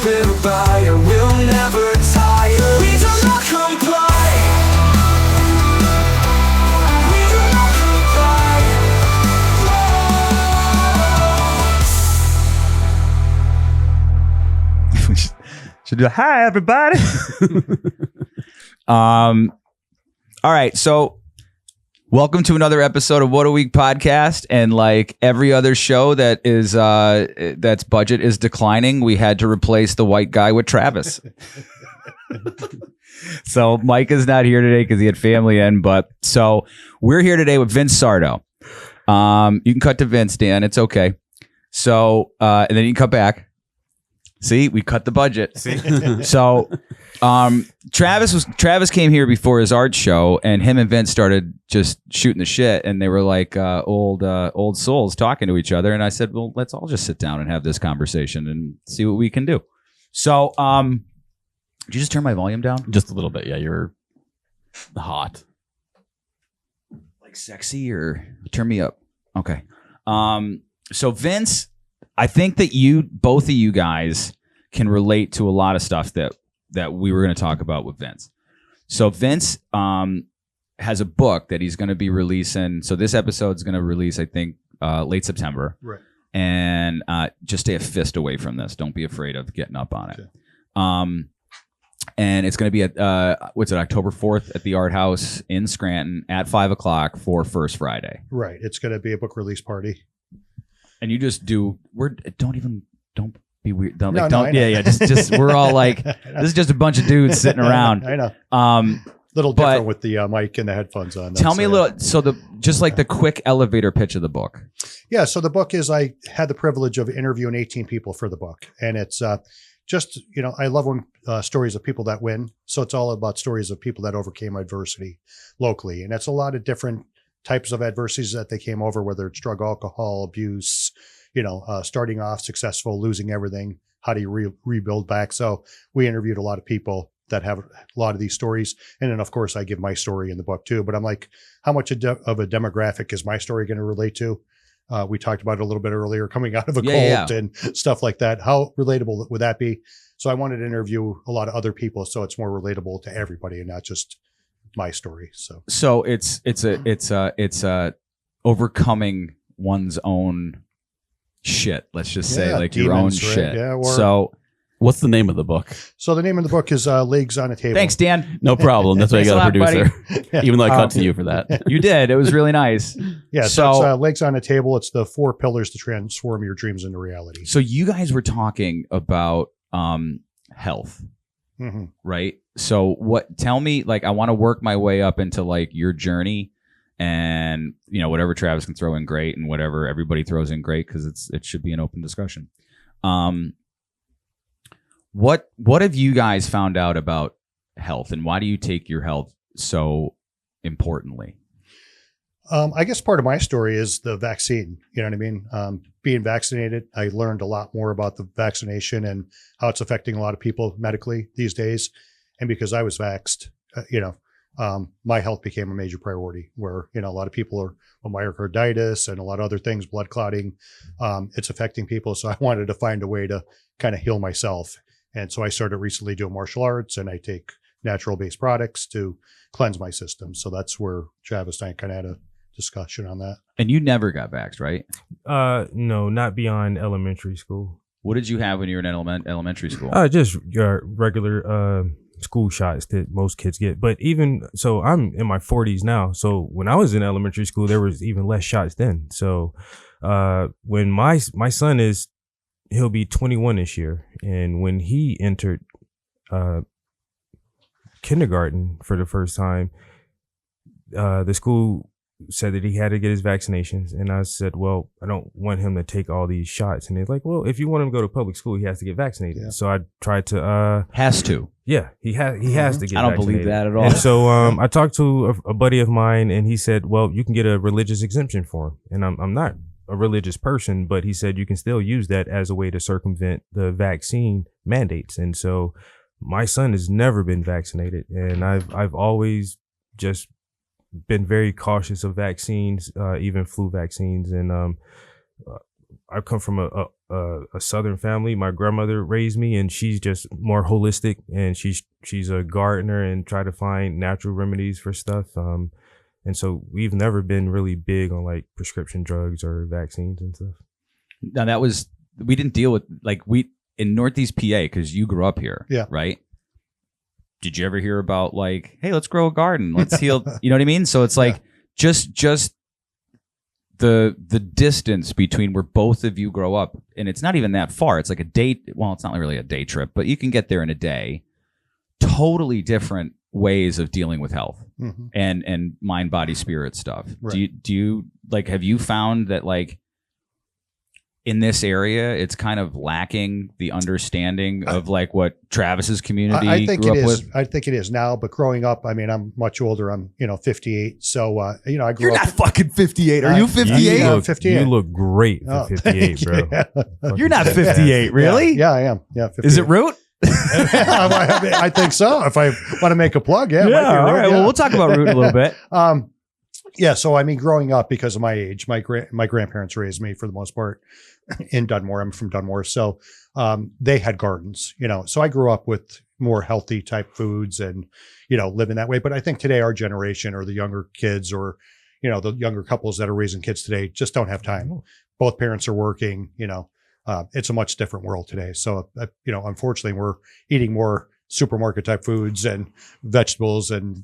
been by and we'll never tire. We do not comply. We do not comply. Should do hi everybody. All right, so welcome to another episode of What a Week podcast. And like every other show that is that's budget is declining, we had to replace the white guy with Travis. So Mike is not here today because he had family in, but so we're here today with Vince Sardo. You can cut to Vince, Dan. It's okay. So and then you can cut back. See, we cut the budget. So Travis came here before his art show, and him and Vince started just shooting the shit, and they were like old souls talking to each other. And I said, well, let's all just sit down and have this conversation and see what we can do. So did you just turn my volume down? Just a little bit. Yeah, you're hot. Like sexy, or turn me up? Okay. So Vince, I think that both of you guys can relate to a lot of stuff that we were going to talk about with Vince. So Vince has a book that he's going to be releasing. So this episode is going to release, I think, late September. Right. And just stay a fist away from this. Don't be afraid of getting up on it. Okay. And it's going to be at October 4th at the Art Haus in Scranton at 5:00 for First Friday. Right. It's going to be a book release party. And you just don't be weird. Don't just we're all like, this is just a bunch of dudes sitting around. I know. Little different with the mic and the headphones on. Tell me a little. So the quick elevator pitch of the book. Yeah. So the book is, I had the privilege of interviewing 18 people for the book, and it's just, I love when stories of people that win. So it's all about stories of people that overcame adversity locally, and that's a lot of different types of adversities that they came over, whether it's drug, alcohol abuse, starting off successful, losing everything. How do you rebuild back? So we interviewed a lot of people that have a lot of these stories. And then of course I give my story in the book too, but I'm like, how much of a demographic is my story going to relate to? We talked about it a little bit earlier, coming out of a cult and stuff like that. How relatable would that be? So I wanted to interview a lot of other people, so it's more relatable to everybody and not just my story. So it's overcoming one's own shit. Let's just say like demons, your own shit. Yeah. So what's the name of the book? So the name of the book is Legs on a Table. Thanks, Dan. No problem. That's why you got a producer. Even though I cut to you for that. You did. It was really nice. Yeah. So it's Legs on a Table. It's the 4 pillars to transform your dreams into reality. So you guys were talking about health. Mm-hmm. Right. So tell me, like, I want to work my way up into like your journey, and whatever Travis can throw in, great, and whatever everybody throws in, great, because it should be an open discussion. What have you guys found out about health, and why do you take your health so importantly? I guess part of my story is the vaccine. You know what I mean? Being vaccinated, I learned a lot more about the vaccination and how it's affecting a lot of people medically these days. And because I was vaxxed, my health became a major priority, where, a lot of people are with myocarditis and a lot of other things, blood clotting. It's affecting people. So I wanted to find a way to kind of heal myself. And so I started recently doing martial arts, and I take natural based products to cleanse my system. So that's where Travis and I kind of had a discussion on that. And you never got vaxxed, right? No, not beyond elementary school. What did you have when you were in elementary school? Just your regular school shots that most kids get. But even so, I'm in my 40s now. So when I was in elementary school, there was even less shots then. So when my son he'll be 21 this year, and when he entered kindergarten for the first time, the school said that he had to get his vaccinations, and I said, well, I don't want him to take all these shots. And they're like, well, if you want him to go to public school, he has to get vaccinated. Yeah. So I tried to has to. Yeah, he has to get vaccinated. I don't believe that at all. And so I talked to a buddy of mine, and he said, well, you can get a religious exemption for him. And I'm not a religious person, but he said you can still use that as a way to circumvent the vaccine mandates. And so my son has never been vaccinated, and I've always just been very cautious of vaccines, even flu vaccines. And I come from a a Southern family. My grandmother raised me, and she's just more holistic, and she's a gardener and try to find natural remedies for stuff. And so we've never been really big on like prescription drugs or vaccines and stuff. Now we didn't deal with in Northeast PA, because you grew up here, Yeah. right? Did you ever hear about like, hey, let's grow a garden, let's heal? You know what I mean? So it's like just the distance between where both of you grow up, and it's not even that far. It's like a day. Well, it's not really a day trip, but you can get there in a day. Totally different ways of dealing with health and mind, body, spirit stuff. Right. Do you like, have you found that like in this area, it's kind of lacking the understanding of like what Travis's community I think grew it up is. with? I think it is now, but growing up, I mean, I'm much older. I'm 58. So, I grew You're up. not fucking 58. Are you 58? Yeah, I'm look, 58. You look great for Oh, 58, bro. yeah. You're not 58, really? Yeah, I am. Yeah. 58. Is it Root? I think so. If I want to make a plug, yeah. it might be Yeah. All Root, right. yeah. Well, we'll talk about Root in a little bit. Yeah. So, I mean, growing up, because of my age, my grandparents raised me for the most part in Dunmore. I'm from Dunmore. So, they had gardens, so I grew up with more healthy type foods and, living that way. But I think today our generation or the younger kids or, the younger couples that are raising kids today just don't have time. Both parents are working, it's a much different world today. So, unfortunately we're eating more supermarket type foods and vegetables and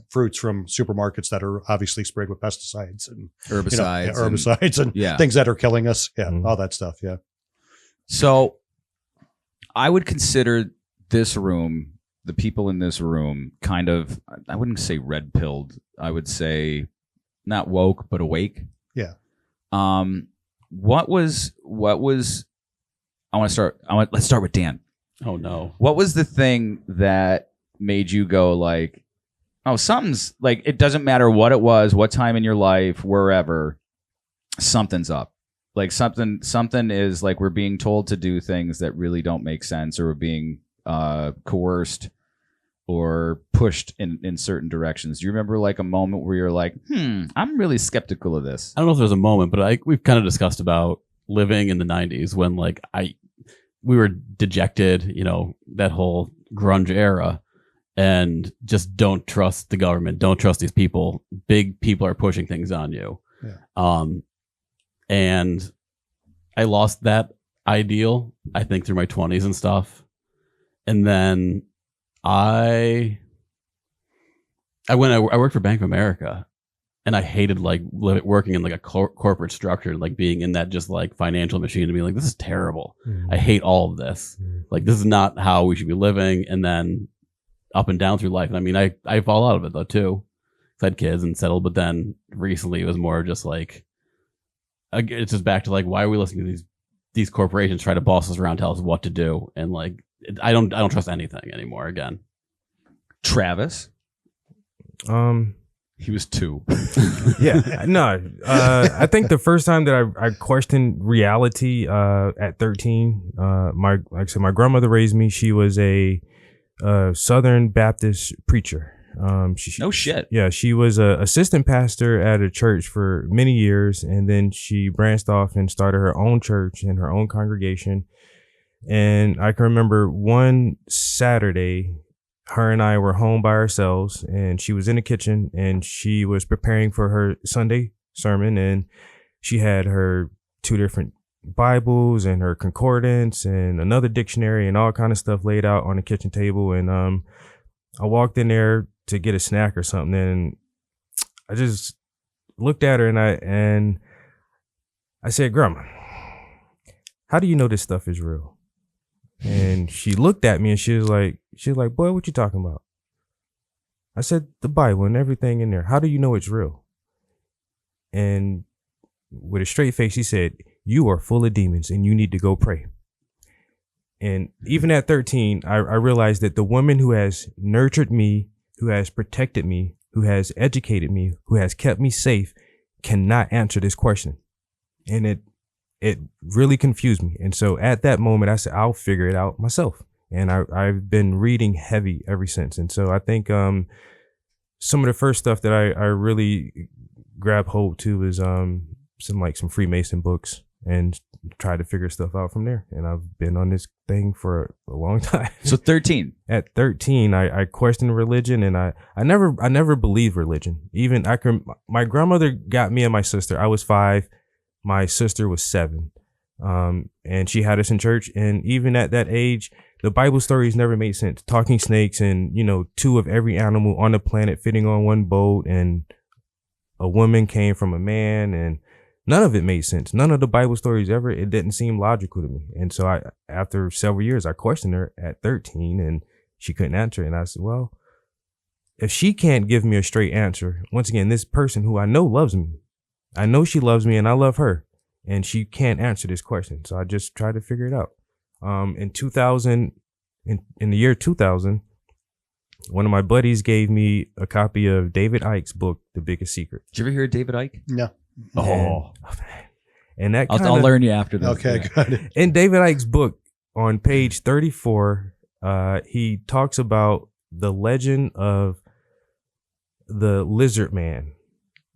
fruits from supermarkets that are obviously sprayed with pesticides and Herbicides. and things that are killing us. Yeah. All that stuff. Yeah. So I would consider this room, the people in this room, kind of, I wouldn't say red pilled. I would say not woke, but awake. Yeah. Let's start with Dan. Oh no. What was the thing that made you go like, oh, something's like, it doesn't matter what it was, what time in your life, wherever, something's up. Like something is like, we're being told to do things that really don't make sense, or we're being coerced or pushed in certain directions. Do you remember like a moment where you're like, I'm really skeptical of this? I don't know if there's a moment, but we've kind of discussed about living in the 90s when like we were dejected, that whole grunge era, and just don't trust the government, don't trust these people. Big people are pushing things on you. Yeah. And I lost that ideal, I think, through my 20s and stuff. And then I worked for Bank of America, and I hated like working in like a corporate structure, like being in that just like financial machine, and being like, this is terrible. I hate all of this. Like, this is not how we should be living. And then up and down through life. And I mean, I fall out of it though too. I had kids and settled, but then recently it was more just like, it's just back to like, why are we listening to these corporations try to boss us around, tell us what to do? And like, I don't trust anything anymore again. Travis? He was 2. Yeah, no. I think the first time that I questioned reality at 13, like I said, my grandmother raised me. She was a Southern Baptist preacher. No shit. Yeah, she was a assistant pastor at a church for many years, and then she branched off and started her own church and her own congregation. And I can remember one Saturday, her and I were home by ourselves, and she was in the kitchen and she was preparing for her Sunday sermon, and she had her 2 different Bibles and her concordance and another dictionary and all kind of stuff laid out on the kitchen table. And I walked in there to get a snack or something, and I just looked at her and I said, "Grandma, how do you know this stuff is real?" And she looked at me and she was like, "Boy, what you talking about?" I said, "The Bible and everything in there. How do you know it's real?" And with a straight face, she said, "You are full of demons and you need to go pray." And even at 13, I realized that the woman who has nurtured me, who has protected me, who has educated me, who has kept me safe, cannot answer this question. And it really confused me. And so at that moment, I said, I'll figure it out myself. And I've been reading heavy ever since. And so I think some of the first stuff that I really grabbed hold to is some Freemason books. and try to figure stuff out from there. And I've been on this thing for a long time. So 13. At 13, I questioned religion, and I never believed religion. Even my grandmother got me and my sister. I was 5, my sister was 7, and she had us in church. And even at that age, the Bible stories never made sense. Talking snakes, and 2 of every animal on the planet fitting on one boat, and a woman came from a man, and none of it made sense. None of the Bible stories it didn't seem logical to me. And so after several years, I questioned her at 13, and she couldn't answer. And I said, well, if she can't give me a straight answer, once again, this person who I know loves me, I know she loves me and I love her, and she can't answer this question. So I just tried to figure it out. In the year 2000, one of my buddies gave me a copy of David Icke's book, The Biggest Secret. Did you ever hear of David Icke? No. And that I'll learn you after this. Okay, good. In David Icke's book, on page 34, he talks about the legend of the Lizard Man.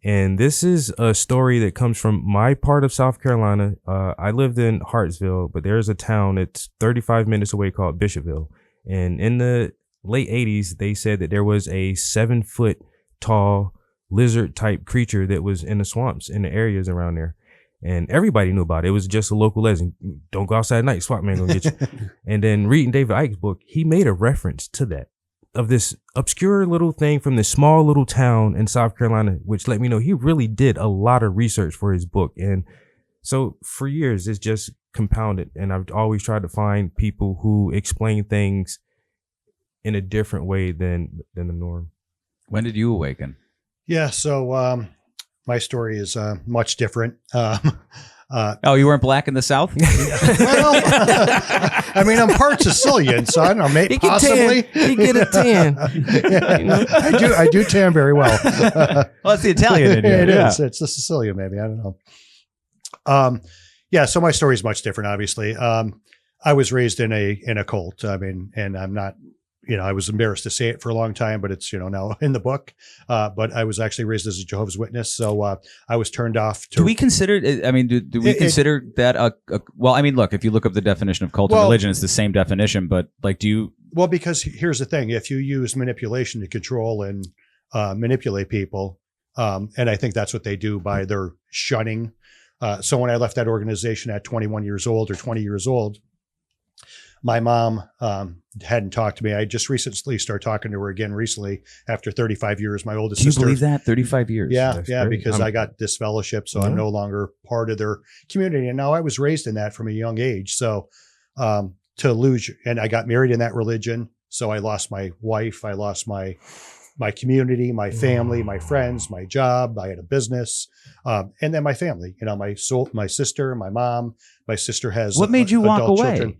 And this is a story that comes from my part of South Carolina. I lived in Hartsville, but there's a town that's 35 minutes away called Bishopville. And in the late 80s, they said that there was a 7-foot tall lizard type creature that was in the swamps in the areas around there. And everybody knew about it. It was just a local legend. Don't go outside at night. Swamp man gonna get you. And then reading David Icke's book, he made a reference to that, of this obscure little thing from this small little town in South Carolina, which let me know he really did a lot of research for his book. And so for years, it's just compounded. And I've always tried to find people who explain things in a different way than the norm. When did you awaken? Yeah. So my story is much different. Oh, you weren't black in the South? Well, I mean, I'm part Sicilian, so I don't know, maybe possibly. He get a tan. Yeah, I do tan very well. Well, that's the Italian in you. It Yeah. is. It's the Sicilian, maybe. I don't know. Yeah. So my story is much different. Obviously, I was raised in a cult. I mean, and I'm not. I was embarrassed to say it for a long time, but it's, now in the book. But I was actually raised as a Jehovah's Witness. So I was turned off to. Do we consider, do we consider that well, I mean, look, if you look up the definition of cult and religion, it's the same definition, but do you? Well, because here's the thing. If you use manipulation to control and manipulate people, and I think that's what they do by their shunning. So when I left that organization at 21 years old or 20 years old, my mom hadn't talked to me. I just recently started talking to her again recently after 35 years. My oldest sister. Do you believe that? 35 years. Yeah. That's yeah. great. Because I got disfellowship. So I'm no longer part of their community. And now I was raised in that from a young age. So to lose, and I got married in that religion. So I lost my wife. I lost my community, my family, my friends, my job. I had a business. And then my family, my sister, my mom. My sister has. What made you walk away? Children.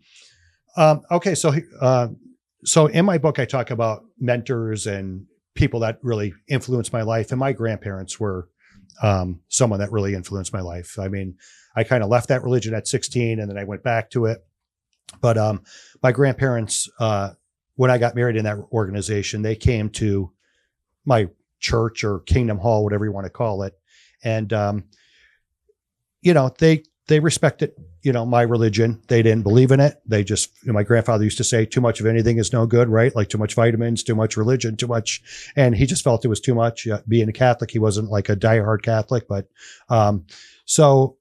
Okay. So in my book, I talk about mentors and people that really influenced my life. And my grandparents were someone that really influenced my life. I mean, I kind of left that religion at 16 and then I went back to it. But my grandparents, when I got married in that organization, they came to my church or Kingdom Hall, whatever you want to call it. And, they respected, my religion. They didn't believe in it. They just, my grandfather used to say, too much of anything is no good, right? Like too much vitamins, too much religion, too much. And he just felt it was too much. Being a Catholic, he wasn't like a diehard Catholic. But so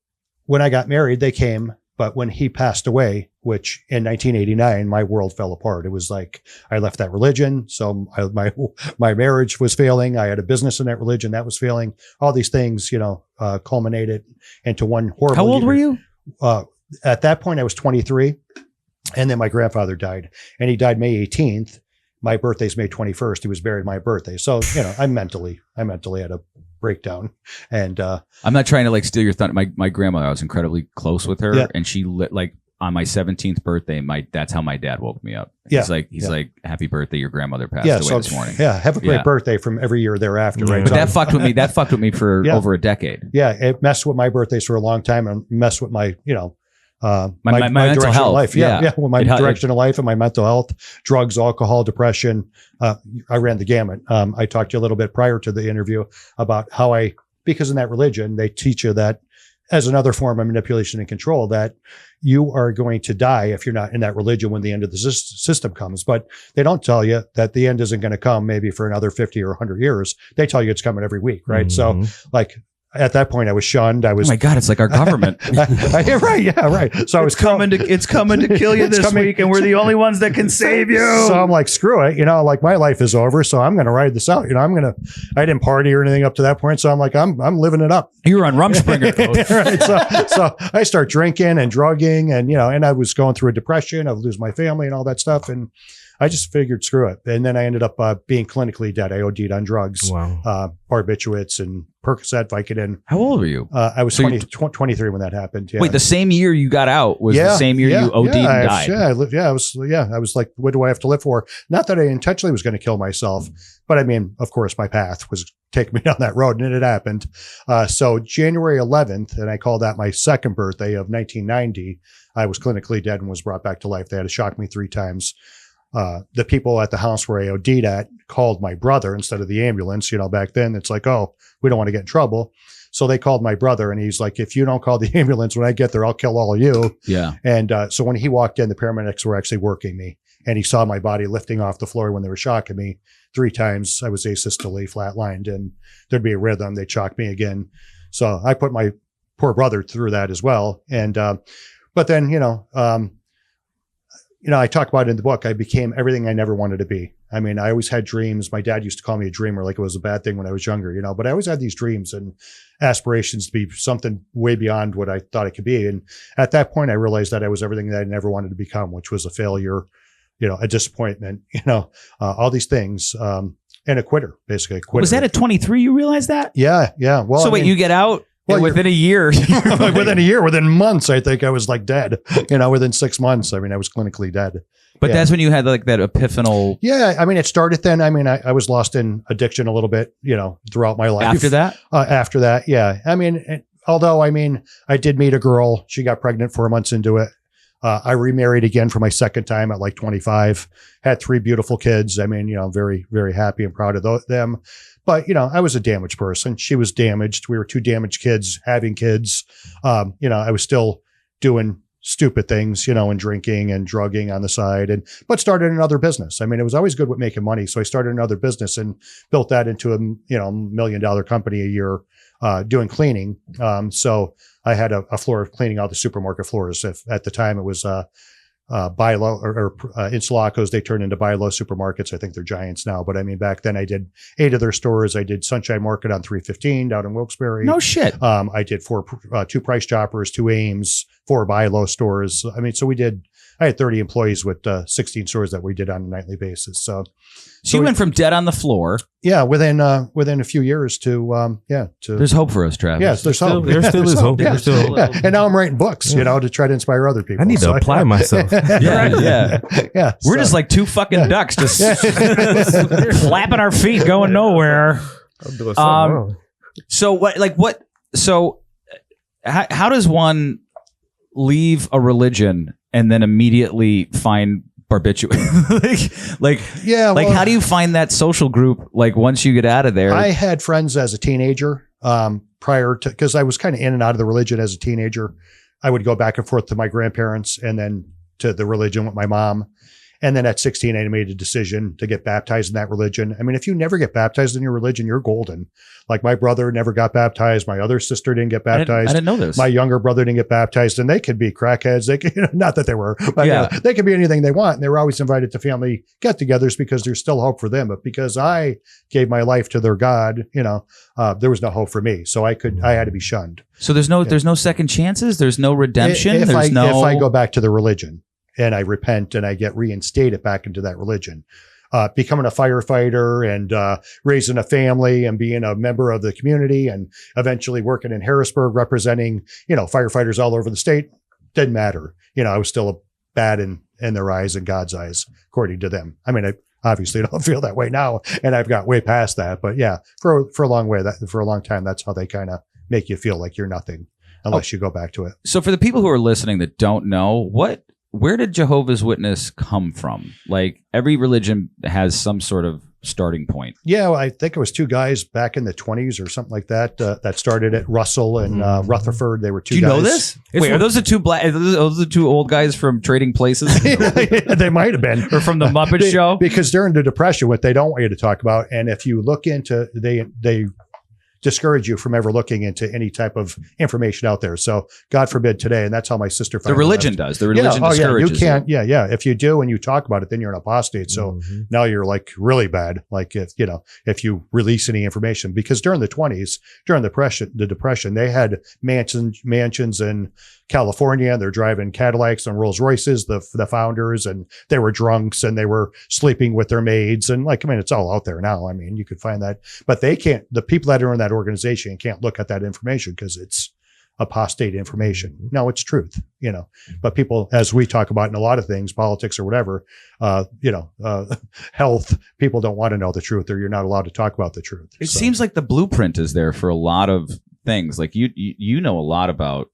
when I got married, they came. But when he passed away, which in 1989, my world fell apart. It was like I left that religion. So my marriage was failing. I had a business in that religion that was failing. All these things, culminated into one horrible. How old were you? At that point, I was 23. And then my grandfather died. And he died May 18th. My birthday's May 21st. He was buried my birthday. So, I mentally had a breakdown. And I'm not trying to steal your thunder. My grandmother, I was incredibly close with her, Yeah. and she on my 17th birthday, that's how my dad woke me up. Yeah. He's like, happy birthday, your grandmother passed away this morning. Yeah, have a great Yeah. birthday from every year thereafter, right? But So- that fucked with me. That fucked with me for Yeah. over a decade. yeah, it messed with my birthdays for a long time and messed with my, My my mental direction health. of life. Yeah. Well, my direction of life and my mental health, drugs, alcohol, depression. I ran the gamut. I talked to you a little bit prior to the interview about how because in that religion, they teach you that as another form of manipulation and control, that you are going to die if you're not in that religion when the end of the system comes. But they don't tell you that the end isn't going to come maybe for another 50 or 100 years. They tell you it's coming every week, right? So like at that point I was shunned. I was, oh my God, it's like our government. right. Yeah. Right. So I was it's coming to kill you this week, and we're the only ones that can save you. So I'm like, screw it. Like my life is over. So I'm going to ride this out. I didn't party or anything up to that point. So I'm like, I'm living it up. You were on Rumspringa. Right. So I start drinking and drugging and I was going through a depression. I would lose my family and all that stuff. And I just figured, screw it. And then I ended up being clinically dead. I OD'd on drugs, barbiturates and Percocet, Vicodin. How old were you? I was 23 when that happened. Yeah. Wait, the same year you got out was the same year you OD'd and died. I was like, what do I have to live for? Not that I intentionally was going to kill myself, but I mean, of course, my path was taking me down that road, and it happened. So January 11th, and I call that my second birthday of 1990, I was clinically dead and was brought back to life. They had to shock me 3 times. The people at the house where I OD'd at called my brother instead of the ambulance. Back then it's like, oh, we don't want to get in trouble. So they called my brother, and he's like, if you don't call the ambulance when I get there, I'll kill all of you. Yeah. And so when he walked in, the paramedics were actually working me, and he saw my body lifting off the floor when they were shocking me 3 times. I was asystole, flatlined, and there'd be a rhythm. They'd shock me again. So I put my poor brother through that as well. And, but then, I talk about it in the book. I became everything I never wanted to be. I mean, I always had dreams. My dad used to call me a dreamer, like it was a bad thing when I was younger, but I always had these dreams and aspirations to be something way beyond what I thought I could be. And at that point, I realized that I was everything that I never wanted to become, which was a failure, a disappointment, all these things, and a quitter, basically. Was that at 23 you realized that? Yeah. Yeah. Well, so wait, you get out? Well, within a year, within months, I think I was like dead, within 6 months. I mean, I was clinically dead. But that's when you had like that epiphanal. Yeah. I mean, it started then. I mean, I was lost in addiction a little bit, throughout my life. After that? Yeah. I mean, although, I did meet a girl. She got pregnant 4 months into it. I remarried again for my second time at like 25, had 3 beautiful kids. I mean, very, very happy and proud of them. But, I was a damaged person. She was damaged. We were 2 damaged kids having kids. I was still doing stupid things, and drinking and drugging on the side, but started another business. I mean, it was always good with making money. So I started another business and built that into a, $1 million company a year, doing cleaning. So I had a floor cleaning out the supermarket floors. At the time it was, Bi-Lo or Insulacos, they turned into Bi-Lo supermarkets. I think they're giants now, but I mean, back then I did 8 of their stores. I did Sunshine Market on 315 down in Wilkes-Barre. No shit. I did 2 Price Choppers, 2 Ames, 4 Bi-Lo stores. I mean, so I had 30 employees with 16 stores that we did on a nightly basis. So you went from dead on the floor. Yeah, within a few years to there's hope for us, Travis. Yes, there's hope. There still is hope. Yeah. And now I'm writing books, to try to inspire other people. I need to apply myself. Yeah. We're just like 2 fucking ducks, just flapping our feet, going nowhere. I'm doing something wrong. So how does one leave a religion and then immediately find barbiturate? How do you find that social group? Like once you get out of there? I had friends as a teenager, prior to, because I was kind of in and out of the religion as a teenager. I would go back and forth to my grandparents and then to the religion with my mom. And then at 16, I made a decision to get baptized in that religion. I mean, if you never get baptized in your religion, you're golden. Like my brother never got baptized. My other sister didn't get baptized. I didn't know this. My younger brother didn't get baptized, and they could be crackheads. They could, not that they were, but they could be anything they want. And they were always invited to family get-togethers because there's still hope for them. But because I gave my life to their God, there was no hope for me. So I had to be shunned. So there's no second chances. There's no redemption. If I go back to the religion and I repent and I get reinstated back into that religion, becoming a firefighter and raising a family and being a member of the community and eventually working in Harrisburg representing, firefighters all over the state, didn't matter. I was still bad in their eyes and God's eyes, according to them. I mean, I obviously don't feel that way now, and I've got way past that. But yeah, for a long time, that's how they kind of make you feel like you're nothing unless you go back to it. So for the people who are listening that don't know, where did Jehovah's Witness come from? Like every religion has some sort of starting point? Yeah, well, I think it was two guys back in the 20s or something like that that started at Russell and Rutherford. They were two Do you guys. know this? Wait, are those the two black? Are those the two old guys from Trading Places, They might have been. or from the Muppet Show? Because during the Depression, what they don't want you to talk about, and if you look into, they discourage you from ever looking into any type of information out there. So God forbid today, and that's how my sister The found religion out. does. The religion Yeah, discourages you can't. Yeah. If you do and you talk about it, then you're an apostate. So now you're like really bad. Like if you release any information, because during the 20s, during the depression, they had mansions in California. They're driving Cadillacs and Rolls Royces, the founders, and they were drunks and they were sleeping with their maids. And it's all out there now. You could find that, but they can't, the people that are in that organization can't look at that information because it's apostate information. No, it's truth, but people, as we talk about in a lot of things, politics or whatever, health, people don't want to know the truth, or you're not allowed to talk about the truth. It seems like the blueprint is there for a lot of things. Like you know a lot about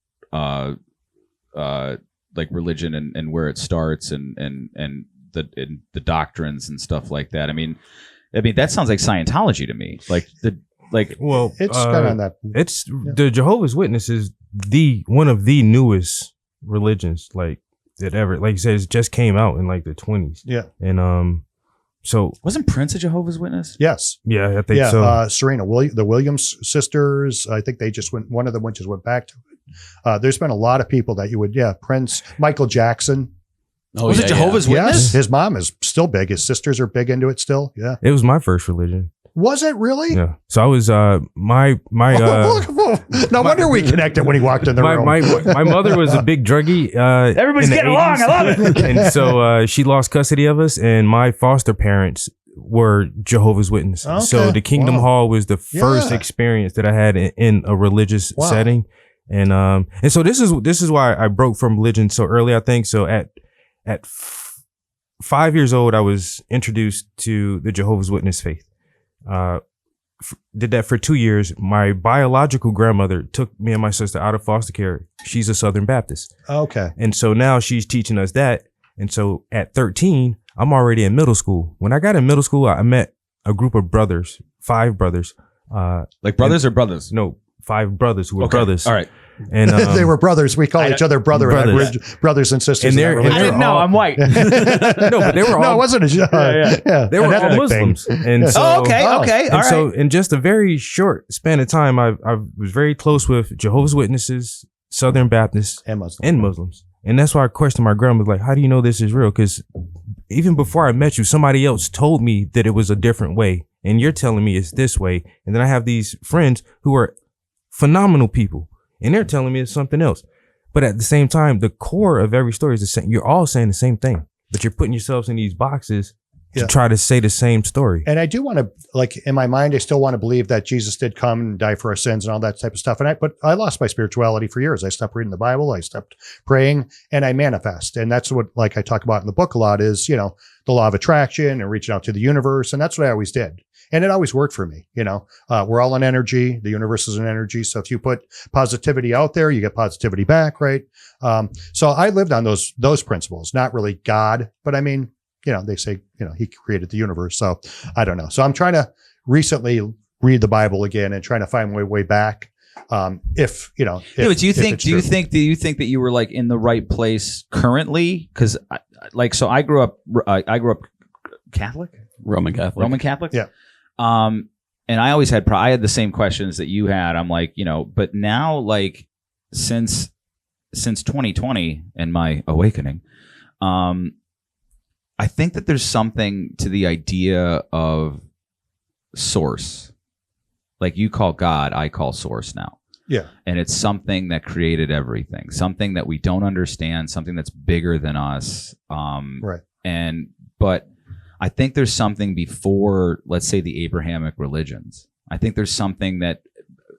like religion and where it starts and the doctrines and stuff like that. I mean that sounds like Scientology to me. Well, it's kind of on that. It's the Jehovah's Witnesses, one of the newest religions that ever, like you said, it just came out in the 20s. Yeah. And so wasn't Prince a Jehovah's Witness? Yes. Yeah, I think so. Serena, the Williams sisters, I think they just went, one of them just went back to it. There's been a lot of people that you would, Prince, Michael Jackson. Oh, Was it Jehovah's Witness? Yes, his mom is still big. His sisters are big into it still. Yeah. It was my first religion. Was it really? Yeah. So I was my no wonder we connected when he walked in the room. My mother was a big druggie. Everybody's in the getting along. 80s. I love it. And so she lost custody of us, and my foster parents were Jehovah's Witnesses. Okay. So the Kingdom Wow. Hall was the first Yeah. experience that I had in a religious Wow. setting. And so this is why I broke from religion so early, I think. So at 5 years old, I was introduced to the Jehovah's Witness faith. Did that for 2 years. My biological grandmother took me and my sister out of foster care. She's a Southern Baptist. Okay. And so now she's teaching us that. And so at 13, I'm already in middle school. When I got in middle school, I met a group of brothers, 5 brothers. Like brothers or brothers? No, 5 brothers who were Okay. brothers. All right. And They were brothers. We call each other brothers. brothers and sisters. And in that they're- religion. I didn't know. I'm white. no, but they were all No, it wasn't a they were an all ethnic thing. Muslims. And so Oh, okay. Oh. Okay. All and so right. in just a very short span of time, I was very close with Jehovah's Witnesses, Southern Baptists, And Muslim. and Muslims. And that's why I questioned my grandma, like, how do you know this is real? Because even before I met you, somebody else told me that it was a different way. And you're telling me it's this way. And then I have these friends who are phenomenal people, and they're telling me it's something else. But at the same time, the core of every story is the same. You're all saying the same thing, but you're putting yourselves in these boxes to Yeah. try to say the same story. And I do want to, in my mind, I still want to believe that Jesus did come and die for our sins and all that type of stuff. But I lost my spirituality for years. I stopped reading the Bible. I stopped praying, and I manifest. And that's what, I talk about in the book a lot is, the law of attraction and reaching out to the universe. And that's what I always did. And it always worked for me. We're all in energy. The universe is an energy. So if you put positivity out there, you get positivity back. Right. So I lived on those principles, not really God, but they say, he created the universe. So I don't know. So I'm trying to recently read the Bible again and trying to find my way back. But do you think that you were in the right place currently? Because I grew up Catholic, Roman Catholic. Yeah. And I always had I had the same questions that you had. I'm like, but now since 2020 and my awakening, I think that there's something to the idea of source. Like you call God, I call source now. Yeah. And it's something that created everything, something that we don't understand, something that's bigger than us. Right. But I think there's something before, let's say, the Abrahamic religions. I think there's something that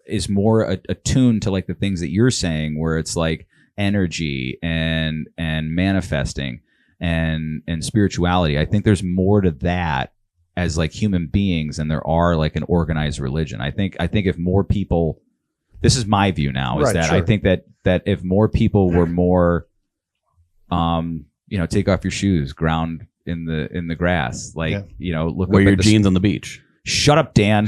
is more attuned to the things that you're saying, where it's energy and manifesting and spirituality. I think there's more to that as human beings than there are an organized religion. I think if more people, this is my view now, is Right, that sure. I think that if more people were more, take off your shoes, ground in the grass. Like, Yeah. you know, look Wear up your at the jeans on the beach. Shut up, Dan.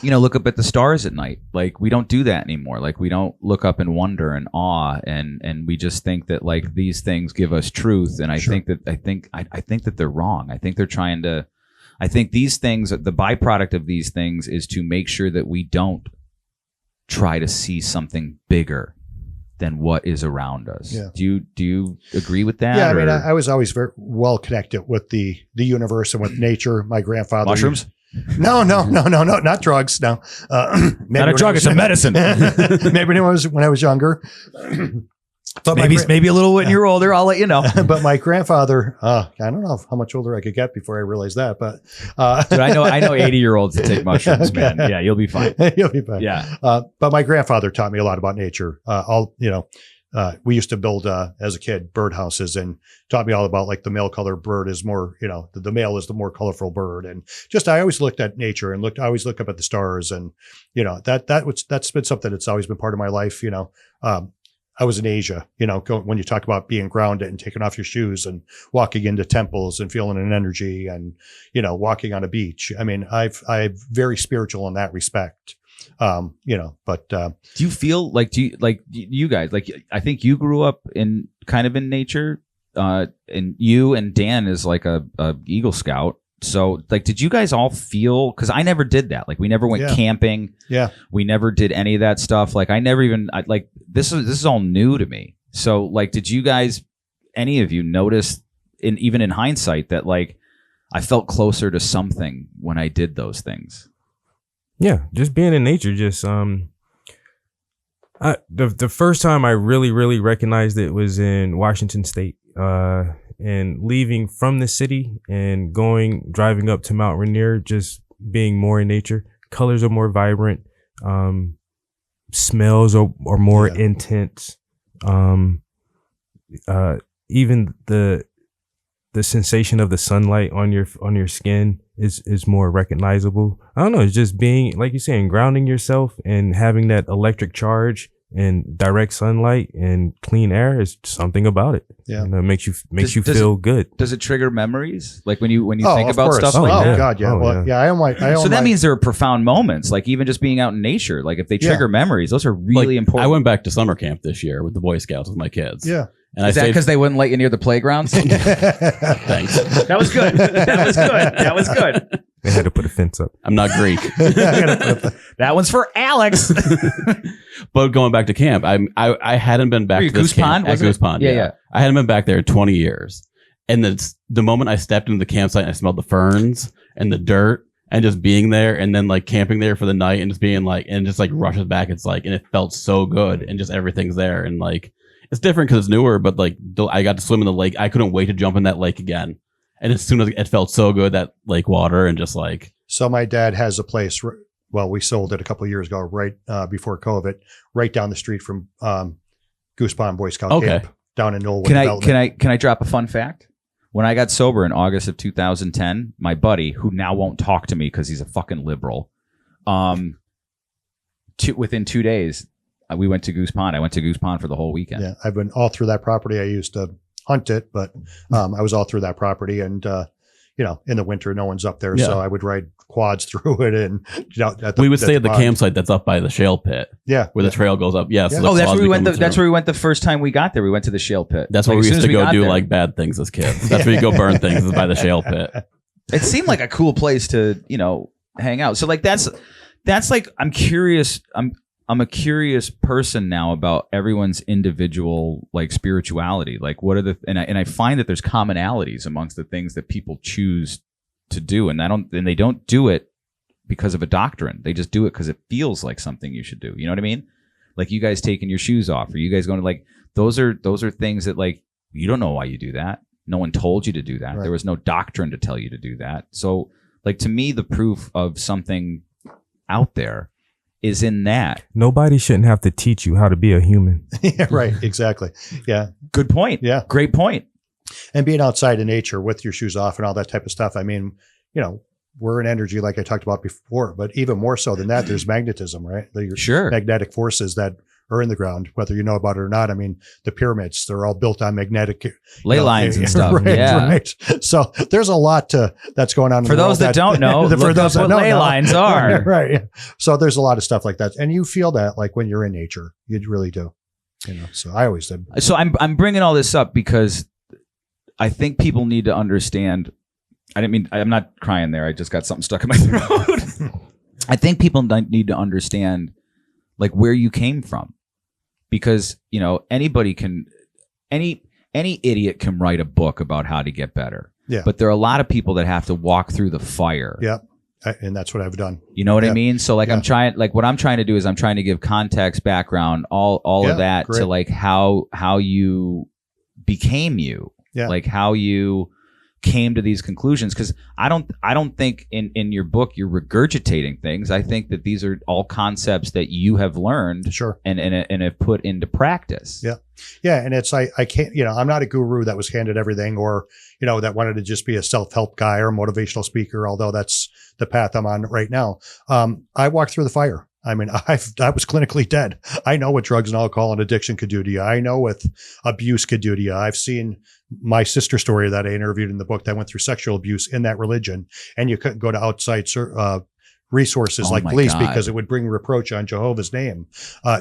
You know, look up at the stars at night. Like, we don't do that anymore. Like, we don't look up in wonder and awe, and we just think that like these things give us truth. And I think that they're wrong. I think they're trying to. I think these things, the byproduct of these things, is to make sure that we don't try to see something bigger than what is around us. Yeah. Do you agree with that? Yeah, I mean, or I was always very well connected with the universe and with nature. My grandfather. mushrooms? No, not drugs. No, Not a drug, it's a medicine. Maybe when I was younger. But Maybe a little when you're older. I'll let you know. but my grandfather, I don't know how much older I could get before I realized that. But Dude, I know 80-year-olds that take mushrooms, Okay. man. Yeah, you'll be fine. you'll be fine. Yeah. But my grandfather taught me a lot about nature. We used to build as a kid birdhouses, and taught me all about like the male color bird is more, the male is the more colorful bird, and just I always looked at nature and I always look up at the stars, and that's been something that's always been part of my life. I was in Asia, when you talk about being grounded and taking off your shoes and walking into temples and feeling an energy and, walking on a beach. I mean, I'm very spiritual in that respect. Do you feel like, you guys, like, I think you grew up in nature, and you and Dan is like a Eagle Scout. So like, did you guys all feel, cause I never did that. Like, we never went camping. Yeah. We never did any of that stuff. Like, I never even, this is all new to me. So like, did you guys, any of you notice even in hindsight that like, I felt closer to something when I did those things? Yeah, just being in nature. Just the first time I really recognized it was in Washington State, and leaving from the city and driving up to Mount Rainier, just being more in nature. Colors are more vibrant. Smells are more intense. Even the sensation of the sunlight on your skin is more recognizable. I don't know. It's just being, like you're saying, grounding yourself and having that electric charge and direct sunlight and clean air is something about it. Yeah. It makes you feel good. Does it trigger memories? Like when you think of about course. stuff Oh, like that? God, yeah. So that means there are profound moments, like even just being out in nature. Like if they trigger memories, those are really important. I went back to summer camp this year with the Boy Scouts with my kids. Yeah. And Is that because they wouldn't let you near the playgrounds? Thanks. That was good. That was good. They had to put a fence up. I'm not Greek. That one's for Alex. But going back to camp, I hadn't been back to this Goose camp Pond, at wasn't Goose it? Pond. Yeah. I hadn't been back there in 20 years. And the moment I stepped into the campsite, I smelled the ferns and the dirt and just being there and then like camping there for the night and just being like, and just like rushes back. It's like, and it felt so good and just everything's there. And like, it's different because it's newer, but like I got to swim in the lake. I couldn't wait to jump in that lake again. And as soon as it felt so good, that lake water and just like. So my dad has a place. Well, we sold it a couple of years ago, right before COVID, right down the street from Goose Pond Boy Scout Camp down in Knollwood. Can I drop a fun fact? When I got sober in August of 2010, my buddy, who now won't talk to me because he's a fucking liberal, within 2 days, we went to Goose Pond. I went to Goose Pond for the whole weekend. Yeah, I've been all through that property. I used to hunt it, but I was all through that property, and in the winter, no one's up there, so I would ride quads through it, and we would stay at the campsite that's up by the shale pit. Yeah, where the trail goes up. Yeah, so that's where we went. That's where we went the first time we got there. We went to the shale pit. That's where we used to go do like bad things as kids. That's where you go burn things, is by the shale pit. It seemed like a cool place to hang out. So like that's like, I'm curious. I'm a curious person now about everyone's individual like spirituality. Like what are and I find that there's commonalities amongst the things that people choose to do, and they don't do it because of a doctrine. They just do it because it feels like something you should do. You know what I mean? Like you guys taking your shoes off, or you guys going to like, those are things that like, you don't know why you do that. No one told you to do that. Right. There was no doctrine to tell you to do that. So like, to me, the proof of something out there is in that. Nobody shouldn't have to teach you how to be a human. Yeah, right. Exactly. Yeah. Good point. Yeah. Great point. And being outside in nature with your shoes off and all that type of stuff. I mean, we're in energy, like I talked about before, but even more so than that, there's magnetism, right? Sure. Magnetic forces that or in the ground, whether you know about it or not. I mean, the pyramids, they're all built on magnetic ley lines and stuff. Right, yeah. right. So there's a lot that's going on. For those that don't know, for those that what don't ley know. lines are. Right. Yeah. So there's a lot of stuff like that. And you feel that like when you're in nature, you really do. So I always did. So I'm bringing all this up because I think people need to understand. I'm not crying there. I just got something stuck in my throat. I think people need to understand like where you came from, because anybody can, any idiot can write a book about how to get better. Yeah. But there are a lot of people that have to walk through the fire. Yeah. And that's what I've done. You know what I mean? So like Yeah. what I'm trying to do is I'm trying to give context, background, all of that great. to like how you became you. Yeah. Like how you came to these conclusions, because I don't think in your book you're regurgitating things. I think that these are all concepts that you have learned Sure. and have put into practice. Yeah. Yeah. And it's, I can't, I'm not a guru that was handed everything, or, that wanted to just be a self-help guy or motivational speaker, although that's the path I'm on right now. I walked through the fire. I mean, I was clinically dead. I know what drugs and alcohol and addiction could do to you. I know what abuse could do to you. I've seen my sister story that I interviewed in the book that went through sexual abuse in that religion, and you couldn't go to outside resources Oh like my police God. because it would bring reproach on Jehovah's name.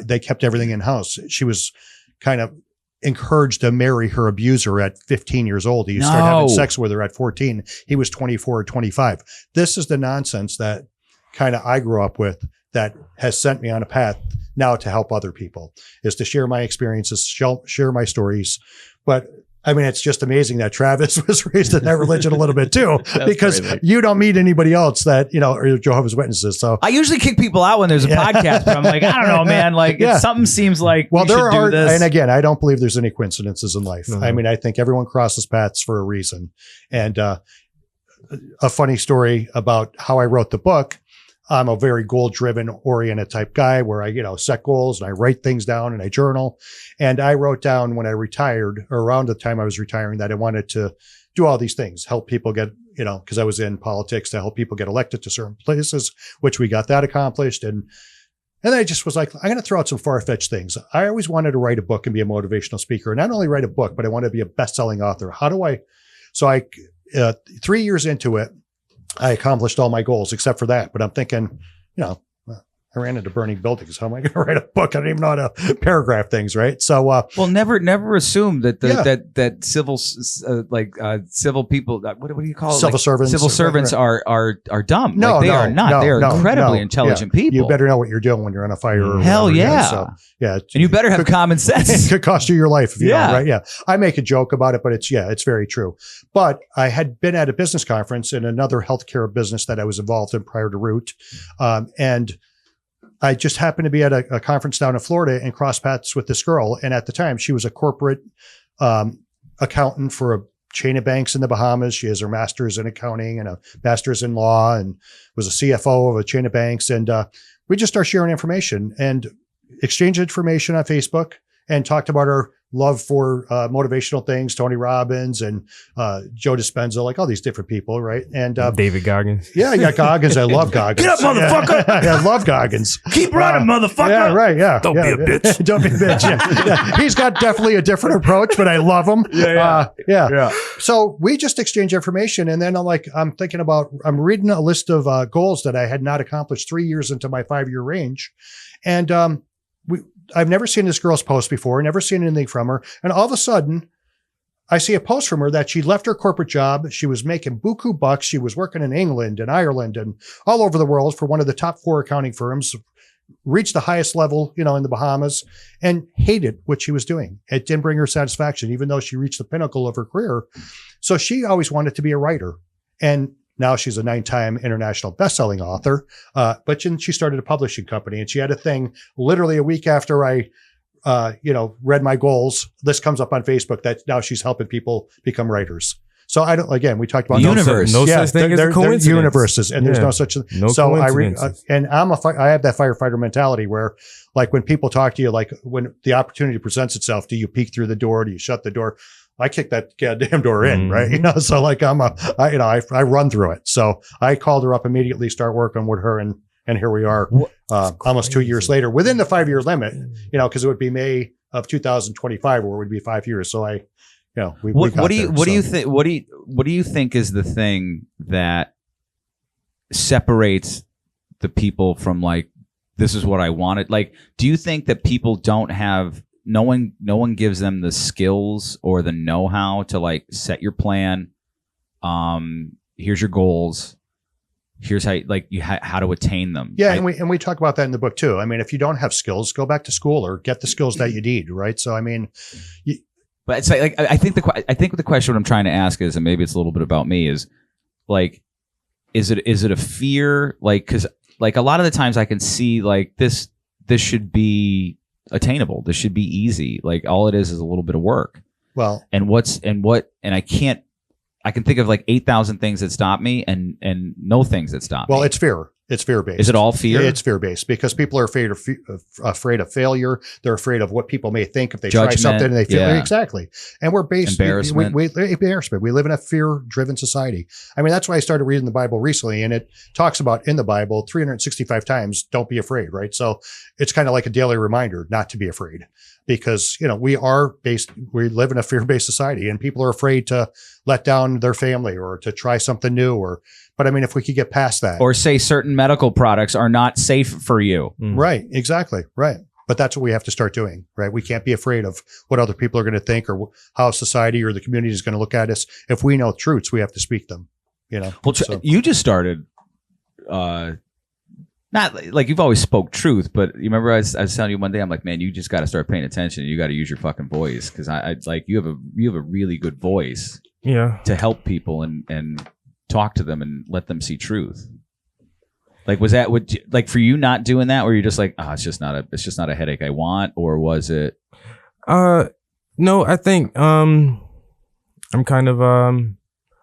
They kept everything in house. She was kind of encouraged to marry her abuser at 15 years old. He started having sex with her at 14. He was 24 or 25. This is the nonsense that kind of I grew up with, that has sent me on a path now to help other people, is to share my experiences, share my stories. But I mean, it's just amazing that Travis was raised in that religion a little bit too, because crazy. you don't meet anybody else that, are Jehovah's Witnesses. So I usually kick people out when there's a podcast, but I'm like, I don't know, man. Like something seems like well, we there should are, do this. and again, I don't believe there's any coincidences in life. No. I mean, I think everyone crosses paths for a reason. And a funny story about how I wrote the book. I'm a very goal-driven, oriented type guy where I, set goals and I write things down and I journal. And I wrote down when I retired, or around the time I was retiring, that I wanted to do all these things, help people get, because I was in politics, to help people get elected to certain places, which we got that accomplished. And I just was like, I'm going to throw out some far-fetched things. I always wanted to write a book and be a motivational speaker, and not only write a book, but I wanted to be a best-selling author. So 3 years into it, I accomplished all my goals except for that. But I'm thinking, I ran into burning buildings. How am I going to write a book? I don't even know how to paragraph things, right? So, well, never assume that Yeah. that civil people, what do you call it? Civil servants. Civil servants Right. are dumb. No, Like, they no, are not. no, they are no, incredibly no. intelligent Yeah. people. You better know what you're doing when you're on a fire. Or Hell whatever. yeah. So, yeah. And you better have common It sense. could cost you your life if you Yeah. don't, right? Yeah. I make a joke about it, but it's very true. But I had been at a business conference in another healthcare business that I was involved in prior to Root. And I just happened to be at a conference down in Florida and cross paths with this girl. And at the time, she was a corporate accountant for a chain of banks in the Bahamas. She has her master's in accounting and a master's in law, and was a CFO of a chain of banks. And we just started sharing information and exchanged information on Facebook, and talked about our love for motivational things, Tony Robbins and Joe Dispenza, like all these different people, right? And David Goggins. yeah, Goggins. I love Goggins. Get up, motherfucker! Yeah, I love Goggins. Keep running, motherfucker. Yeah, right. Yeah. Don't be a bitch. Don't be a bitch. Yeah. Yeah. He's got definitely a different approach, but I love him. Yeah. So we just exchange information. And then I'm thinking about, I'm reading a list of goals that I had not accomplished 3 years into my 5-year range. And I've never seen this girl's post before, never seen anything from her. And all of a sudden, I see a post from her that she left her corporate job. She was making buku bucks. She was working in England and Ireland and all over the world for one of the top 4 accounting firms, reached the highest level, in the Bahamas, and hated what she was doing. It didn't bring her satisfaction, even though she reached the pinnacle of her career. So she always wanted to be a writer. And now she's a 9-time international best-selling author. But then she started a publishing company, and she had a thing literally a week after I, read my goals. This comes up on Facebook that now she's helping people become writers. So we talked about The universe. No such thing as a they're coincidence. universes, and there's Yeah. no such thing. No So coincidences. and I have that firefighter mentality where, like, when people talk to you, like when the opportunity presents itself, do you peek through the door? Do you shut the door? I kick that goddamn door in, right? So like I run through it. So I called her up immediately, start working with her, and And here we are, almost 2 years later, within the 5-year limit, because it would be May of 2025, or it would be 5 years. So what do you think is the thing that separates the people from like, this is what I wanted? Like, do you think that people don't have, no one gives them the skills or the know-how to like set your plan? Here's your goals. Here's how to attain them. Yeah, and we talk about that in the book too. I mean, if you don't have skills, go back to school or get the skills that you need, right? So I mean, but it's like I think the question what I'm trying to ask is, and maybe it's a little bit about me, is like, is it a fear? Like, because like a lot of the times I can see like this should be attainable. This should be easy. Like all it is a little bit of work. Well, and I can think of like 8,000 things that stop me and no things that stop me. Well, it's fear. It's fear-based. Is it all fear? It's fear-based because people are afraid of failure. They're afraid of what people may think if they Judgment, try something and they feel exactly. And we're based embarrassment. Embarrassment. We live in a fear-driven society. I mean, that's why I started reading the Bible recently, and it talks about in the Bible 365 times, don't be afraid, right? So it's kind of like a daily reminder not to be afraid because, we live in a fear-based society and people are afraid to let down their family or to try something new but I mean, if we could get past that. Or say certain medical products are not safe for you. Right. Exactly. Right. But that's what we have to start doing, right? We can't be afraid of what other people are going to think or how society or the community is going to look at us. If we know truths, we have to speak them, Well, you just started, not like you've always spoke truth, but you remember I was telling you one day, I'm like, man, you just got to start paying attention. You got to use your fucking voice. Cause I like, you have a really good voice to help people and talk to them and let them see truth. Like, was that like for you not doing that, where you're just like, it's just not a headache I want, or was it? No, I think I'm kind of a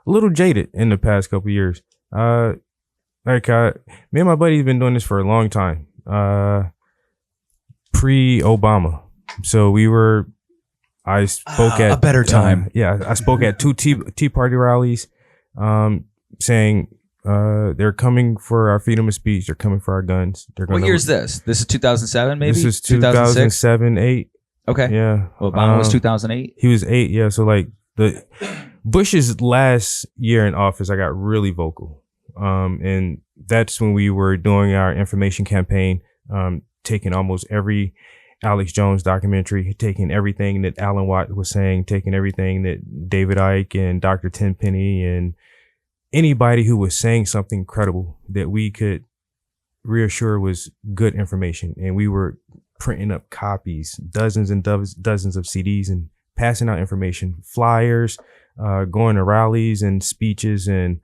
little jaded in the past couple of years. Me and my buddy have been doing this for a long time. Pre-Obama, so I spoke at a better time. I spoke at 2 Tea Party rallies. Saying they're coming for our freedom of speech. They're coming for our guns. What year is this? This is 2007, maybe? This is 2007, 8. Okay. Yeah. Obama was 2008? He was 8, yeah. So like Bush's last year in office, I got really vocal. And that's when we were doing our information campaign, taking almost every Alex Jones documentary, taking everything that Alan Watt was saying, taking everything that David Icke and Dr. Tenpenny and anybody who was saying something credible that we could reassure was good information. And we were printing up copies, dozens and dozens of CDs and passing out information, flyers, going to rallies and speeches. And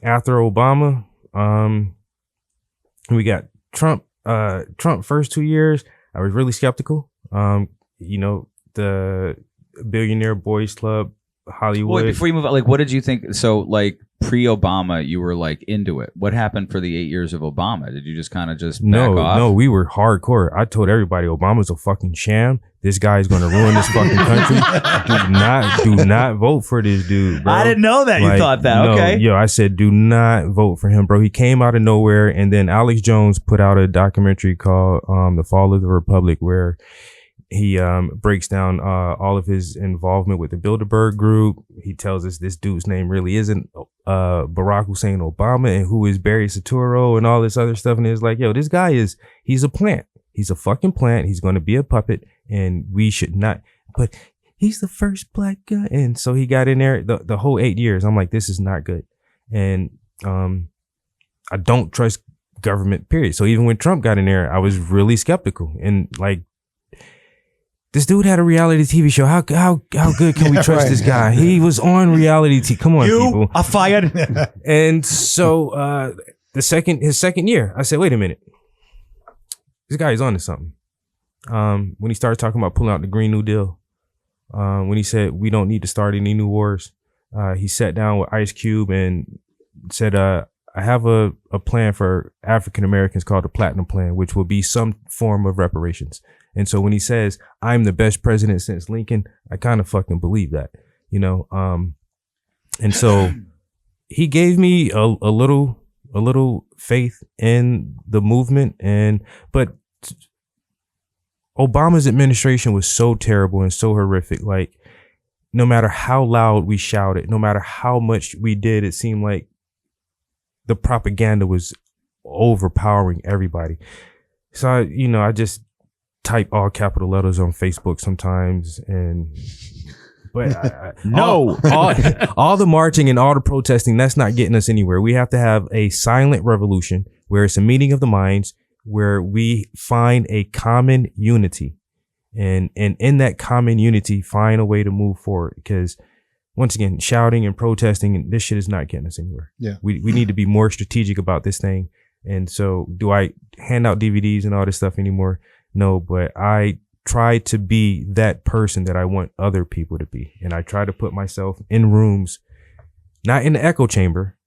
after Obama, we got Trump. Trump first 2 years, I was really skeptical. The Billionaire Boys Club, Hollywood. Wait, before you move on, like, what did you think? So, like, pre-Obama, you were like into it. What happened for the 8 years of Obama? Did you just kind of back off? No, we were hardcore. I told everybody Obama's a fucking sham. This guy is going to ruin this fucking country. Do not vote for this dude, bro. I didn't know that. You thought that. No, okay. I said, do not vote for him, bro. He came out of nowhere. And then Alex Jones put out a documentary called The Fall of the Republic, where he breaks down all of his involvement with the Bilderberg Group. He tells us this dude's name really isn't Barack Hussein Obama, and who is Barry Soetoro and all this other stuff. And it's like, this guy he's a plant. He's a fucking plant. He's going to be a puppet, and we should not. But he's the first black guy. And so he got in there the whole 8 years. I'm like, this is not good. And I don't trust government, period. So even when Trump got in there, I was really skeptical. And like, this dude had a reality TV show. How good can we trust right. this guy? He was on reality TV. Come on, people. You are fired. And so his second year, I said, wait a minute. This guy is on to something. When he started talking about pulling out the Green New Deal, when he said we don't need to start any new wars, he sat down with Ice Cube and said, I have a plan for African Americans called the Platinum Plan, which will be some form of reparations. And so when he says, I'm the best president since Lincoln, I kind of fucking believe that, And so he gave me a little a little faith in the movement. But Obama's administration was so terrible and so horrific. Like, no matter how loud we shouted, no matter how much we did, it seemed like the propaganda was overpowering everybody. So I just type all capital letters on Facebook sometimes, but No. all the marching and all the protesting, that's not getting us anywhere. We have to have a silent revolution where it's a meeting of the minds, where we find a common unity, and in that common unity, find a way to move forward. Because once again, shouting and protesting, and this shit is not getting us anywhere. Yeah. We need to be more strategic about this thing. And so, do I hand out DVDs and all this stuff anymore? No, but I try to be that person that I want other people to be. And I try to put myself in rooms, not in the echo chamber,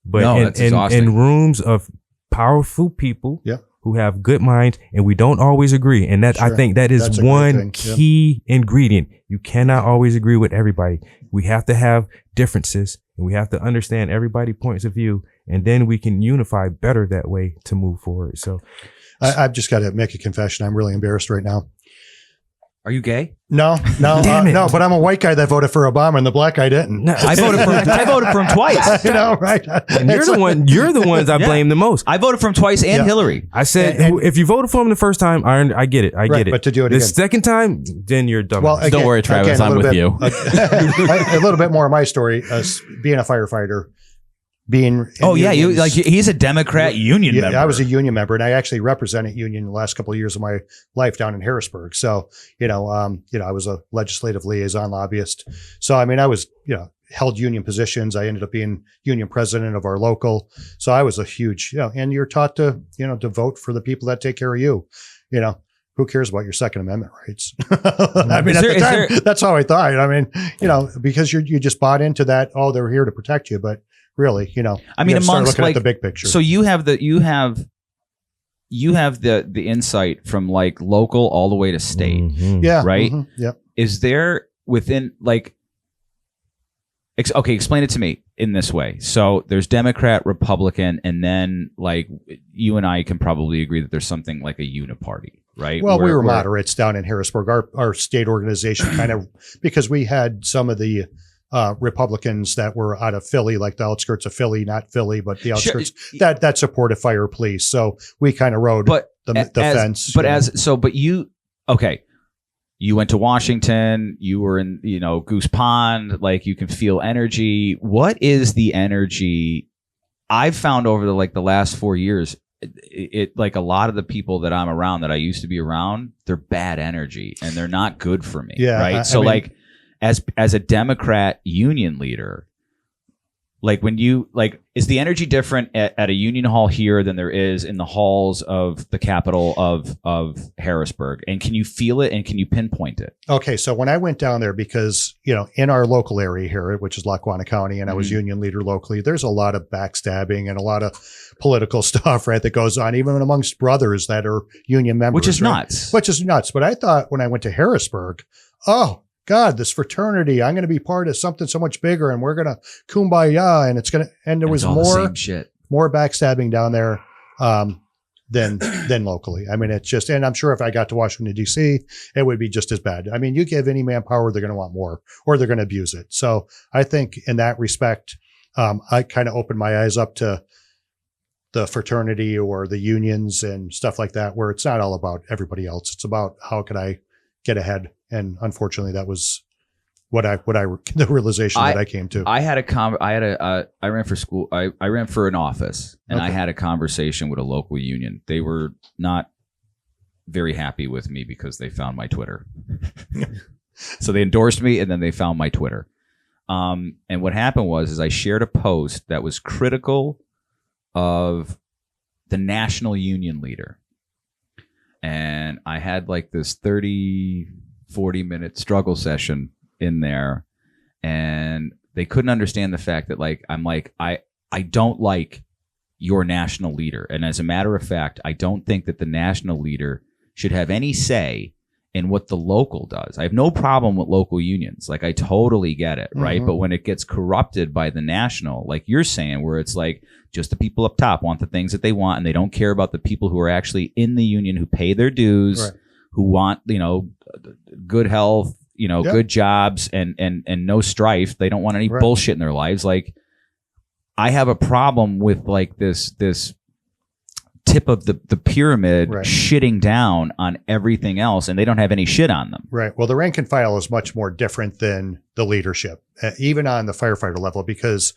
but in rooms of powerful people who have good minds, and we don't always agree. And that, I think that is one key ingredient. You cannot always agree with everybody. We have to have differences, and we have to understand everybody's points of view, and then we can unify better that way to move forward. So I've just got to make a confession. I'm really embarrassed right now. Are you gay? No, no, but I'm a white guy that voted for Obama, and the black guy didn't. No, I voted for him twice. You know, right? And you're the ones I blame the most. I voted for him twice and Hillary. I said, if you voted for him the first time, I get it. I get it. But to do it the again, second time, then you're dumb. Well, again, don't worry, Travis, I'm with you. A little bit more of my story as being a firefighter. He's a Democrat union member. I was a union member, and I actually represented union the last couple of years of my life down in Harrisburg. So, I was a legislative liaison lobbyist. So, I was, held union positions. I ended up being union president of our local. So I was a huge, and you're taught to, to vote for the people that take care of you. Who cares about your Second Amendment rights? At the time, that's how I thought. Because you just bought into that. Oh, they're here to protect you, but really, amongst looking at the big picture. So you have the insight from like local all the way to state. Mm-hmm. Yeah. Right. Mm-hmm. Yep. Is there within explain it to me in this way. So there's Democrat, Republican, and then like you and I can probably agree that there's something like a uniparty, right? Well, we were moderates down in Harrisburg. Our state organization kind of, because we had some of the Republicans that were out of Philly, like the outskirts of Philly, not Philly, but the outskirts that supported fire police. So we kind of rode the fence. But you went to Washington, you were in, Goose Pond, like you can feel energy. What is the energy I've found over the last 4 years? It like a lot of the people that I'm around that I used to be around, they're bad energy and they're not good for me. Yeah. Right. As a Democrat union leader, like when you is the energy different at a union hall here than there is in the halls of the capital of Harrisburg? And can you feel it and can you pinpoint it? Okay. So when I went down there, because, in our local area here, which is Lackawanna County, and I was union leader locally, there's a lot of backstabbing and a lot of political stuff, right, that goes on even amongst brothers that are union members. Which is nuts. But I thought when I went to Harrisburg, oh, God, this fraternity, I'm going to be part of something so much bigger, and we're going to kumbaya, and there was more backstabbing down there than locally. It's just, and I'm sure if I got to Washington, D.C., it would be just as bad. You give any man power, they're going to want more, or they're going to abuse it. So I think in that respect, I kind of opened my eyes up to the fraternity or the unions and stuff like that, where it's not all about everybody else. It's about how could I get ahead. And unfortunately, that was the realization that I came to. I ran for school. I ran for an office, and I had a conversation with a local union. They were not very happy with me because they found my Twitter. So they endorsed me, and then they found my Twitter. And what happened was I shared a post that was critical of the national union leader. And I had like this 40-minute struggle session in there, and they couldn't understand the fact that I don't like your national leader. And as a matter of fact, I don't think that the national leader should have any say and what the local does. I have no problem with local unions. Like, I totally get it, right? But when it gets corrupted by the national, like you're saying, where it's like just the people up top want the things that they want, and they don't care about the people who are actually in the union, who pay their dues, Right. who want, good health, good jobs, and no strife. They don't want any bullshit in their lives. Like, I have a problem with like this tip of the pyramid shitting down on everything else, and they don't have any shit on them. Right. Well, the rank and file is much more different than the leadership, even on the firefighter level, because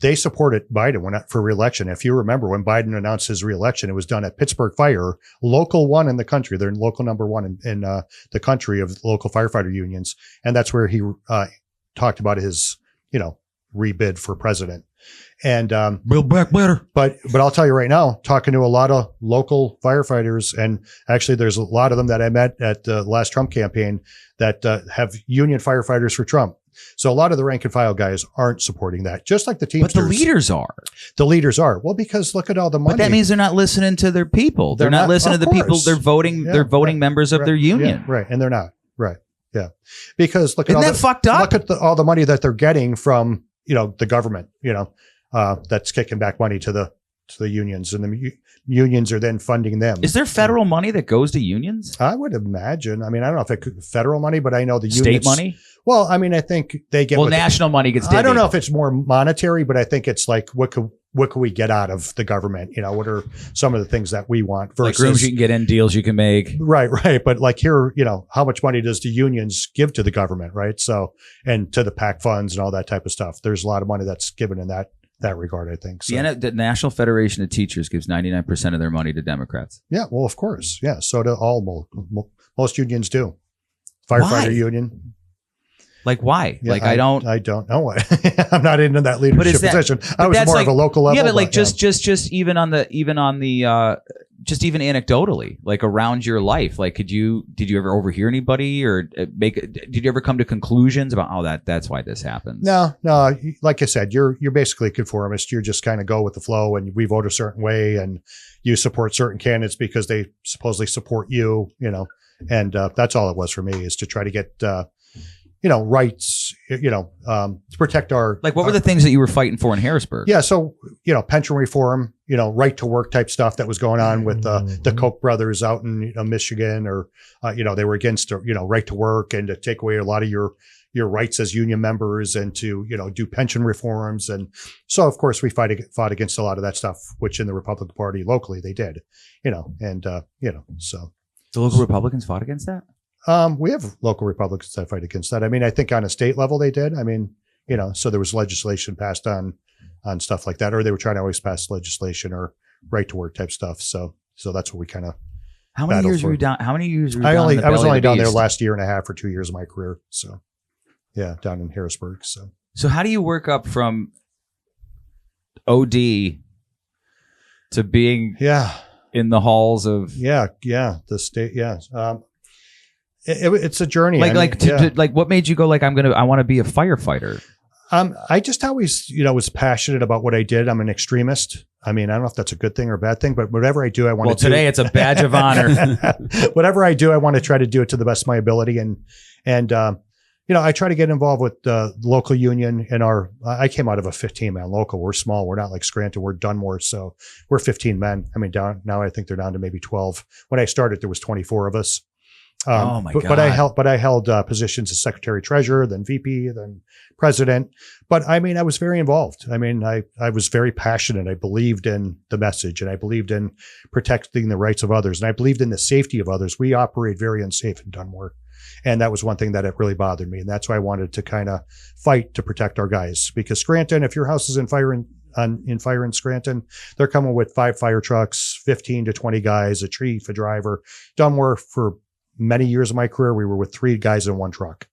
they supported Biden for reelection. If you remember, when Biden announced his reelection, it was done at Pittsburgh Fire, local one in the country. They're local number one in the country of local firefighter unions. And that's where he talked about his, rebid for president. And Build back better. But I'll tell you right now, talking to a lot of local firefighters, and actually there's a lot of them that I met at the last Trump campaign that have union firefighters for Trump. So a lot of the rank and file guys aren't supporting that, just like the Teamsters. But the leaders are. The leaders are. Well, because look at all the money. But that means they're not listening to their people. They're not listening to the people. They're voting. They're voting members of their union. Yeah, right. And they're not. Right. Yeah. Because look at Isn't that fucked up? Look at all the money that they're getting from, the government, that's kicking back money to the unions, and the unions are then funding them. Is there federal money that goes to unions? I would imagine. I mean, I don't know if it could federal money, but I know the state unions, money. Well, I mean, I think they get national money gets. I don't know if it's more monetary, but I think it's like what could we get out of the government? What are some of the things that we want versus like rooms you can get in, deals you can make. Right. But like here, how much money does the unions give to the government, right? So, and to the PAC funds and all that type of stuff. There's a lot of money that's given in that regard, I think. So. The National Federation of Teachers gives 99% of their money to Democrats. Yeah, well, of course. Yeah, so do most unions do. Firefighter union. Like why? Yeah, I don't know why. I'm not in that leadership position. I was more of a local level. Yeah, but like just even even anecdotally, like around your life, like did you ever overhear anybody or did you ever come to conclusions about that's why this happens? No. Like I said, you're basically conformist. You're just kind of go with the flow, and we vote a certain way, and you support certain candidates because they supposedly support you, and that's all it was for me, is to try to get rights, to protect our. Like, what were the things that you were fighting for in Harrisburg? Yeah. So, pension reform, right to work type stuff that was going on with the Koch brothers out in Michigan, or, they were against, right to work and to take away a lot of your rights as union members, and to, do pension reforms. And so, of course, we fought against a lot of that stuff, which in the Republican Party locally they did, so. The local Republicans fought against that? We have local Republicans that fight against that. I mean, I think on a state level they did. I mean, so there was legislation passed on stuff like that, or they were trying to always pass legislation or right to work type stuff. So that's what we kind of. How many years were you down? How many years were you down? I was only down there last year and a half or 2 years of my career. So, yeah, down in Harrisburg. So how do you work up from OD to being in the halls of the state? It's a journey. Like what made you go I want to be a firefighter? I just always, was passionate about what I did. I'm an extremist. I mean, I don't know if that's a good thing or a bad thing, but whatever I do, I want to do. Well, today it's a badge of honor. Whatever I do, I want to try to do it to the best of my ability. And I try to get involved with the local union I came out of a 15-man local. We're small. We're not like Scranton. We're Dunmore. So we're 15 men. I mean, now I think they're down to maybe 12. When I started, there was 24 of us. Oh my God. But I held positions as secretary treasurer, then VP, then president. But I mean, I was very involved. I mean, I was very passionate. I believed in the message, and I believed in protecting the rights of others, and I believed in the safety of others. We operate very unsafe in Dunmore. And that was one thing that it really bothered me. And that's why I wanted to kind of fight to protect our guys, because Scranton, if your house is in fire in Scranton, they're coming with 5 fire trucks, 15 to 20 guys, a chief, a driver. Dunmore, for many years of my career, we were with 3 guys in 1 truck.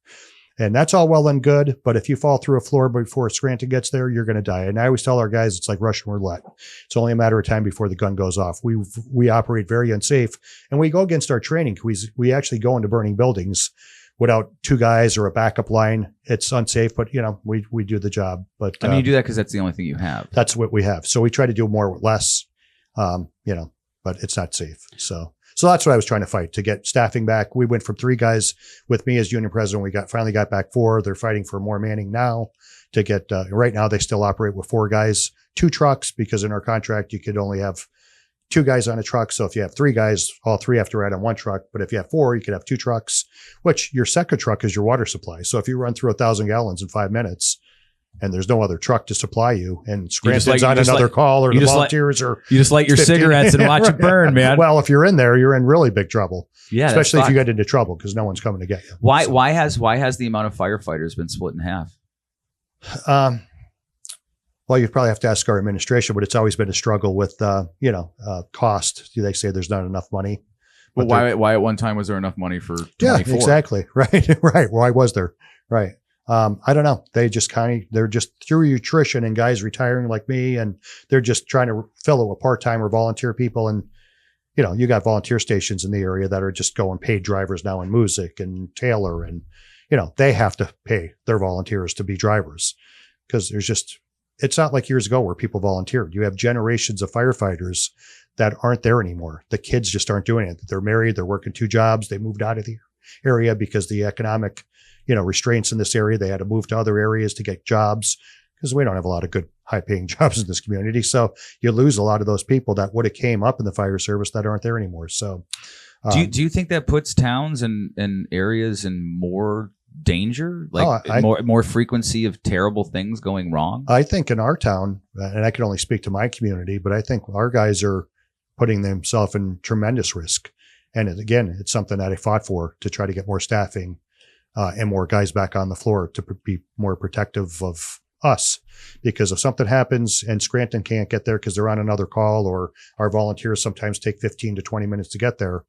And that's all well and good. But if you fall through a floor before Scranton gets there, you're going to die. And I always tell our guys, it's like Russian roulette. It's only a matter of time before the gun goes off. We operate very unsafe, and we go against our training. We actually go into burning buildings without 2 guys or a backup line. It's unsafe, but we do the job. But I mean, you do that because that's the only thing you have. That's what we have. So we try to do more with less, but it's not safe. So. So that's what I was trying to fight, to get staffing back. We went from 3 guys with me as union president. We finally got back 4. They're fighting for more manning now to get, right now they still operate with 4 guys, 2 trucks, because in our contract, you could only have 2 guys on a truck. So if you have 3 guys, all 3 have to ride on 1 truck. But if you have 4, you could have 2 trucks, which your second truck is your water supply. So if you run through 1,000 gallons in 5 minutes, and there's no other truck to supply you, and Scranton's on another call, or the volunteers you just light your 15. cigarettes and watch it burn, man. Well, if you're in there, you're in really big trouble. Yeah, especially if you get into trouble, because no one's coming to get you. Why has the amount of firefighters been split in half? Well, you probably have to ask our administration, but it's always been a struggle with cost. They say there's not enough money. But why at one time was there enough money for 24? Yeah, exactly. Right. Why was there? Right. I don't know. They're just through attrition and guys retiring like me, and they're just trying to fill it with part-time or volunteer people. And, you got volunteer stations in the area that are just going paid drivers now in Music and Taylor. And, they have to pay their volunteers to be drivers, because it's not like years ago where people volunteered. You have generations of firefighters that aren't there anymore. The kids just aren't doing it. They're married. They're working 2 jobs. They moved out of the area because the economic restraints in this area. They had to move to other areas to get jobs, because we don't have a lot of good high paying jobs in this community. So you lose a lot of those people that would have came up in the fire service that aren't there anymore. So do you think that puts towns and areas in more danger, more frequency of terrible things going wrong? I think in our town, and I can only speak to my community, but I think our guys are putting themselves in tremendous risk. And again, it's something that I fought for, to try to get more staffing and more guys back on the floor to be more protective of us. Because if something happens and Scranton can't get there because they're on another call, or our volunteers sometimes take 15 to 20 minutes to get there,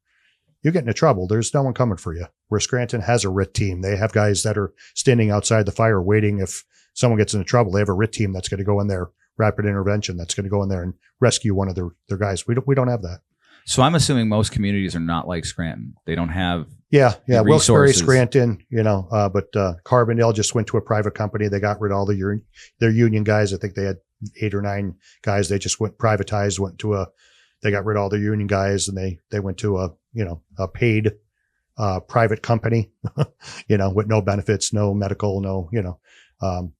you get into trouble. There's no one coming for you. Where Scranton has a RIT team. They have guys that are standing outside the fire waiting. If someone gets into trouble, they have a RIT team that's going to go in there, rapid intervention, that's going to go in there and rescue one of their guys. We don't have that. So I'm assuming most communities are not like Scranton. They don't have Wilkes-Barre, Scranton, but Carbondale just went to a private company. They got rid of all their union guys. I think they had 8 or 9 guys. They just privatized, they got rid of all their union guys, and they went to a paid private company, with no benefits, no medical,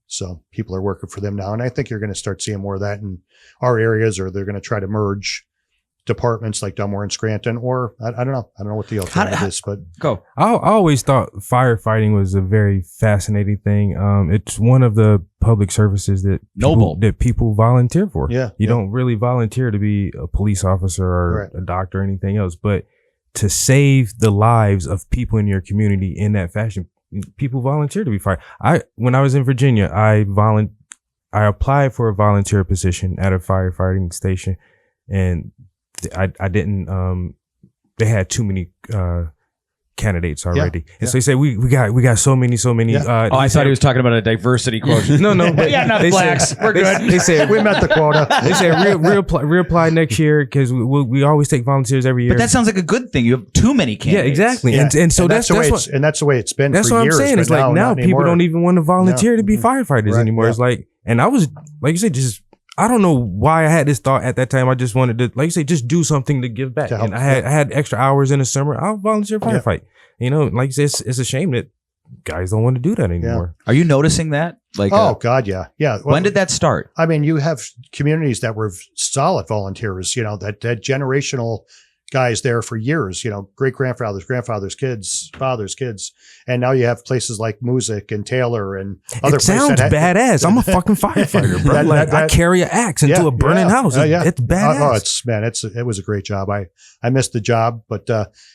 so people are working for them now. And I think you're going to start seeing more of that in our areas, or they're going to try to merge departments like Dunmore and Scranton, or I don't know. I don't know what the alternative is, but go. I always thought firefighting was a very fascinating thing. It's one of the public services that people volunteer for. Yeah. You don't really volunteer to be a police officer or a doctor or anything else, but to save the lives of people in your community in that fashion, people volunteer to be fire. When I was in Virginia, I applied for a volunteer position at a firefighting station, and I didn't, they had too many, candidates already. And so they said, we got so many. I thought he was talking about a diversity quotient. No, but yeah, not blacks. We're good. They said we met the quota. They said reapply next year, because we always take volunteers every year. But that sounds like a good thing. You have too many candidates. Yeah, exactly. Yeah. And so that's the way it's been. That's for what years, I'm saying. It's like now people don't even want to volunteer to be firefighters anymore. Yeah. It's like, and I was, like you said, I don't know why I had this thought at that time. I just wanted to, like you say, just do something to give back. And I had extra hours in the summer. I'll volunteer firefight. Like you say, it's a shame that guys don't want to do that anymore. Are you noticing that? God, yeah. Well, when did that start? I mean, you have communities that were solid volunteers, that generational guys there for years, great grandfathers, kids, fathers, kids. And now you have places like Music and Taylor and other places. It sounds badass. I'm a fucking firefighter, bro. I carry an axe into a burning house. It's badass. It was a great job. I missed the job, but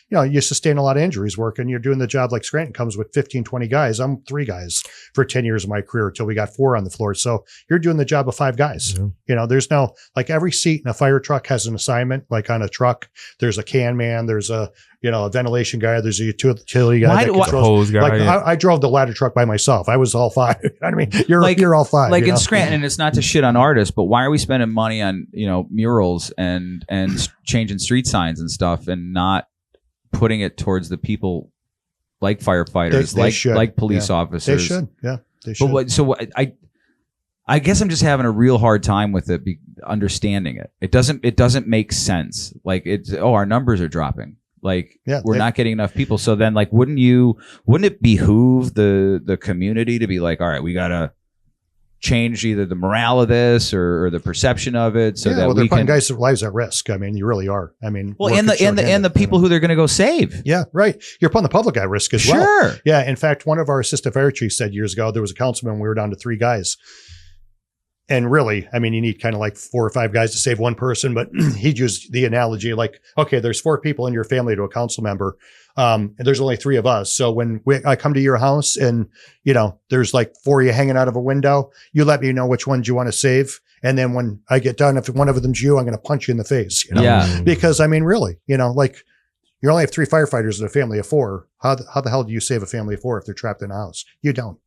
you sustain a lot of injuries working. You're doing the job like Scranton comes with 15, 20 guys. I'm 3 guys for 10 years of my career until we got 4 on the floor. So you're doing the job of 5 guys. Mm-hmm. There's no, like, every seat in a fire truck has an assignment. Like on a truck, there's a can man, there's a ventilation guy, there's a utility guy that controls. I drove the ladder truck by myself. I was all 5. I mean, you're all 5. Like in Scranton, and it's not to shit on artists, but why are we spending money on murals and changing street signs and stuff, and not putting it towards the people like firefighters, like police officers? They should. Yeah, they should. But I guess I'm just having a real hard time with it, understanding it. It doesn't make sense. Like our numbers are dropping. Like Yeah, we're not getting enough people. So then like, wouldn't it behoove the community to be like, all right, we got to change either the morale of this or the perception of it so that they're we putting can guys' lives at risk. I mean, you really are. I mean, well, and the people who they're going to go save. Yeah, right. You're putting the public at risk as well. Sure. Yeah. In fact, one of our assistant fire chiefs said years ago, there was a councilman, we were down to 3 guys. And really, I mean, you need kind of like 4 or 5 guys to save one person, but he'd use the analogy like, okay, there's 4 people in your family to a council member. And there's only 3 of us. So when I come to your house and, there's like 4 of you hanging out of a window, you let me know which ones you want to save. And then when I get done, if one of them's you, I'm going to punch you in the face. Yeah. Because I mean, really, like you only have 3 firefighters in a family of 4. How the hell do you save a family of 4 if they're trapped in a house? You don't.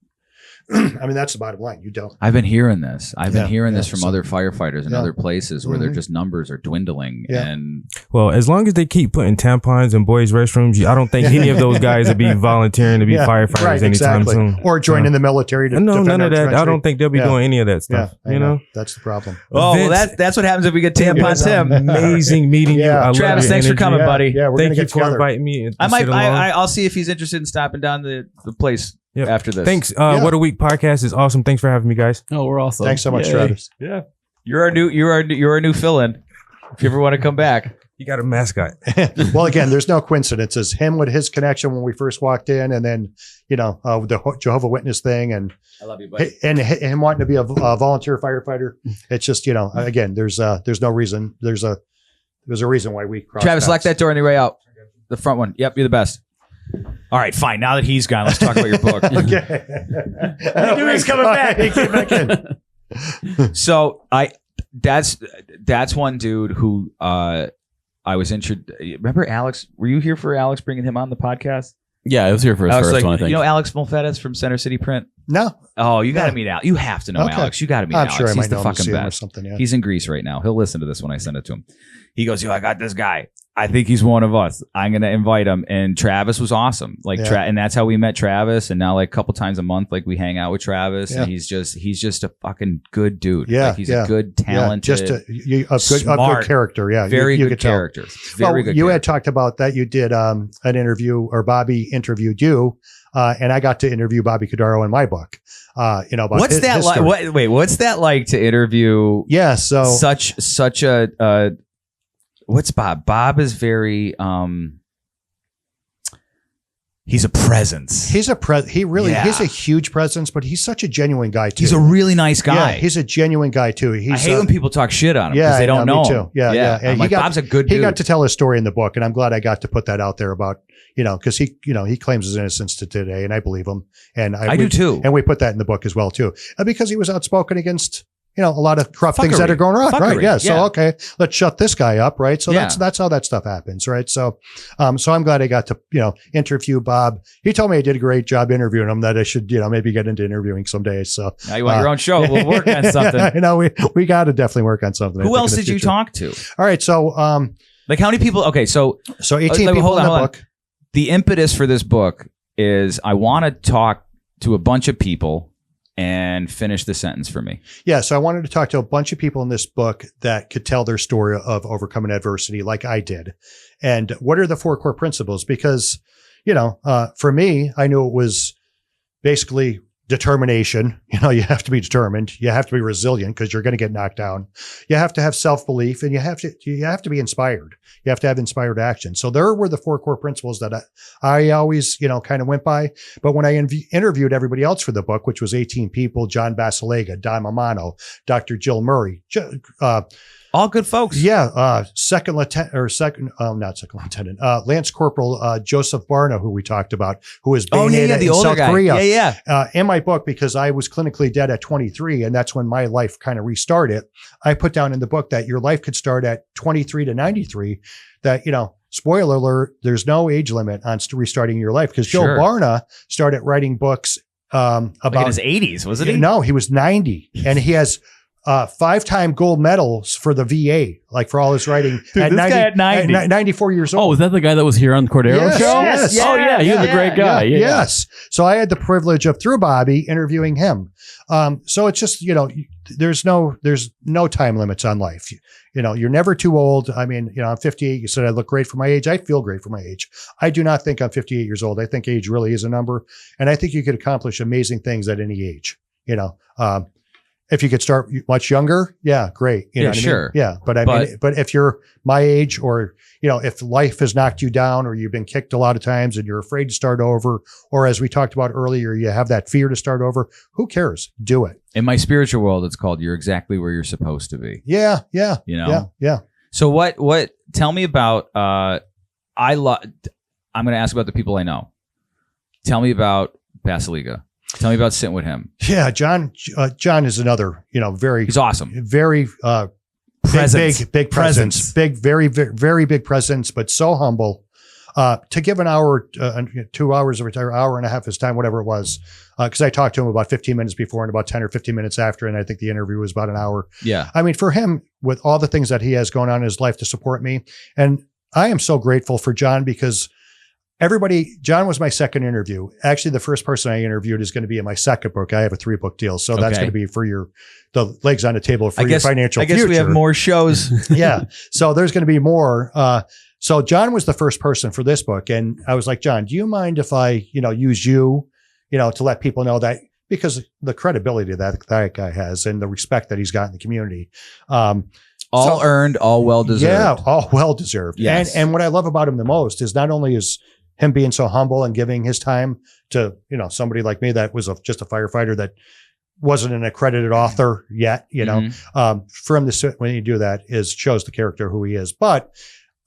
I mean, that's the bottom line. You don't. I've been hearing this. I've been hearing this from so- other firefighters in other places where their just numbers are dwindling. Yeah. And Well, as long as they keep putting tampons in boys' restrooms, I don't think any of those guys will be volunteering to be firefighters anytime soon. Or join in the military to No, defend none our of that. I country. don't think they'll be doing any of that stuff. I you know? That's the problem. oh, well, Vince- that's what happens if we get Tampon Tim. Amazing meeting you. I love Travis, your thanks for energy. coming, buddy. Yeah, we're Thank gonna you get for together. inviting me. I might. I'll see if he's interested in stopping down the place Yep. after this. Thanks. What a Week podcast is awesome. Thanks for having me, guys. Oh, we're awesome. Thanks so much, Yay. Travis. Yeah, you're our new fill-in. If you ever want to come back. You got a mascot. Well, again, there's no coincidences. Him with his connection when we first walked in, and then the Jehovah Witness thing, and I love you, buddy. and him wanting to be a volunteer firefighter. It's just again, there's no reason. There's a reason why we crossed Travis, lock paths. that door on your way out. The front one. Yep, you're the best. All right, fine. Now that he's gone, let's talk about your book. Okay. I knew he was coming back. He came back in. So that's one dude who I was introduced. Remember Alex? Were you here for Alex bringing him on the podcast? Yeah, I was here for his Alex, first one, I think. You know Alex Mulfettes from Center City Print? No. Oh, you got to meet Alex. You have to know Okay. Alex. You got to meet I'm Alex. sure I He's might the know him to fucking see him or best. something, yeah. He's in Greece right now. He'll listen to this when I send it to him. He goes, I got this guy. I think he's one of us. I'm going to invite him. And Travis was awesome. And that's how we met Travis. And now like a couple times a month, like we hang out with Travis and he's just a fucking good dude. Yeah. Like he's a good, talented, just a good smart, character. Yeah. very you good could tell. character. Very good You character. had talked about that. You did an interview, or Bobby interviewed you, and I got to interview Bobby Cordaro in my book. About what's that his like? story. Wait, what's that like to interview? Yeah. So such a what's Bob? Bob is very he's a presence. he's a huge presence, but he's such a genuine guy too. He's a really nice guy. Yeah, he's a genuine guy too. I hate when people talk shit on him because yeah, they don't me know too. him. Yeah. I'm like, Bob's a good dude. He got to tell his story in the book, and I'm glad I got to put that out there about, because he claims his innocence to today, and I believe him. And I do too. And we put that in the book as well too, because he was outspoken against, a lot of corrupt things that Fuckery. are going on. Fuckery, Right. Yeah. So, yeah. okay, let's shut this guy up. Right. So Yeah. that's how that stuff happens. Right. So, so I'm glad I got to, interview Bob. He told me I did a great job interviewing him, that I should, maybe get into interviewing someday. So Now you want your own show. We'll work on something. we got to definitely work on something. I Who think, else in the did you future. talk to? All right. So, Like how many people? Okay, so 18 hold people on, in the hold on. book. the impetus for this book is I want to talk to a bunch of people and finish the sentence for me. Yeah. So I wanted to talk to a bunch of people in this book that could tell their story of overcoming adversity like I did. And what are the 4 core principles? Because, for me, I knew it was basically determination. You have to be determined. You have to be resilient because you're going to get knocked down. You have to have self-belief, and you have to be inspired. You have to have inspired action. So there were the 4 core principles that I always, kind of went by. But when I interviewed everybody else for the book, which was 18 people, John Basilega, Don Mamano, Dr. Jill Murray, All good folks. yeah, Lance Corporal Joseph Barna, who we talked about, who was bayoneted the in older South guy. Korea. Yeah. In my book, because I was clinically dead at 23, and that's when my life kind of restarted. I put down in the book that your life could start at 23 to 93. That, spoiler alert, there's no age limit on restarting your life, because Sure. Joe Barna started writing books about Like in his 80s, wasn't he? No, he was 90, and he has 5-time gold medals for the VA, like for all his writing. Dude, this guy at 90. 94 years old. Oh, was that the guy that was here on the Cordero Yes, show? yes, Oh, yeah. He was a great guy. Yeah. Yes. So I had the privilege of, through Bobby, interviewing him. So it's just, there's no time limits on life. You're never too old. I mean, I'm 58. You said I look great for my age. I feel great for my age. I do not think I'm 58 years old. I think age really is a number. And I think you could accomplish amazing things at any age, if you could start much younger, yeah, great. You know what I mean? Sure. Yeah. But but if you're my age, or, if life has knocked you down, or you've been kicked a lot of times and you're afraid to start over, or as we talked about earlier, you have that fear to start over, who cares? Do it. In my spiritual world, it's called "You're exactly where you're supposed to be." Yeah. Yeah. Yeah. So what? Tell me about. I'm going to ask about the people I know. Tell me about Basiliga. Tell me about sitting with him. Yeah, John is another, very, he's awesome. Very Presence. big presence, big, very, very, very big presence, but so humble. To give an hour, 2 hours of retire, hour and a half of his time, whatever it was, because I talked to him about 15 minutes before and about 10 or 15 minutes after, and I think the interview was about an hour. Yeah. I mean, for him, with all the things that he has going on in his life to support me, and I am so grateful for John, because John was my second interview. Actually, the first person I interviewed is going to be in my second book. I have a 3-book deal. So that's going to be for the legs on the table for your financial future. I guess we have more shows. Yeah. So there's going to be more. So John was the first person for this book. And I was like, John, do you mind if I, use you, to let people know that, because the credibility that guy has and the respect that he's got in the community. All earned, all well deserved. Yeah, all well deserved. Yes. And what I love about him the most is not only is him being so humble and giving his time to, somebody like me that was just a firefighter that wasn't an accredited author yet, for him to sit when you do that shows the character who he is. But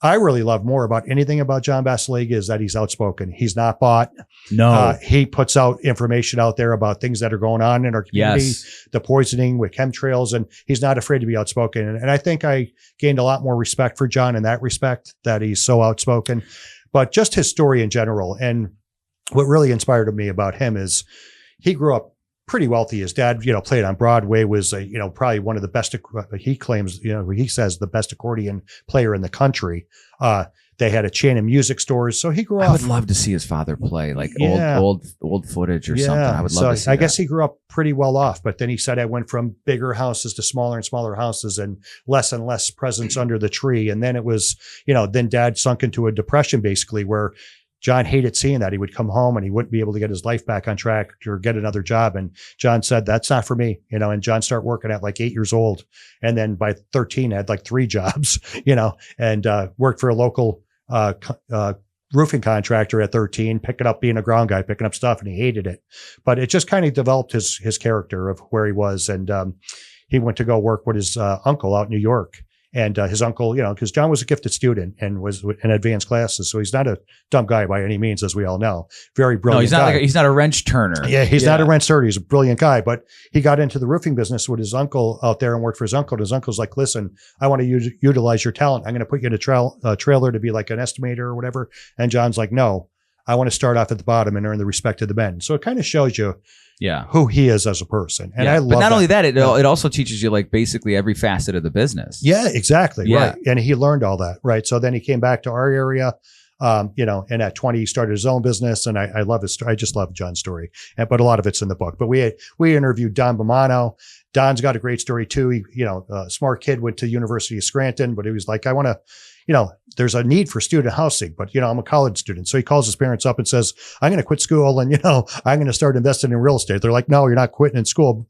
I really love more about anything about John Basiliga is that he's outspoken. He's not bought. No. He puts out information out there about things that are going on in our community, the poisoning with chemtrails, and he's not afraid to be outspoken. And I think I gained a lot more respect for John in that respect, that he's so outspoken. But just his story in general. And what really inspired me about him is he grew up pretty wealthy. His dad, played on Broadway, was probably one of the best, he claims, he says the best accordion player in the country. They had a chain of music stores. So he grew up. I would love to see his father play, like old footage or something. I would love to see that. Guess he grew up pretty well off, but then he said I went from bigger houses to smaller and smaller houses and less presence under the tree. And then it was, then dad sunk into a depression basically, where John hated seeing that. He would come home and he wouldn't be able to get his life back on track or get another job. And John said, that's not for me, and John started working at like 8 years old. And then by 13 had like 3 jobs, and worked for a local roofing contractor at 13, picking up, being a ground guy, picking up stuff, and he hated it. But it just kind of developed his character of where he was. And he went to go work with his uncle out in New York. And his uncle, because John was a gifted student and was in advanced classes. So he's not a dumb guy by any means, as we all know. Very brilliant. No, he's not a wrench turner. Yeah, he's not a wrench turner. He's a brilliant guy. But he got into the roofing business with his uncle out there and worked for his uncle. And his uncle's like, listen, I want to utilize your talent. I'm going to put you in a trailer to be like an estimator or whatever. And John's like, no, I want to start off at the bottom and earn the respect of the men. So it kind of shows you who he is as a person. And I love But not only that, it also teaches you like basically every facet of the business. Yeah, exactly. Yeah. Right. And he learned all that. Right. So then he came back to our area, and at 20, he started his own business. And I love his story. I just love John's story. But a lot of it's in the book. But we interviewed Don Bomano. Don's got a great story too. He, a smart kid, went to University of Scranton, but he was like, I want to, there's a need for student housing, but, I'm a college student. So he calls his parents up and says, I'm going to quit school and, I'm going to start investing in real estate. They're like, no, you're not quitting school,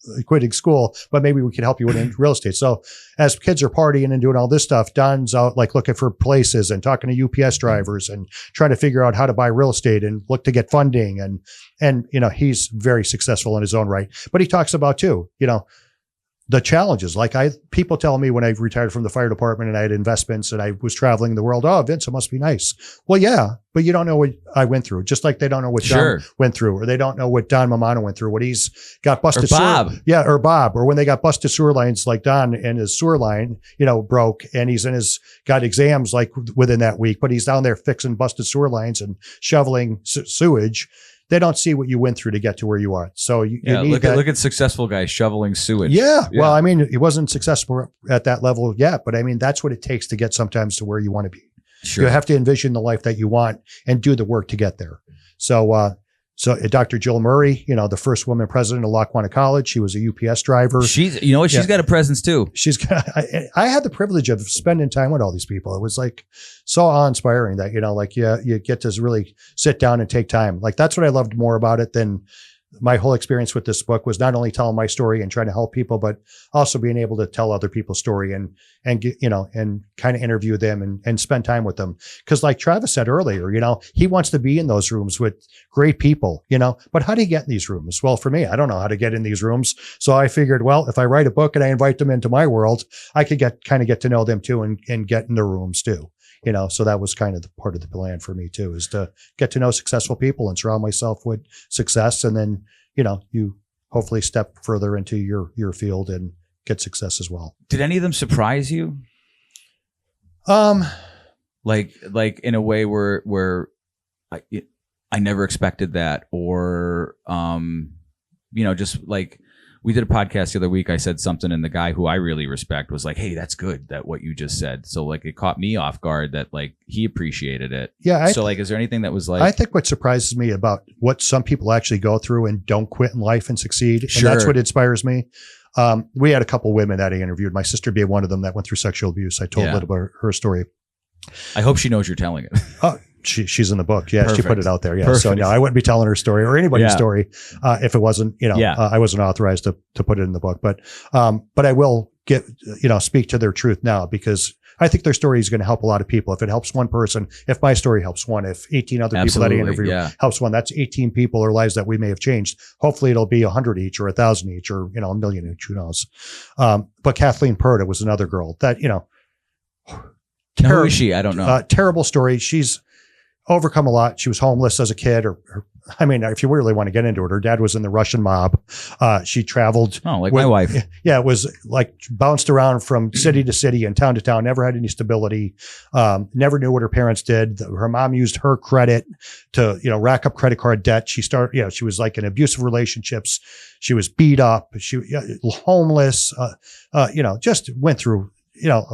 but maybe we can help you with real estate. So as kids are partying and doing all this stuff, Don's out like looking for places and talking to UPS drivers and trying to figure out how to buy real estate and look to get funding. And, he's very successful in his own right, but he talks about too, the challenges. Like people tell me when I retired from the fire department and I had investments and I was traveling the world, oh, Vince, it must be nice. Well, yeah, but you don't know what I went through, just like they don't know what John went through, or they don't know what Don Mamano went through, what he's got busted. Or Bob. Or Bob, or when they got busted sewer lines, like Don and his sewer line, broke, and he's got exams like within that week, but he's down there fixing busted sewer lines and shoveling sewage. they don't see what you went through to get to where you are. So you need look at successful guys shoveling sewage. Yeah. Well, I mean, it wasn't successful at that level yet, but I mean, that's what it takes to get sometimes to where you want to be. Sure. You have to envision the life that you want and do the work to get there. So, Dr. Jill Murray, the first woman president of Lackawanna College, she was a UPS driver. She's got a presence too. I had the privilege of spending time with all these people. It was like so awe-inspiring that, you get to really sit down and take time. Like, that's what I loved more about it than my whole experience with this book was not only telling my story and trying to help people, but also being able to tell other people's story and kind of interview them and spend time with them. Cause like Travis said earlier, he wants to be in those rooms with great people, but how do you get in these rooms? Well, for me, I don't know how to get in these rooms. So I figured, well, if I write a book and I invite them into my world, I could get to know them too and get in their rooms too. So that was kind of the part of the plan for me too, is to get to know successful people and surround myself with success. And then, you hopefully step further into your field and get success as well. Did any of them surprise you? Like in a way where I never expected that, or, just like, we did a podcast the other week. I said something and the guy who I really respect was like, hey, that's good that what you just said. So like it caught me off guard that like he appreciated it. Yeah. So like, is there anything that was like, I think what surprises me about what some people actually go through and don't quit in life and succeed. And that's what inspires me. We had a couple women that I interviewed, my sister being one of them that went through sexual abuse. I told a little about her story. I hope she knows you're telling it. She's in the book. Yeah. Perfect. She put it out there. Yeah. Perfect. So no, I wouldn't be telling her story or anybody's story, if it wasn't, I wasn't authorized to put it in the book, but I will speak to their truth now, because I think their story is going to help a lot of people. If it helps one person, if my story helps one, if 18 other people that I interview helps one, that's 18 people or lives that we may have changed. Hopefully it'll be 100 each or 1,000 each or, 1 million each, who knows? But Kathleen Purda was another girl that, who is she? I don't know. Terrible story. She's overcome a lot. She was homeless as a kid, if you really want to get into it, her dad was in the Russian mob. She traveled. Oh, like my wife. Yeah. It was like bounced around from city to city and town to town, never had any stability. Never knew what her parents did. Her mom used her credit to, rack up credit card debt. She was like in abusive relationships. She was beat up. She homeless, just went through,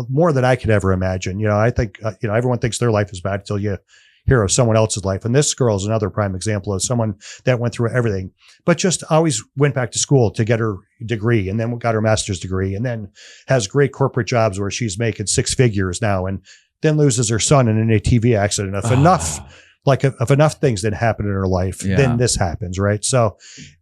more than I could ever imagine. I think, everyone thinks their life is bad until you hear of someone else's life. And this girl is another prime example of someone that went through everything, but just always went back to school to get her degree and then got her master's degree and then has great corporate jobs where she's making 6 figures now and then loses her son in an ATV accident. If enough things that happen in her life, then this happens. Right. So,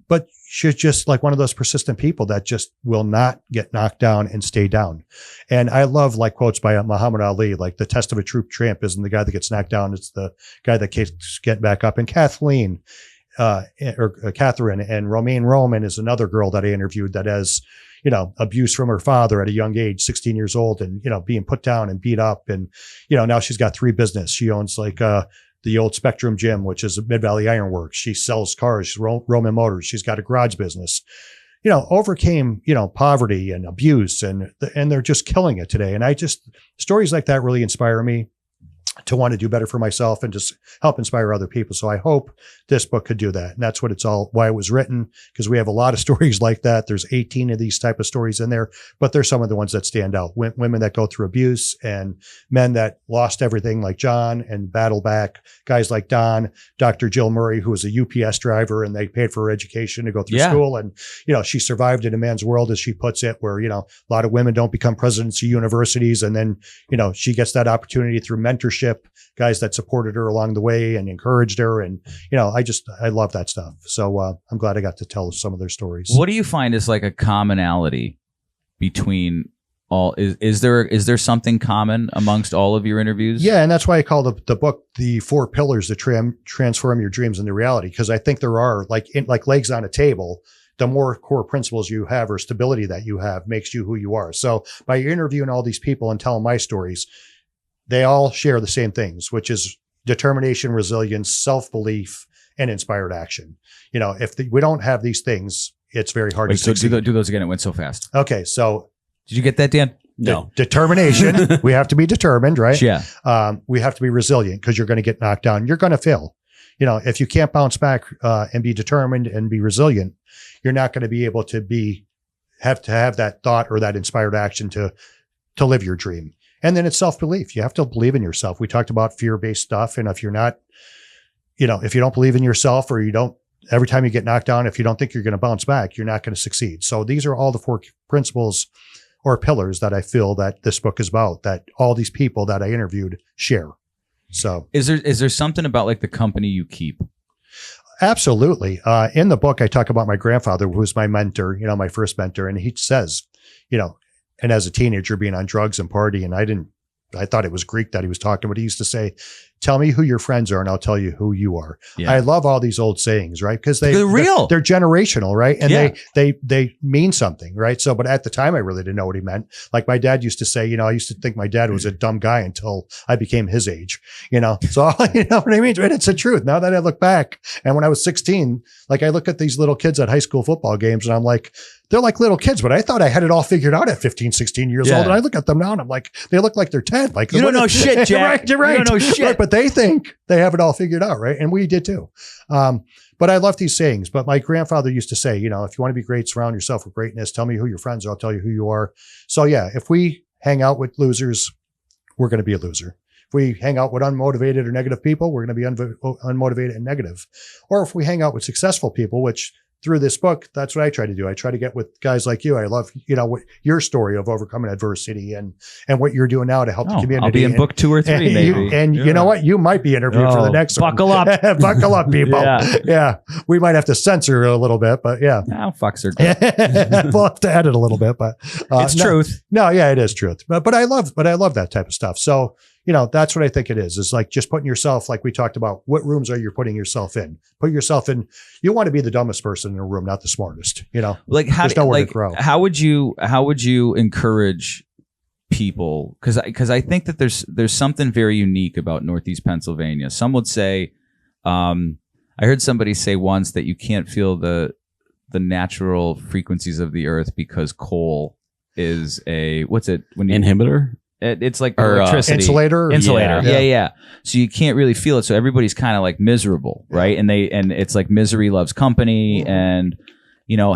but she's just like one of those persistent people that just will not get knocked down and stay down. And I love like quotes by Muhammad Ali, like the test of a true champ isn't the guy that gets knocked down. It's the guy that keeps getting back up. And Catherine and Romaine Roman is another girl that I interviewed that has, abuse from her father at a young age, 16 years old and, being put down and beat up. And, now she's got 3 businesses. She owns like, the old Spectrum Gym, which is Mid-Valley Ironworks. She sells cars, Roman Motors. She's got a garage business, overcame, poverty and abuse and they're just killing it today. And stories like that really inspire me to want to do better for myself and just help inspire other people. So I hope this book could do that. And that's what why it was written, because we have a lot of stories like that. There's 18 of these type of stories in there, but there's some of the ones that stand out. Women that go through abuse and men that lost everything like John and battle back. Guys like Don, Dr. Jill Murray, who was a UPS driver and they paid for her education to go through school. And, she survived in a man's world, as she puts it, where, a lot of women don't become presidents of universities. And then, she gets that opportunity through mentorship, guys that supported her along the way and encouraged her. And, I love that stuff. So I'm glad I got to tell some of their stories. What do you find is like a commonality between all? Is there something common amongst all of your interviews? Yeah. And that's why I call the book, The 4 Pillars to Transform Your Dreams into Reality. Because I think there are like legs on a table. The more core principles you have or stability that you have makes you who you are. So by interviewing all these people and telling my stories, they all share the same things, which is determination, resilience, self-belief, and inspired action. If we don't have these things, it's very hard to succeed. Do those again. It went so fast. Okay. So did you get that, Dan? No. Determination. We have to be determined, right? Yeah. We have to be resilient because you're going to get knocked down. You're going to fail. you know, if you can't bounce back and be determined and be resilient, you're not going to be able to have that thought or that inspired action to live your dream. And then it's self-belief. You have to believe in yourself. We talked about fear-based stuff. And if you're not, you know, if you don't believe in yourself, or you don't, every time you get knocked down, if you don't think you're going to bounce back, you're not going to succeed. So these are all the 4 principles or pillars that I feel that this book is about, that all these people that I interviewed share. So is there something about like the company you keep? Absolutely. In the book, I talk about my grandfather, who was my mentor, you know, my first mentor. And he says, you know, and as a teenager being on drugs and partying, I thought it was Greek that he was talking, but he used to say, tell me who your friends are and I'll tell you who you are. Yeah. I love all these old sayings, right? Because they're real. They're generational, right? And they mean something, right? So, but at the time I really didn't know what he meant. Like my dad used to say, you know, I used to think my dad was a dumb guy until I became his age, you know? So, you know what I mean? And it's the truth. Now that I look back, and when I was 16, like I look at these little kids at high school football games and I'm like, they're like little kids, but I thought I had it all figured out at 15, 16 years old. And I look at them now and I'm like, they look like they're 10. Like, you don't know shit, Jack. Right, you're right. You don't know shit. Right, but they think they have it all figured out, right? And we did too. But I love these sayings. But my grandfather used to say, you know, if you want to be great, surround yourself with greatness. Tell me who your friends are. I'll tell you who you are. So yeah, if we hang out with losers, we're going to be a loser. If we hang out with unmotivated or negative people, we're going to be unmotivated and negative. Or if we hang out with successful people, which through this book, that's what I try to do. I try to get with guys like you. I love, you know, what your story of overcoming adversity and what you're doing now to help the community. I'll be in book 2 or 3, maybe. You know what? You might be interviewed for the next buckle one. Buckle up. Buckle up, people. Yeah. We might have to censor a little bit, but yeah. No, fucks are good. We'll have to edit a little bit, but it's truth. No, yeah, it is truth. But I love that type of stuff. So, you know, that's what I think it is. It's like just putting yourself, like we talked about, what rooms are you putting yourself in? Put yourself in. You want to be the dumbest person in a room, not the smartest. You know, like there's nowhere to grow. How would you encourage people? Because I think that there's something very unique about Northeast Pennsylvania. Some would say, I heard somebody say once that you can't feel the natural frequencies of the earth because coal is a inhibitor. It's like electricity. Insulator. Yeah. So you can't really feel it. So everybody's kind of like miserable, right? And it's like misery loves company. And, you know,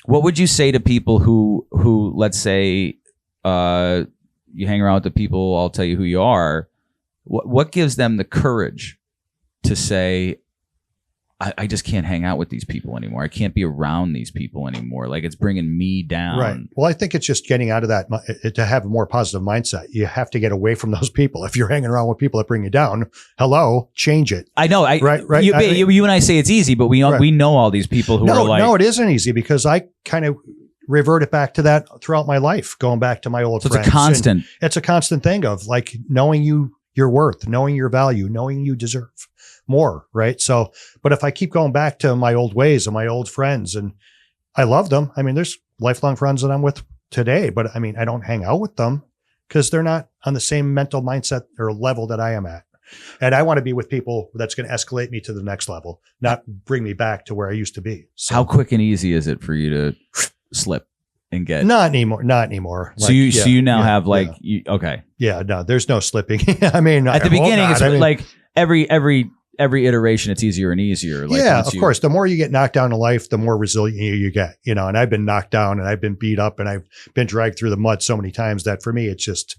what would you say to people who let's say, you hang around with the people, I'll tell you who you are. What gives them the courage to say, I just can't hang out with these people anymore. I can't be around these people anymore. Like it's bringing me down. Right. Well, I think it's just getting out of that to have a more positive mindset. You have to get away from those people. If you're hanging around with people that bring you down, change it. I know. Right. You and I say it's easy, but we know all these people who are like. No, it isn't easy because I kind of reverted back to that throughout my life, going back to my old friends. It's a constant. It's a constant thing of like knowing your worth, knowing your value, knowing you deserve more, right? So, but if I keep going back to my old ways and my old friends, and I love them. I mean, there's lifelong friends that I'm with today, but I mean, I don't hang out with them because they're not on the same mental mindset or level that I am at. And I want to be with people that's going to escalate me to the next level, not bring me back to where I used to be. So, how quick and easy is it for you to slip and get? Not anymore. So you now have like, okay. Yeah, no, there's no slipping. I mean, at the beginning, it's like every iteration, it's easier and easier. Like of course. The more you get knocked down in life, the more resilient you get, you know, and I've been knocked down and I've been beat up and I've been dragged through the mud so many times that for me, it's just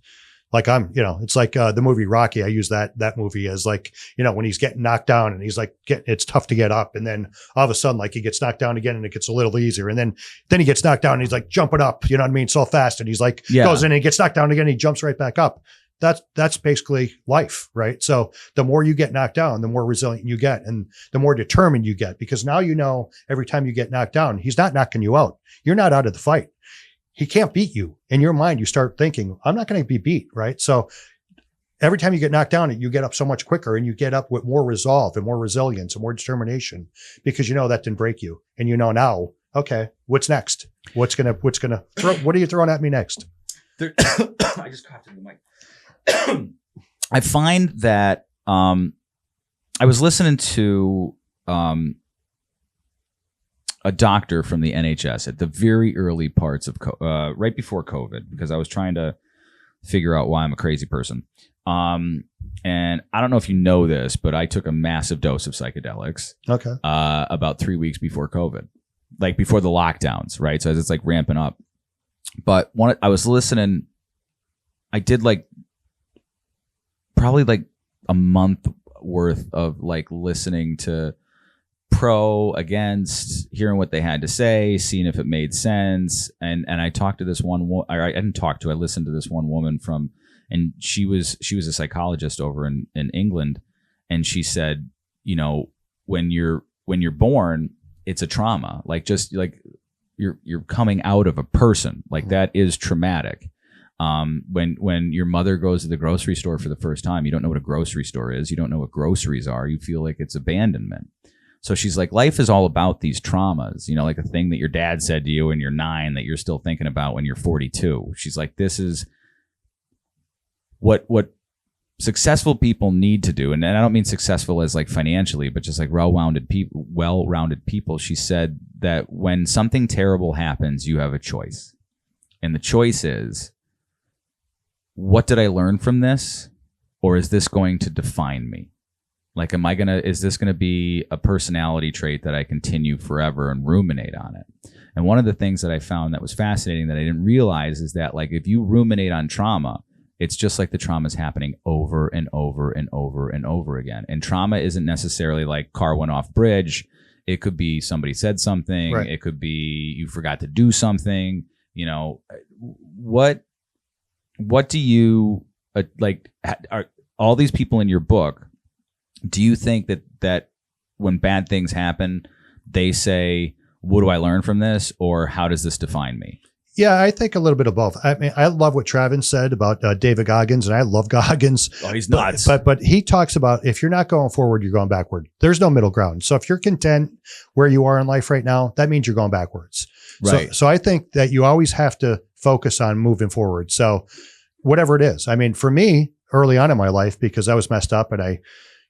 like it's like the movie Rocky. I use that movie as like, you know, when he's getting knocked down and he's like, it's tough to get up. And then all of a sudden, like he gets knocked down again and it gets a little easier. And then he gets knocked down and he's like jumping up, you know what I mean? So fast. And he's like, goes in and he gets knocked down again. And he jumps right back up. That's basically life, right? So the more you get knocked down, the more resilient you get and the more determined you get, because now, you know, every time you get knocked down, he's not knocking you out. You're not out of the fight. He can't beat you. In your mind, you start thinking, I'm not going to be beat, right? So every time you get knocked down, you get up so much quicker and you get up with more resolve and more resilience and more determination because you know that didn't break you. And you know now, okay, what's next? What are you throwing at me next? I just coughed in the mic. I find that I was listening to a doctor from the NHS at the very early parts of right before COVID, because I was trying to figure out why I'm a crazy person. And And I don't know if you know this, but I took a massive dose of psychedelics Okay. about 3 weeks before COVID, like before the lockdowns, right? So as it's like ramping up. But I was listening, I did like probably like a month worth of like listening to pro, against, hearing what they had to say, seeing if it made sense. And I talked to this one, I listened to this one woman and she was a psychologist over in England. And she said, you know, when you're born, it's a trauma, like just like you're coming out of a person, like that is traumatic. When your mother goes to the grocery store for the first time, you don't know what a grocery store is. You don't know what groceries are. You feel like it's abandonment. So she's like, life is all about these traumas, you know, like a thing that your dad said to you when you're 9 that you're still thinking about when you're 42. She's like, this is what successful people need to do. And I don't mean successful as like financially, but just like well-rounded people. She said that when something terrible happens, you have a choice. And the choice is, what did I learn from this? Or is this going to define me? Like, is this going to be a personality trait that I continue forever and ruminate on it? And one of the things that I found that was fascinating that I didn't realize is that, like, if you ruminate on trauma, it's just like the trauma is happening over and over and over and over again. And trauma isn't necessarily like car went off bridge. It could be somebody said something. Right. It could be you forgot to do something. You know, what do you like? Are all these people in your book? Do you think that when bad things happen, they say, what do I learn from this? Or how does this define me? Yeah, I think a little bit of both. I mean, I love what Travis said about David Goggins, and I love Goggins. Oh, he's nuts. But he talks about if you're not going forward, you're going backward. There's no middle ground. So if you're content where you are in life right now, that means you're going backwards. Right. So I think that you always have to focus on moving forward. So whatever it is. I mean, for me, early on in my life, because I was messed up and I,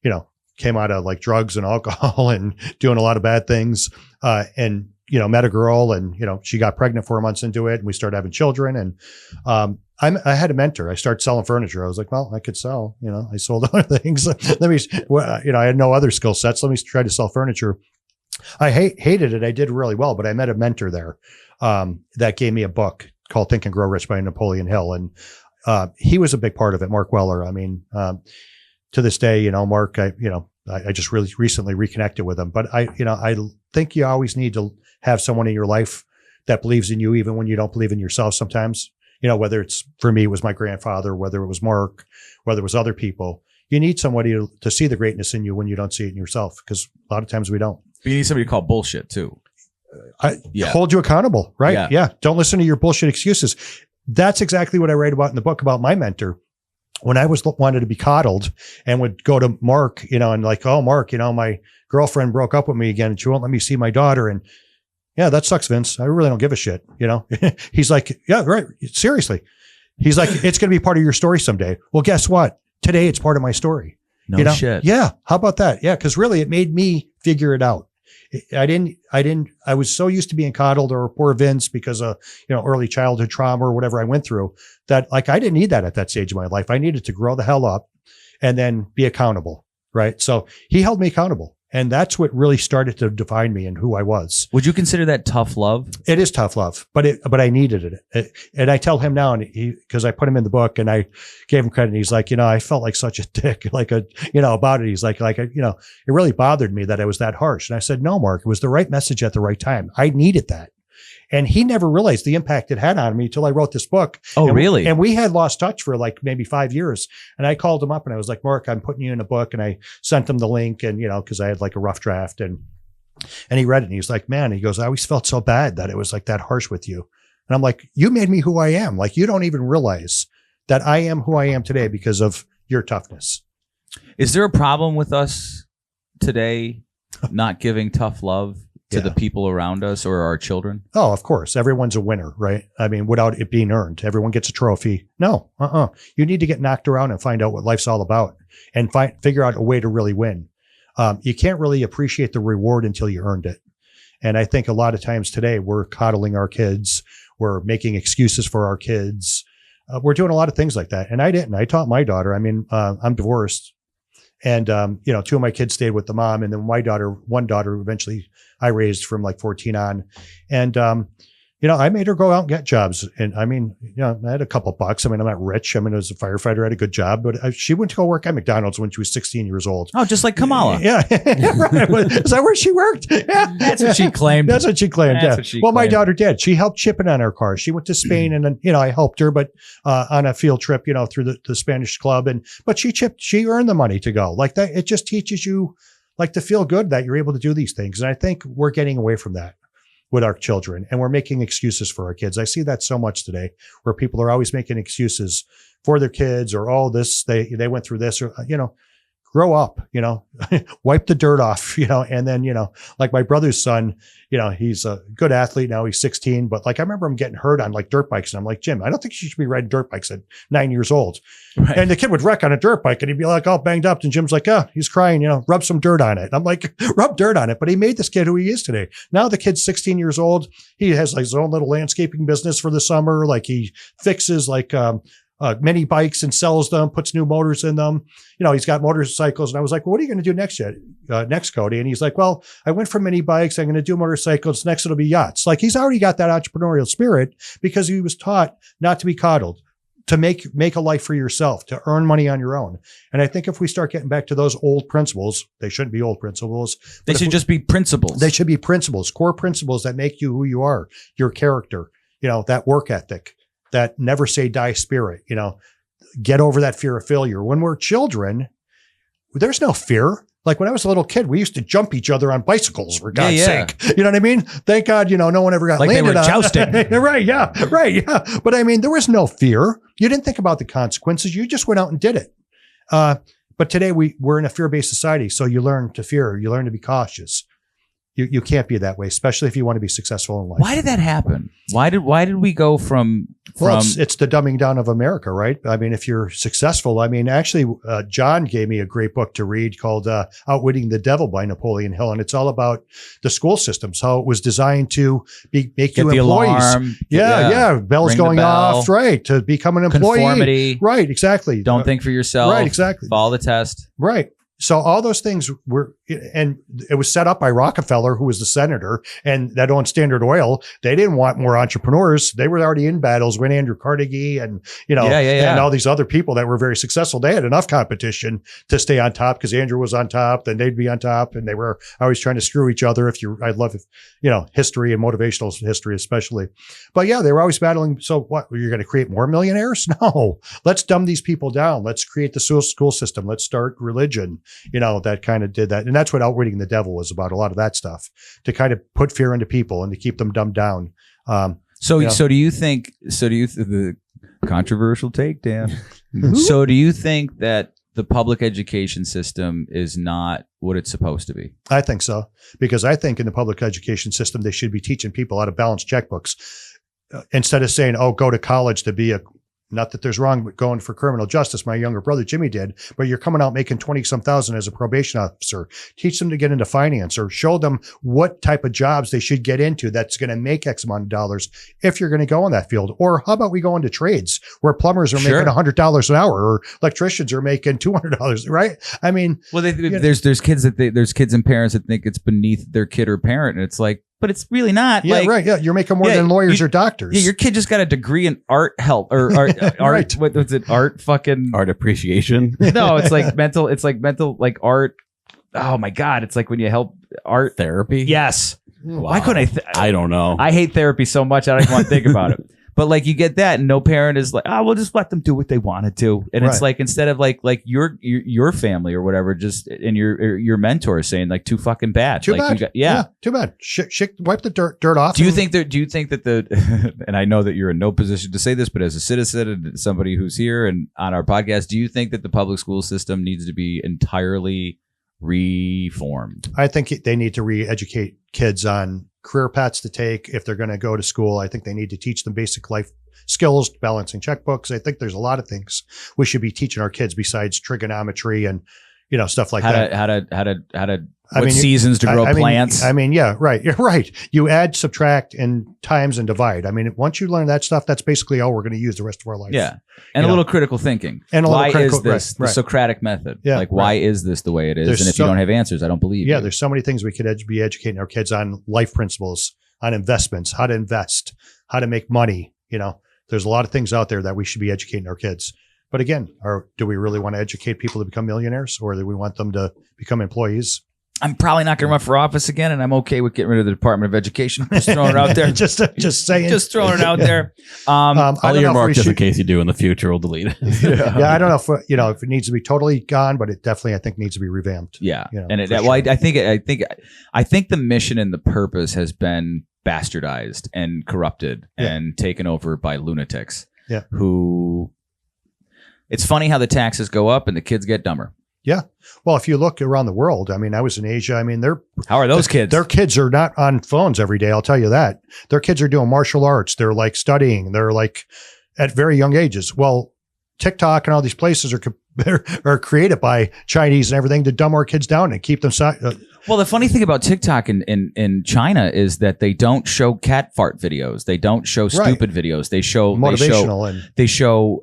you know, came out of like drugs and alcohol and doing a lot of bad things, and, you know, met a girl and, you know, she got pregnant 4 months into it and we started having children. And, I had a mentor. I started selling furniture. I was like, well, I could sell, you know, I sold other things. I had no other skill sets. Let me try to sell furniture. I hated it. I did really well, but I met a mentor there, that gave me a book called Think and Grow Rich by Napoleon Hill. And, he was a big part of it. Mark Weller. I mean, to this day, you know, Mark, I just really recently reconnected with him, but I think you always need to have someone in your life that believes in you, even when you don't believe in yourself sometimes, you know, whether it's, for me, it was my grandfather, whether it was Mark, whether it was other people. You need somebody to see the greatness in you when you don't see it in yourself, because a lot of times we don't. But you need somebody to call bullshit too. Hold you accountable, right? Yeah. Don't listen to your bullshit excuses. That's exactly what I write about in the book about my mentor. When I wanted to be coddled and would go to Mark, you know, and like, oh, Mark, you know, my girlfriend broke up with me again and she won't let me see my daughter. And yeah, that sucks, Vince. I really don't give a shit. You know, he's like, yeah, right. Seriously. He's like, it's going to be part of your story someday. Well, guess what? Today it's part of my story. No you know? Shit. Yeah. How about that? Yeah. Cause really it made me figure it out. I was so used to being coddled, or poor Vince, because of, you know, early childhood trauma or whatever I went through, that like, I didn't need that at that stage of my life. I needed to grow the hell up and then be accountable. Right. So he held me accountable. And that's what really started to define me and who I was. Would you consider that tough love? It is tough love, but I needed it. And I tell him now, and because I put him in the book and I gave him credit, and he's like, you know, I felt like such a dick, about it. He's like, you know, it really bothered me that I was that harsh. And I said, no, Mark, it was the right message at the right time. I needed that. And he never realized the impact it had on me till I wrote this book. Oh, really? And we had lost touch for like maybe 5 years. And I called him up and I was like, Mark, I'm putting you in a book. And I sent him the link, and, you know, cause I had like a rough draft, and he read it and he was like, man, he goes, I always felt so bad that it was like that harsh with you. And I'm like, you made me who I am. Like, you don't even realize that I am who I am today because of your toughness. Is there a problem with us today not giving tough love to the people around us or our children? Oh, of course. Everyone's a winner, right? I mean, without it being earned, everyone gets a trophy. No, You need to get knocked around and find out what life's all about, and figure out a way to really win. You can't really appreciate the reward until you earned it. And I think a lot of times today we're coddling our kids. We're making excuses for our kids. we're doing a lot of things like that. And I didn't. I taught my daughter. I mean, I'm divorced. And, two of my kids stayed with the mom. And then one daughter eventually I raised from like 14 on. And, I made her go out and get jobs. And I mean, I had a couple bucks. I mean, I'm not rich. I mean, as a firefighter, I had a good job, but she went to go work at McDonald's when she was 16 years old. Oh, just like Kamala. Yeah. Right. Is that where she worked? Yeah. That's what she claimed. That's what she claimed. That's Yeah. what she Well, my claimed. daughter did. She helped chip it on our car. She went to Spain and then, I helped her, but on a field trip, through the Spanish club. But she earned the money to go like that. It just teaches you like to feel good that you're able to do these things. And I think we're getting away from that with our children, and we're making excuses for our kids. I see that so much today where people are always making excuses for their kids or, oh, this, they went through this, or, grow up, wipe the dirt off, and then, like my brother's son, he's a good athlete now, he's 16, but like, I remember him getting hurt on like dirt bikes. And I'm like, Jim, I don't think you should be riding dirt bikes at 9 years old. Right. And the kid would wreck on a dirt bike and he'd be like all banged up. And Jim's like, oh, he's crying, rub some dirt on it. I'm like, rub dirt on it. But he made this kid who he is today. Now the kid's 16 years old. He has like his own little landscaping business for the summer. Like he fixes like, mini bikes and sells them, puts new motors in them. He's got motorcycles. And I was like, well, what are you going to do next, Cody? And he's like, well, I went from mini bikes. I'm going to do motorcycles. Next, it'll be yachts. Like he's already got that entrepreneurial spirit because he was taught not to be coddled, to make a life for yourself, to earn money on your own. And I think if we start getting back to those old principles, they shouldn't be old principles. They should just be principles. They should be principles, core principles that make you who you are, your character, that work ethic, that never say die spirit, get over that fear of failure. When we're children, there's no fear. Like when I was a little kid, we used to jump each other on bicycles for God's sake. You know what I mean? Thank God, no one ever got like landed they were on. jousting. Right. Yeah. Right. Yeah. But I mean, there was no fear. You didn't think about the consequences. You just went out and did it. But today we're in a fear-based society. So you learn to fear. You learn to be cautious. You can't be that way, especially if you want to be successful in life. Why did that happen? Why did we go from it's the dumbing down of America, right? I mean, if you're successful, I mean, actually, John gave me a great book to read called Outwitting the Devil by Napoleon Hill. And it's all about the school systems, how it was designed to make get you the employees. alarm? Yeah. Bells Ring the going bell. off, right. To become an employee. Conformity. Right. Exactly. Don't think for yourself. Right. Exactly. Follow the test. Right. So all those things were, and it was set up by Rockefeller, who was the senator, and that owned Standard Oil. They didn't want more entrepreneurs. They were already in battles with Andrew Carnegie and, and all these other people that were very successful. They had enough competition to stay on top because Andrew was on top, then they'd be on top, and they were always trying to screw each other. I love, history and motivational history, especially. But yeah, they were always battling. So what, you're going to create more millionaires? No, let's dumb these people down. Let's create the school system. Let's start religion. That kind of did that. And that's what Outwitting the Devil was about, a lot of that stuff, to kind of put fear into people and to keep them dumbed down. So do you think the controversial take, Dan? So do you think that the public education system is not what it's supposed to be? I think so, because I think in the public education system, they should be teaching people how to balance checkbooks instead of saying, oh, go to college to be not that there's wrong with going for criminal justice. My younger brother, Jimmy, did, but you're coming out making 20-some thousand as a probation officer. Teach them to get into finance or show them what type of jobs they should get into that's going to make X amount of dollars if you're going to go in that field. Or how about we go into trades where plumbers are making $100 an hour or electricians are making $200, right? I mean, well, there's kids and parents that think it's beneath their kid or parent, and it's like, but it's really not. Yeah, right. Yeah, you're making more than lawyers or doctors. Yeah, your kid just got a degree in art art. Right. What was it? Art appreciation. No, it's like mental. It's like mental, like art. Oh my God! It's like when you help art therapy. Yes. Wow. Why couldn't I? I don't know. I hate therapy so much I don't even want to think about it. But like you get that, and no parent is like, oh, we'll just let them do what they want to do. And it's like instead of like your family or whatever, just and your mentor is saying like too fucking bad. Too like, bad. Too bad. Wipe the dirt off. Do you think that the and I know that you're in no position to say this, but as a citizen and somebody who's here and on our podcast, do you think that the public school system needs to be entirely reformed? I think they need to re-educate kids on career paths to take if they're going to go to school. I think they need to teach them basic life skills, balancing checkbooks. I think there's a lot of things we should be teaching our kids besides trigonometry and stuff like that. How to What seasons to grow plants. Yeah, right. You're right. You add, subtract, and times and divide. I mean, once you learn that stuff, that's basically all we're going to use the rest of our life. Yeah. And a little critical thinking. And why is this the Socratic method? Yeah, like, why is this the way it is? And if you don't have answers, I don't believe you. Yeah, there's so many things we could be educating our kids on: life principles, on investments, how to invest, how to make money. There's a lot of things out there that we should be educating our kids. But again, do we really want to educate people to become millionaires, or do we want them to become employees? I'm probably not going to run for office again, and I'm okay with getting rid of the Department of Education. Just throwing it out there. just saying. Just throwing it out there. I'll earmark just in case you do in the future. We'll delete it. Yeah, I don't know if it needs to be totally gone, but it definitely, I think, needs to be revamped. Yeah, and I think the mission and the purpose has been bastardized and corrupted and taken over by lunatics. Yeah, who. It's funny how the taxes go up and the kids get dumber. Yeah. Well, if you look around the world, I was in Asia. How are those kids? Their kids are not on phones every day. I'll tell you that. Their kids are doing martial arts. They're like studying. They're like at very young ages. Well, TikTok and all these places are created by Chinese and everything to dumb our kids down and keep them. Well, the funny thing about TikTok in China is that they don't show cat fart videos. They don't show stupid videos. They show motivational they show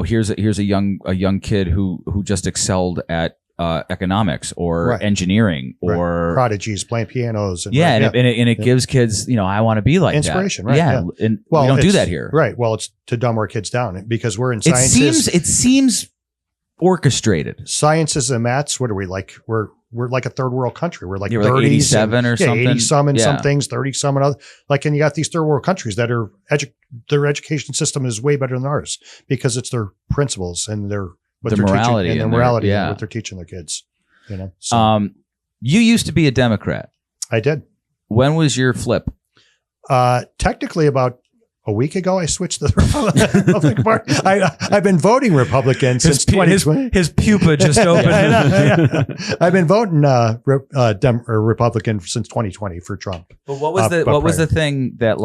here's a young kid who just excelled at economics or engineering or prodigies playing pianos. And it gives kids, I want to be like inspiration, that. Right? Yeah. And we don't do that here. Right. Well, it's to dumb our kids down because we're in sciences. It seems orchestrated. Sciences and maths. What are we like? We're like a third world country. We're like 30s, 87 or something. 80 some in some things, 30 some in other. And you got these third world countries that are their education system is way better than ours because it's their principles and their morality and their morality and what they're teaching their kids. So, you used to be a Democrat. I did. When was your flip? Technically about a week ago, I switched to the Republican Party. I've been voting Republican since 2020. His pupa just opened. I've been voting Republican since 2020 for Trump. But what was the thing that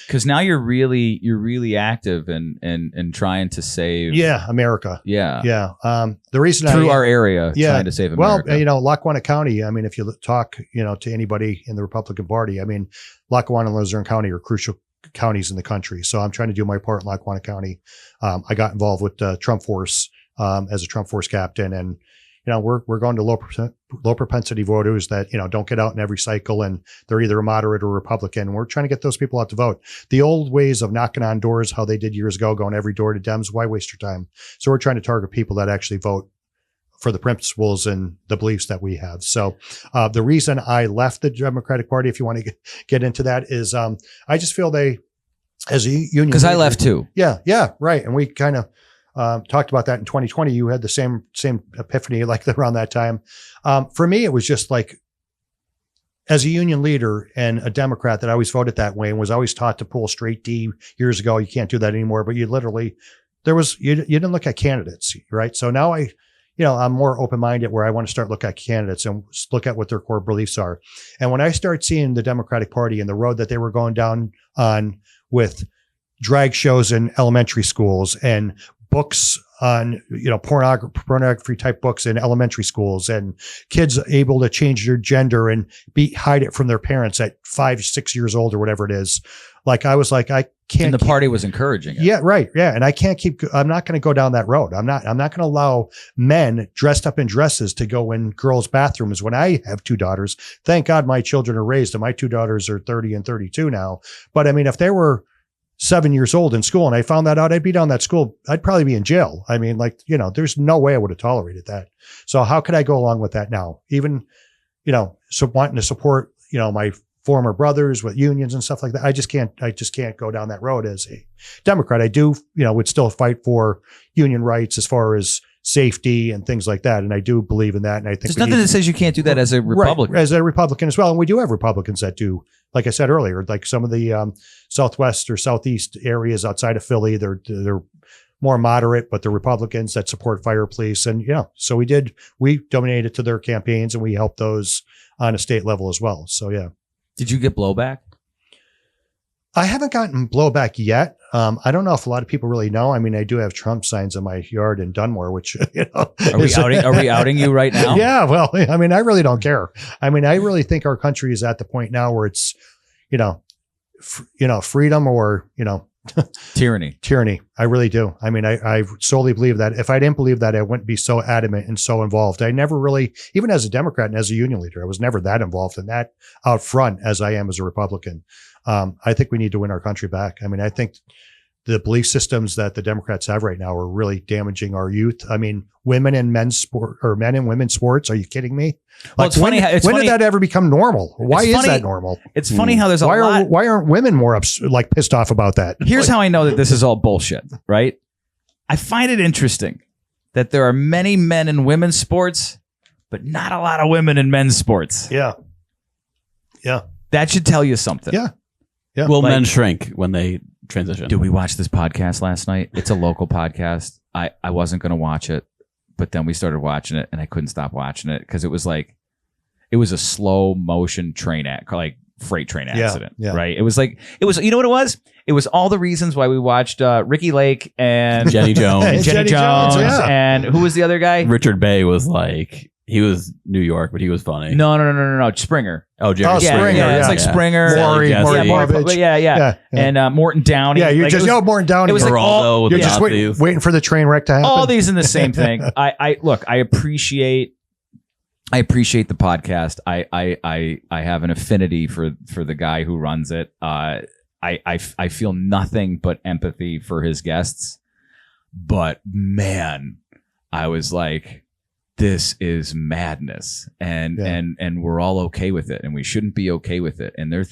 because now you're really active and trying to save America. Yeah. The reason our area trying to save America. Well, Lackawanna County. If you talk to anybody in the Republican Party, Lackawanna and Luzerne County are crucial counties in the country. So I'm trying to do my part in Lackawanna County. I got involved with Trump Force as a Trump Force captain, and we're going to low propensity voters that don't get out in every cycle, and they're either a moderate or Republican. We're trying to get those people out to vote. The old ways of knocking on doors, how they did years ago, going every door to Dems, why waste your time? So we're trying to target people that actually vote for the principles and the beliefs that we have. So the reason I left the Democratic Party, if you want to get into that, is I just feel they, as a union, because I left too. Yeah, right. And we kind of talked about that in 2020. You had the same epiphany around that time. For me, it was just as a union leader and a Democrat that I always voted that way and was always taught to pull straight D years ago. You can't do that anymore. But you literally, you didn't look at candidates, right? So now I'm more open-minded where I want to start looking at candidates and look at what their core beliefs are. And when I start seeing the Democratic Party and the road that they were going down on with drag shows in elementary schools and books on, pornography type books in elementary schools and kids able to change their gender and hide it from their parents at 5, 6 years old or whatever it is. I was like, I can't. And the party was encouraging it. Yeah, right. Yeah. And I'm not going to go down that road. I'm not going to allow men dressed up in dresses to go in girls' bathrooms when I have 2 daughters. Thank God my children are raised and my 2 daughters are 30 and 32 now. But if they were 7 years old in school and I found that out, I'd be down that school. I'd probably be in jail. There's no way I would have tolerated that. So how could I go along with that now? Even, wanting to support, my former brothers with unions and stuff like that. I just can't go down that road as a Democrat. I do, would still fight for union rights as far as safety and things like that. And I do believe in that. And I think there's nothing that says you can't do that as a Republican. Right, as a Republican as well. And we do have Republicans that do, like I said earlier, some of the Southwest or Southeast areas outside of Philly, they're more moderate, but the Republicans that support fire police. And, so we donated to their campaigns and we helped those on a state level as well. So, yeah. Did you get blowback? I haven't gotten blowback yet. I don't know if a lot of people really know. I mean, I do have Trump signs in my yard in Dunmore, which, Are we outing you right now? Yeah. Well, I mean, I really don't care. I mean, I really think our country is at the point now where it's, freedom or, tyranny. I really do. I mean, I solely believe that. If I didn't believe that, I wouldn't be so adamant and so involved. I never really, even as a Democrat and as a union leader, I was never that involved in that out front as I am as a Republican. I think we need to win our country back. I mean, I think the belief systems that the Democrats have right now are really damaging our youth. I mean, women in men's sport or men in women's sports. Are you kidding me? Well, it's funny. When did that ever become normal? Why is that normal? It's funny how there's a lot. Why aren't women more pissed off about that? Here's how I know that this is all bullshit, right? I find it interesting that there are many men in women's sports, but not a lot of women in men's sports. Yeah. That should tell you something. Yeah. Yeah. Will men shrink when they transition? Did we watch this podcast last night? It's a local podcast. I wasn't going to watch it, but then we started watching it and I couldn't stop watching it because it was a slow motion freight train accident, right? It was, you know what it was? It was all the reasons why we watched Ricky Lake and Jenny Jones. and Jenny Jones, and who was the other guy? Richard Bay was he was New York, but he was funny. No, Springer. Oh, Jerry. Springer. Yeah, it's like Springer. Maury Maury. Yeah. And Morton Downey. Yeah, you're Morton Downey. It was Geraldo you're just waiting for the train wreck to happen. All these in the same thing. I appreciate the podcast. I have an affinity for the guy who runs it. I feel nothing but empathy for his guests, but man, I was like, this is madness, and we're all okay with it, and we shouldn't be okay with it. And they're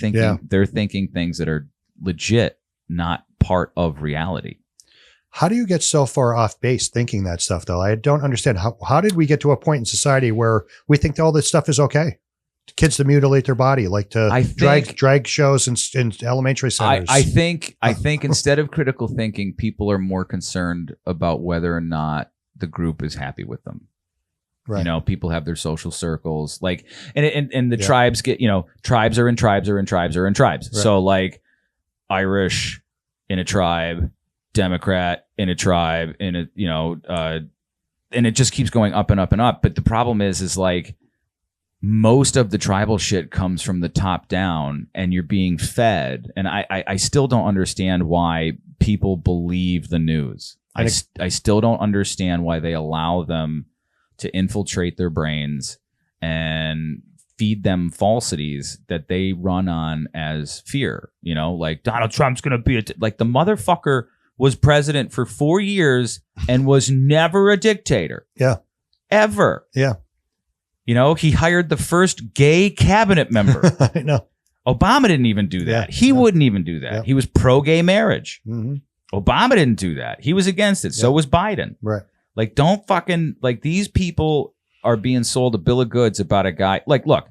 thinking things that are legit, not part of reality. How do you get so far off base thinking that stuff, though? I don't understand. How did we get to a point in society where we think that all this stuff is okay? Kids to mutilate their body, drag shows in elementary centers. I think instead of critical thinking, people are more concerned about whether or not the group is happy with them. Right. People have their social circles, and the tribes get, tribes are in tribes are in tribes are in tribes. Right. So Irish in a tribe, Democrat in a tribe, and it just keeps going up and up and up. But the problem is most of the tribal shit comes from the top down, and you're being fed. And I still don't understand why people believe the news. I still don't understand why they allow them to infiltrate their brains and feed them falsities that they run on as fear. Donald Trump's going to be the motherfucker was president for 4 years and was never a dictator. Yeah. Ever. Yeah. He hired the first gay cabinet member. I know. Obama didn't even do that. He wouldn't even do that. He was pro-gay marriage. Mm-hmm. Obama didn't do that. He was against it. So was Biden. Right. Don't fucking, these people are being sold a bill of goods about a guy. Look,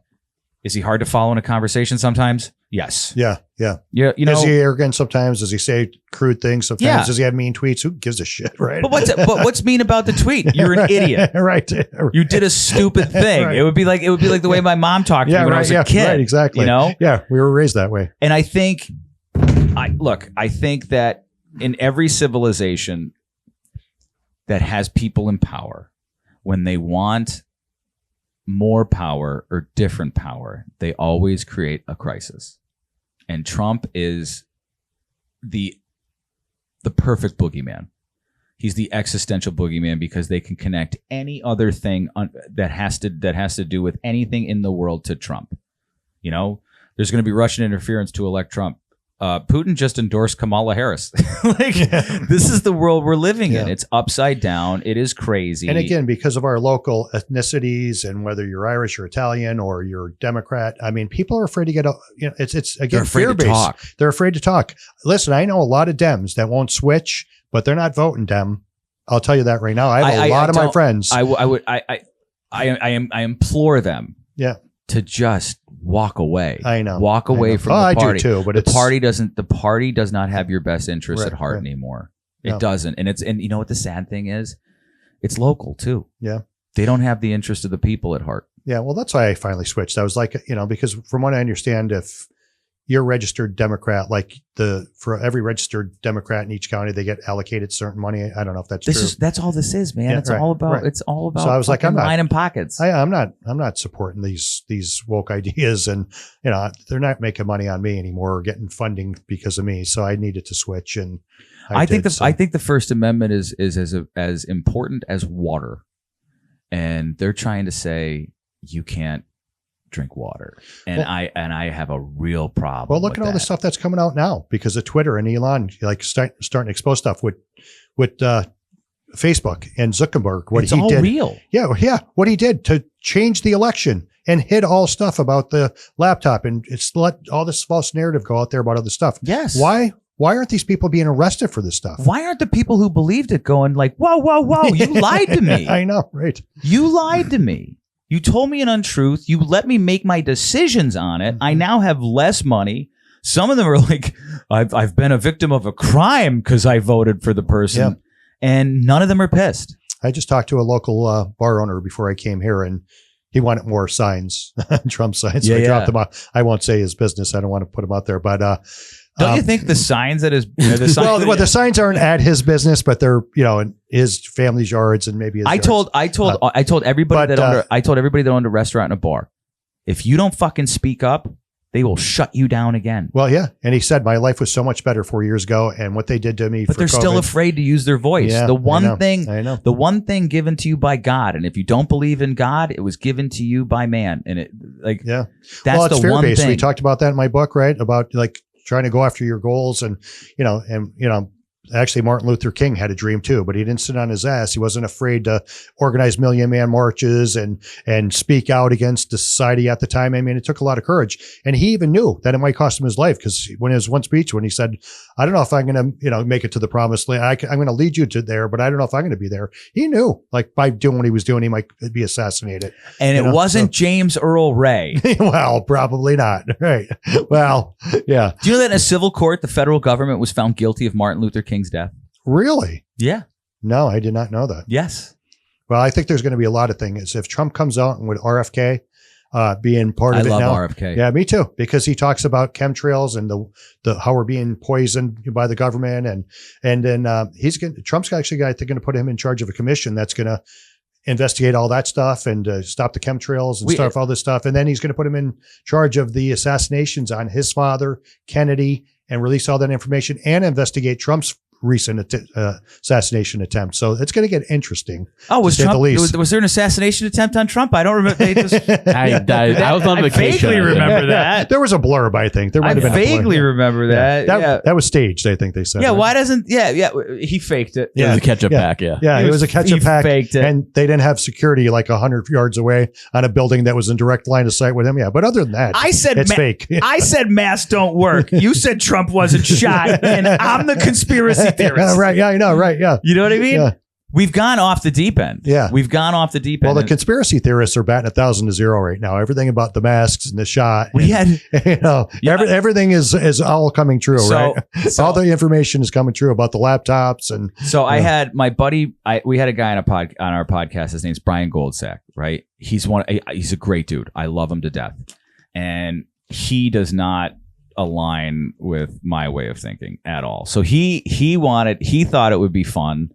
is he hard to follow in a conversation sometimes? Yes. Yeah. Is he arrogant sometimes? Does he say crude things sometimes? Yeah. Does he have mean tweets? Who gives a shit, right? But what's mean about the tweet? You're an idiot. Right. You did a stupid thing. Right. It would be like the way my mom talked to me when I was a kid. Right, exactly. Yeah, we were raised that way. And I think that in every civilization that has people in power, when they want more power or different power, they always create a crisis. And Trump is the perfect boogeyman. He's the existential boogeyman because they can connect any other thing that has to do with anything in the world to Trump. There's going to be Russian interference to elect Trump. Putin just endorsed Kamala Harris. This is the world we're living in. It's upside down. It is crazy. And again, because of our local ethnicities and whether you're Irish or Italian or you're Democrat, I mean, people are afraid to get, it's again, fear-based. They're afraid to talk. Listen, I know a lot of Dems that won't switch, but they're not voting Dem. I'll tell you that right now. I have a lot of my friends. I implore them. Yeah. To just walk away. I know. Walk away from the party. I do too, but the party does not have your best interest at heart anymore. It doesn't. And you know what the sad thing is? It's local too. Yeah. They don't have the interest of the people at heart. Yeah. Well, that's why I finally switched. I was like, because from what I understand, if you're a registered Democrat, like for every registered Democrat in each county, they get allocated certain money. I don't know if that's true. That's all this is, man. Yeah, it's all about. right. It's all about. So I was like, I'm not lining pockets. I'm not supporting these woke ideas, and they're not making money on me anymore or getting funding because of me. So I needed to switch, and I think the First Amendment is as important as water, and they're trying to say you can't drink water, and I have a real problem. Well, look at all the stuff that's coming out now because of Twitter and Elon, like starting to expose stuff with Facebook and Zuckerberg. It's all real. Yeah. What he did to change the election and hid all stuff about the laptop, and it's let all this false narrative go out there about other stuff. Yes. Why aren't these people being arrested for this stuff? Why aren't the people who believed it going like, whoa, you lied to me? I know, right? You lied to me. You told me an untruth. You let me make my decisions on it. I now have less money. Some of them are like, I've been a victim of a crime because I voted for the person. Yep. And none of them are pissed. I just talked to a local bar owner before I came here, and he wanted more signs, Trump signs. So I dropped them off. I won't say his business. I don't want to put him out there, but don't you think the signs at his the signs the signs aren't at his business, but they're in his family's yards and maybe his I told everybody that owned a restaurant and a bar, if you don't fucking speak up, they will shut you down again. Well, yeah, and he said my life was so much better 4 years ago, and what they did to me. But they're COVID, still afraid to use their voice. Yeah, the one thing, I know. the one thing given to you by God, and if you don't believe in God, it was given to you by man, and it that's it's the one fear-based. thing. We talked about that in my book, right? About like trying to go after your goals, and actually Martin Luther King had a dream too, but he didn't sit on his ass. He wasn't afraid to organize Million Man marches and speak out against the society at the time. I mean, it took a lot of courage, and he even knew that it might cost him his life, because when his one speech, when he said, I don't know if I'm going to, make it to the promised land. I'm going to lead you to there, but I don't know if I'm going to be there. He knew, like, by doing what he was doing, he might be assassinated. And it wasn't James Earl Ray. Well, probably not. Right. Well, yeah. Do you know that in a civil court, the federal government was found guilty of Martin Luther King's death? Really? Yeah. No, I did not know that. Yes. Well, I think there's going to be a lot of things. If Trump comes out and with RFK being part of it now. I love RFK. Yeah, me too, because he talks about chemtrails and the how we're being poisoned by the government, and then Trump's actually going to put him in charge of a commission that's going to investigate all that stuff and stop the chemtrails and start all this stuff, and then he's going to put him in charge of the assassinations on his father, Kennedy, and release all that information and investigate Trump's recent assassination attempt. So it's going to get interesting. Oh, was there an assassination attempt on Trump? I don't remember. I was on vacation. I vaguely remember that. There was a blurb, I think. There might have been vaguely remember that. That was staged, I think they said. Yeah, right? Why doesn't... Yeah, he faked it. It was a ketchup pack, yeah. Yeah, it was a ketchup pack. He faked it. And they didn't have security like 100 yards away on a building that was in direct line of sight with him. Yeah, but other than that, it's fake. I said masks don't work. You said Trump wasn't shot, and I'm the conspiracy theorist. Right, yeah, I know, right, yeah. You know what I mean? Yeah. We've gone off the deep end. Yeah. We've gone off the deep end. Well, the conspiracy theorists are batting 1,000 to 0 right now. Everything about the masks and the shot. Everything is all coming true, right? All the information is coming true about the laptops. And so I had my buddy, we had a guy on our podcast. His name's Brian Goldsack, right? He's a great dude. I love him to death. And he does not align with my way of thinking at all. So he thought it would be fun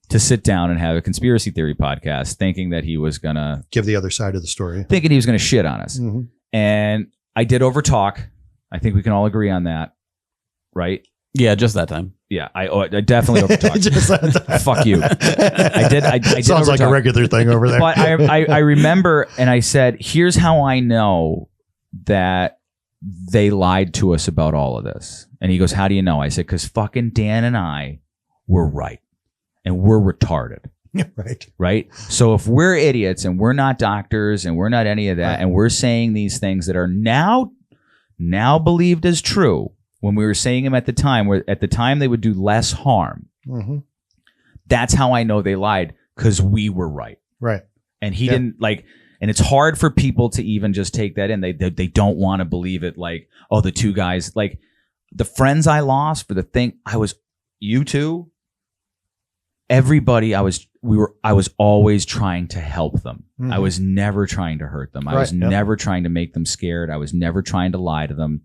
to sit down and have a conspiracy theory podcast, thinking that he was gonna give the other side of the story, thinking he was gonna shit on us. Mm-hmm. And I did overtalk. I think we can all agree on that, right? Yeah, just that time. Yeah, I definitely overtalked. Just that time. Fuck you. I did. I did Sounds overtalk. like a regular thing over there. But I remember, and I said, "Here's how I know that they lied to us about all of this." And he goes, "How do you know?" I said, "Because fucking Dan and I were right, and we're retarded." Right. So if we're idiots and we're not doctors and we're not any of that, and we're saying these things that are now believed as true, when we were saying them at the time, where at the time they would do less harm. Mm-hmm. That's how I know they lied, because we were right. Right. And he didn't like. And it's hard for people to even just take that in. They don't want to believe it. Like, oh, the two guys, like the friends I lost for the thing. You two, everybody. I was always trying to help them. Mm-hmm. I was never trying to hurt them. I was never trying to make them scared. I was never trying to lie to them.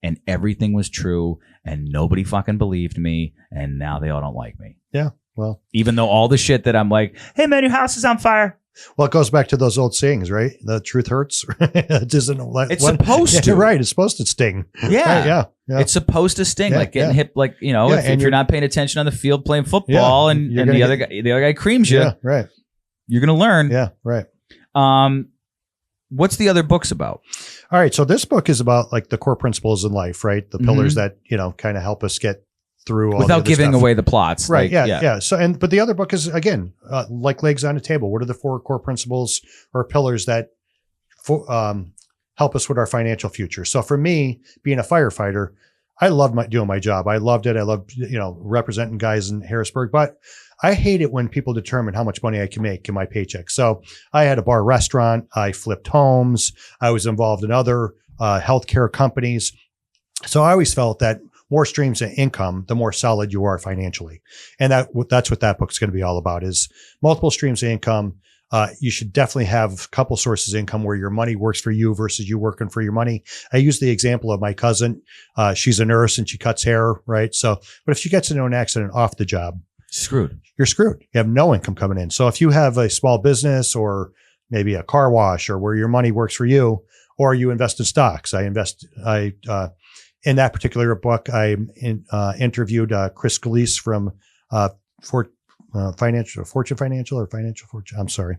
and everything was true and nobody fucking believed me and now they all don't like me. Yeah. Well, even though all the shit that I'm like, hey man, your house is on fire. Well, it goes back to those old sayings, right? The truth hurts. It isn't. It's supposed to, right? It's supposed to sting. Yeah, right, yeah. It's supposed to sting, like getting hit, like Yeah, if you're not paying attention on the field playing football, and the other guy creams you. Yeah, right. You're gonna learn. Yeah, right. What's the other books about? All right, so this book is about like the core principles in life, right? The pillars that kind of help us get through all without giving away the plots, right? Like, yeah. So, but the other book is again like legs on a table. What are the 4 core principles or pillars that help us with our financial future? So, for me, being a firefighter, I loved doing my job. I loved it. I loved representing guys in Harrisburg, but I hate it when people determine how much money I can make in my paycheck. So, I had a bar restaurant. I flipped homes. I was involved in other healthcare companies. So, I always felt that more streams of income, the more solid you are financially. And that's what that book's going to be all about is multiple streams of income. You should definitely have a couple sources of income where your money works for you versus you working for your money. I use the example of my cousin. She's a nurse and she cuts hair, right? So, but if she gets into an accident off the job, you're screwed. You have no income coming in. So if you have a small business or maybe a car wash or where your money works for you, or you invest in stocks, in that particular book, I interviewed Chris Scalise from Fortune Financial or Financial Fortune. I'm sorry.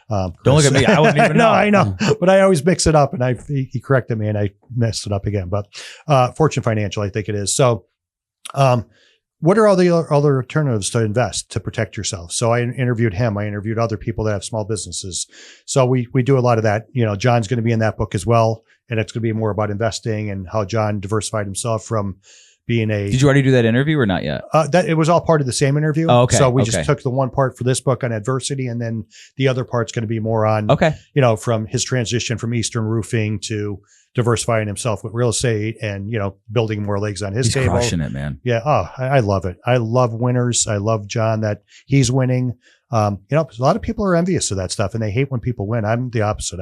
Don't look at me. I wouldn't even know. No, I know, but I always mix it up, and he corrected me, and I messed it up again. But Fortune Financial, I think it is. So, what are all the other alternatives to invest to protect yourself? So I interviewed him. I interviewed other people that have small businesses. So we do a lot of that. John's going to be in that book as well. And it's going to be more about investing and how John diversified himself from being a. Did you already do that interview or not yet? That it was all part of the same interview. Oh, okay. So we just took the one part for this book on adversity, and then the other part's going to be more on, from his transition from Eastern Roofing to diversifying himself with real estate and, building more legs on his table. He's crushing it, man. Yeah. Oh, I love it. I love winners. I love John that he's winning. A lot of people are envious of that stuff and they hate when people win. I'm the opposite.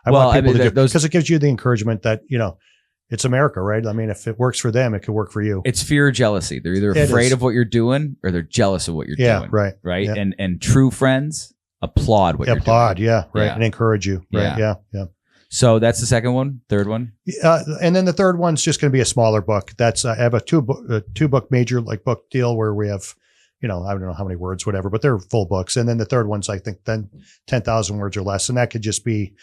I want people to do because it gives you the encouragement that, it's America, right? I mean, if it works for them, it could work for you. It's fear or jealousy. They're either afraid of what you're doing or they're jealous of what you're doing. Right. Right. Yeah. And true friends applaud what you're doing. Yeah. Right. Yeah. And encourage you. Right. Yeah. So that's the second one. Third one. And then the third one's just going to be a smaller book. That's I have a two book major book deal where we have, I don't know how many words, whatever, but they're full books. And then the third one's I think then 10,000 words or less, and that could just be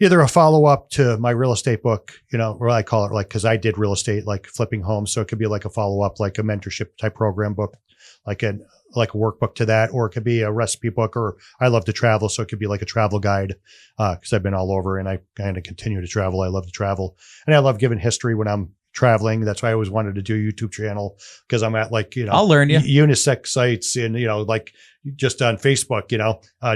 either a follow up to my real estate book, or I call it because I did real estate, like flipping homes, so it could be like a follow up, like a mentorship type program book, like a workbook to that, or it could be a recipe book, or I love to travel. So it could be like a travel guide. Cause I've been all over and I kind of continue to travel. I love to travel and I love giving history when I'm traveling. That's why I always wanted to do a YouTube channel because I'm at I'll learn you unisex sites and, just on Facebook,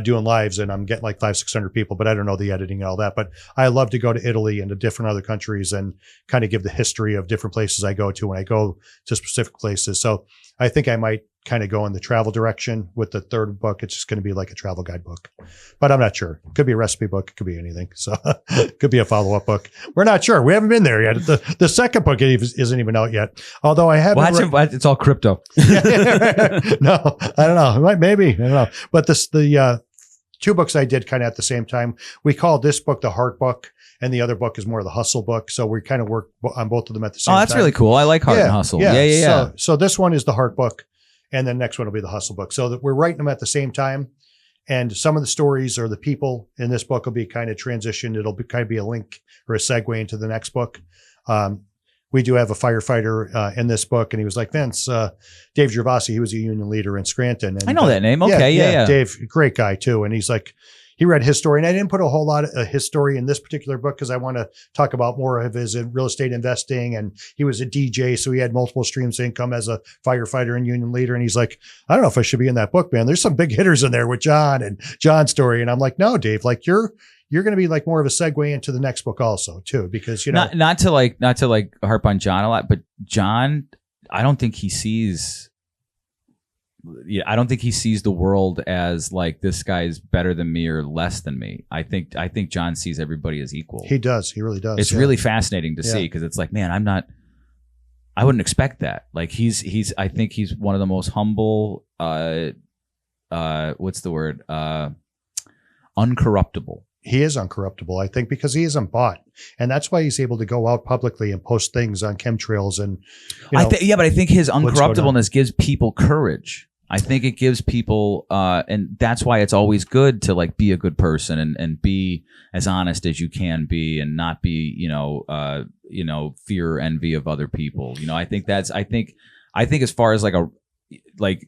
doing lives and I'm getting 500-600 people, but I don't know the editing and all that, but I love to go to Italy and to different other countries and kind of give the history of different places I go to when I go to specific places. So I think I might kind of go in the travel direction with the third book. It's just going to be like a travel guide book, but I'm not sure. It could be a recipe book. It could be anything. So it could be a follow-up book. We're not sure. We haven't been there yet. The second book isn't even out yet. Although I haven't. It's all crypto. No, I don't know. Maybe. I don't know. But the two books I did kind of at the same time. We call this book the heart book. And the other book is more the hustle book. So we kind of work on both of them at the same time. Oh, that's really cool. I like heart and hustle. Yeah. So this one is the heart book. And the next one will be the hustle book. So that we're writing them at the same time. And some of the stories or the people in this book will be kind of transitioned. It'll be kind of be a link or a segue into the next book. We do have a firefighter in this book. And he was like, Vince, Dave Gervasi, he was a union leader in Scranton. And, I know that name. Okay. Yeah. Dave, great guy too. And he's like, he read his story, and I didn't put a whole lot of his story in this particular book because I want to talk about more of his real estate investing. And he was a DJ, so he had multiple streams of income as a firefighter and union leader. And he's like, I don't know if I should be in that book, man. There's some big hitters in there with John and John's story. And I'm like, no, Dave, you're going to be more of a segue into the next book also too, because not to harp on John a lot, but John, I don't think he sees yeah, I don't think he sees the world as like this guy's better than me or less than me. I think John sees everybody as equal. He does. He really does. It's really fascinating to see because it's like, man, I wouldn't expect that. Like I think he's one of the most humble, what's the word? Uncorruptible. He is uncorruptible, I think, because he isn't bought. And that's why he's able to go out publicly and post things on chemtrails. And, but I think his uncorruptibleness gives people courage. I think it gives people, and that's why it's always good to like be a good person and be as honest as you can be and not be, fear or envy of other people. I think as far as like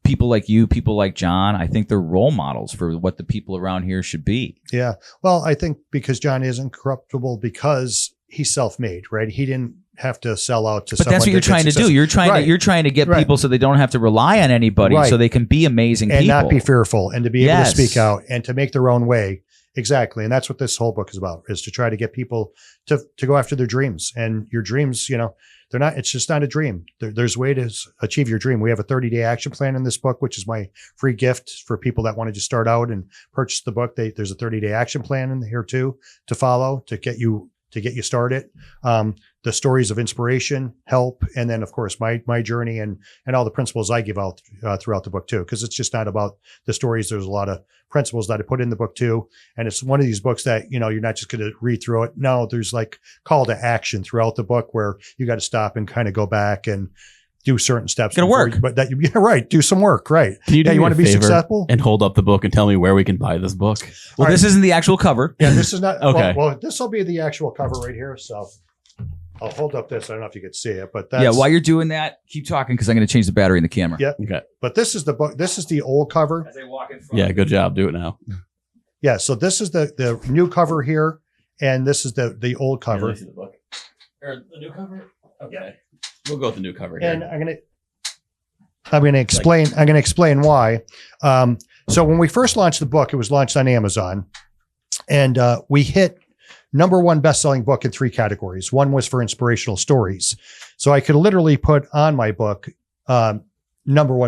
people like you, people like John, I think they're role models for what the people around here should be. Yeah. Well, I think because John is incorruptible because he's self-made, right? He didn't have to sell out to someone. But that's what you're trying to do. You're trying to get people so they don't have to rely on anybody, so they can be amazing people. And not be fearful and to be able to speak out and to make their own way. Exactly. And that's what this whole book is about, is to try to get people to go after their dreams. And your dreams, it's just not a dream. There's a way to achieve your dream. We have a 30-day action plan in this book, which is my free gift for people that want to just start out and purchase the book. There's a 30-day action plan in here too, to follow, to get you started. The stories of inspiration, help, and then of course my journey and all the principles I give out throughout the book too, because it's just not about the stories. There's a lot of principles that I put in the book too, and it's one of these books that you're not just going to read through it. No, there's like call to action throughout the book where you got to stop and kind of go back and do certain steps. Gonna work, but right. Do some work, right? Can you want to be successful and hold up the book and tell me where we can buy this book? Well, this isn't the actual cover. Yeah, this is not. Okay. Well, this will be the actual cover right here. So I'll hold up this. I don't know if you can see it, but that's, while you're doing that, keep talking because I'm going to change the battery in the camera. Yeah. Okay. But this is the book. This is the old cover. As they walk in front. Yeah. Good job. Do it now. Yeah. So this is the new cover here, and this is the old cover. Let me see the book. Or the new cover. Okay. We'll go with the new cover here. And I'm going to explain why. So when we first launched the book, it was launched on Amazon, and we hit #1 best-selling book in 3 categories. One was for inspirational stories. So I could literally put on my book, #1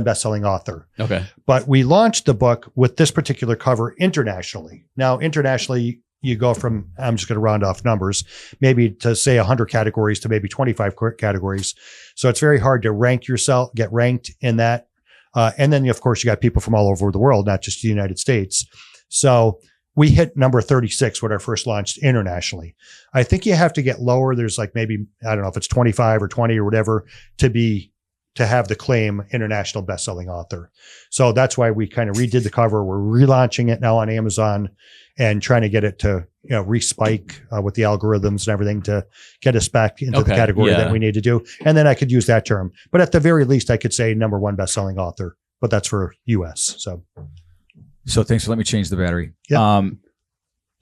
best-selling author. Okay. But we launched the book with this particular cover internationally. Now, internationally, you go from, I'm just going to round off numbers, maybe to say 100 categories to maybe 25 categories. So it's very hard to rank yourself, get ranked in that. And then, of course, you got people from all over the world, not just the United States. So we hit number 36 when our first launched internationally. I think you have to get lower. There's like maybe, I don't know if it's 25 or 20 or whatever to have the claim international best-selling author. So that's why we kind of redid the cover. We're relaunching it now on Amazon and trying to get it to, respike with the algorithms and everything to get us back into the category that we need to do. And then I could use that term, but at the very least I could say #1 best-selling author, but that's for US. So thanks for letting me change the battery. Yeah.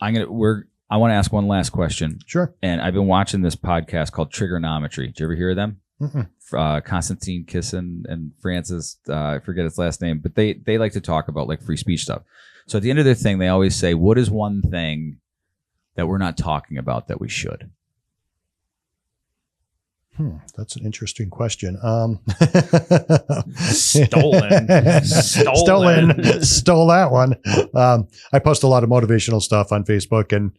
I want to ask one last question. Sure. And I've been watching this podcast called Trigonometry. Did you ever hear of them? Mm-mm. Constantine Kissin and Francis, I forget his last name, but they like to talk about like free speech stuff. So at the end of their thing, they always say, what is one thing that we're not talking about that we should? That's an interesting question. Stole that one. I post a lot of motivational stuff on Facebook, and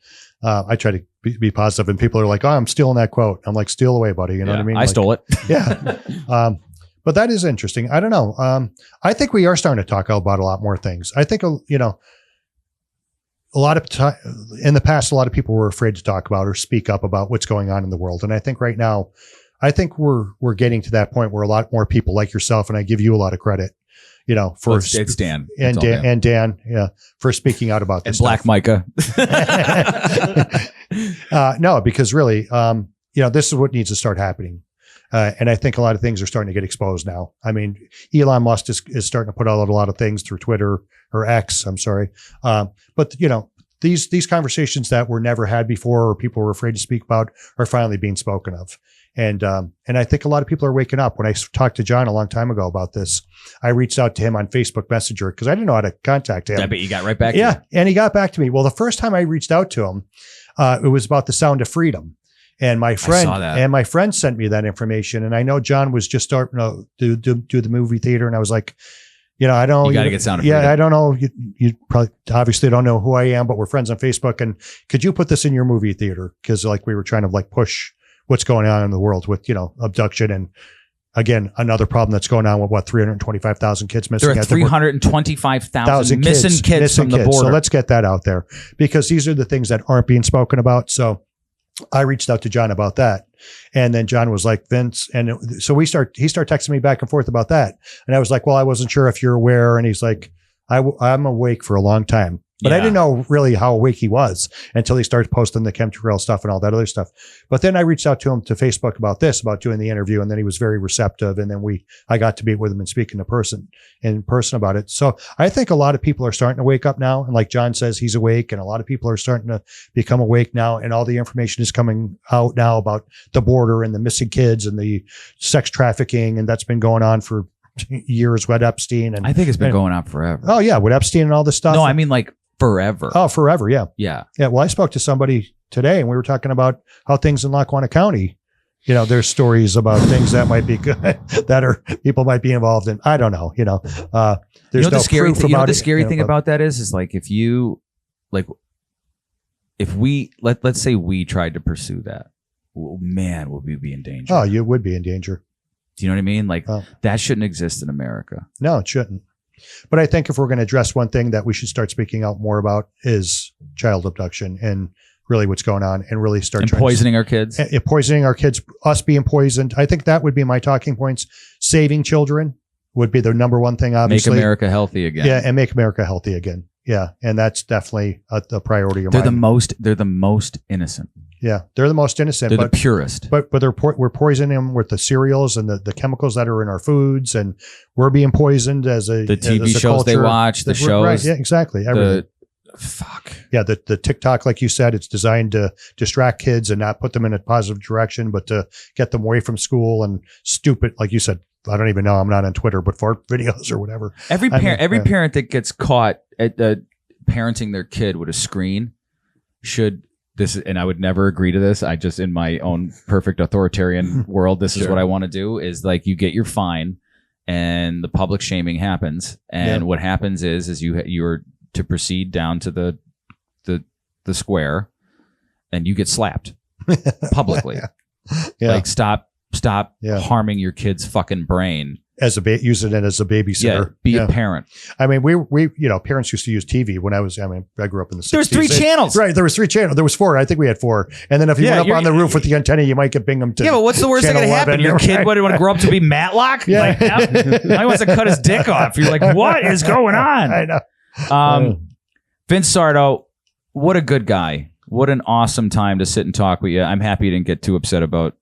I try to be positive, and people are like, "Oh, I'm stealing that quote." I'm like, "Steal away, buddy." You know what I mean? I stole it. Yeah. But that is interesting. I don't know. I think we are starting to talk about a lot more things. I think, a lot of time in the past, a lot of people were afraid to talk about or speak up about what's going on in the world. And I think right now, we're getting to that point where a lot more people like yourself, and I give you a lot of credit, for it's Dan and Dan, for speaking out about this. And Black Micah. No, because really, this is what needs to start happening. And I think a lot of things are starting to get exposed now. I mean, Elon Musk is starting to put out a lot of things through Twitter or X. I'm sorry. But these conversations that were never had before or people were afraid to speak about are finally being spoken of. And I think a lot of people are waking up. When I talked to John a long time ago about this, I reached out to him on Facebook Messenger because I didn't know how to contact him. I bet you got right back. Yeah. And he got back to me. Well, the first time I reached out to him, it was about the Sound of Freedom. And my friend saw that. sent me that information. And I know John was just starting to do the movie theater. And I was like, I don't know. You got to get Sound of Yeah, Freedom. I don't know. You probably obviously don't know who I am, but we're friends on Facebook. And could you put this in your movie theater? Because like we were trying to like push what's going on in the world with, abduction and again, another problem that's going on with 325,000 kids missing. There are 325,000 missing kids from the border. So let's get that out there because these are the things that aren't being spoken about. So I reached out to John about that. And then John was like, Vince. And so he started texting me back and forth about that. And I was like, well, I wasn't sure if you're aware. And he's like, I'm awake for a long time. But I didn't know really how awake he was until he started posting the chemtrail stuff and all that other stuff. But then I reached out to him to Facebook about doing the interview. And then he was very receptive. And then I got to meet with him and speak in person about it. So I think a lot of people are starting to wake up now. And like John says, he's awake. And a lot of people are starting to become awake now. And all the information is coming out now about the border and the missing kids and the sex trafficking. And that's been going on for years with Epstein. And I think it's been going on forever. Oh, yeah. With Epstein and all this stuff. No, I mean like forever. Oh, forever. Yeah. Yeah. Yeah. Well, I spoke to somebody today and we were talking about how things in Lackawanna County, there's stories about things that might be good that people might be involved in. I don't know. There's the scary proof thing, about the it, scary thing about that is like if we let's say we tried to pursue that, man, would we be in danger? Oh, you would be in danger. Do you know what I mean? Like that shouldn't exist in America. No, it shouldn't. But I think if we're going to address one thing that we should start speaking out more about is child abduction and really what's going on and really start poisoning our kids. Poisoning our kids, us being poisoned. I think that would be my talking points. Saving children would be the number one thing, obviously. Make America healthy again. Yeah, and make America healthy again. Yeah, and that's definitely a priority of mine. They're the most innocent. Yeah, they're the most innocent. They're the purest. But we're poisoning them with the cereals and the chemicals that are in our foods, and we're being poisoned as the TV shows culture. they watch, the shows. Right, yeah, exactly. Everything. Fuck. Yeah, the TikTok, like you said, it's designed to distract kids and not put them in a positive direction, but to get them away from school and stupid, like you said. I don't even know. I'm not on Twitter, but fart videos or whatever. Every parent that gets caught at parenting their kid with a screen should. And I would never agree to this. I just, in my own perfect authoritarian world, this is what I want to do is like you get your fine and the public shaming happens. And what happens is you're to proceed down to the square and you get slapped publicly. Like stop harming your kid's fucking brain. Using it as a babysitter. Yeah, be a parent. I mean, we parents used to use TV when I grew up in the 60s. There was 3 channels. Right, there was 3 channels. There was 4. I think we had 4. And then if you went up on the roof with the antenna, you might get Bingham to. Yeah, but what's the worst thing that could happen? Your kid would want to grow up to be Matlock? Yeah. He wants to cut his dick off. You're like, what is going on? I know. Vince Sardo, what a good guy. What an awesome time to sit and talk with you. I'm happy you didn't get too upset about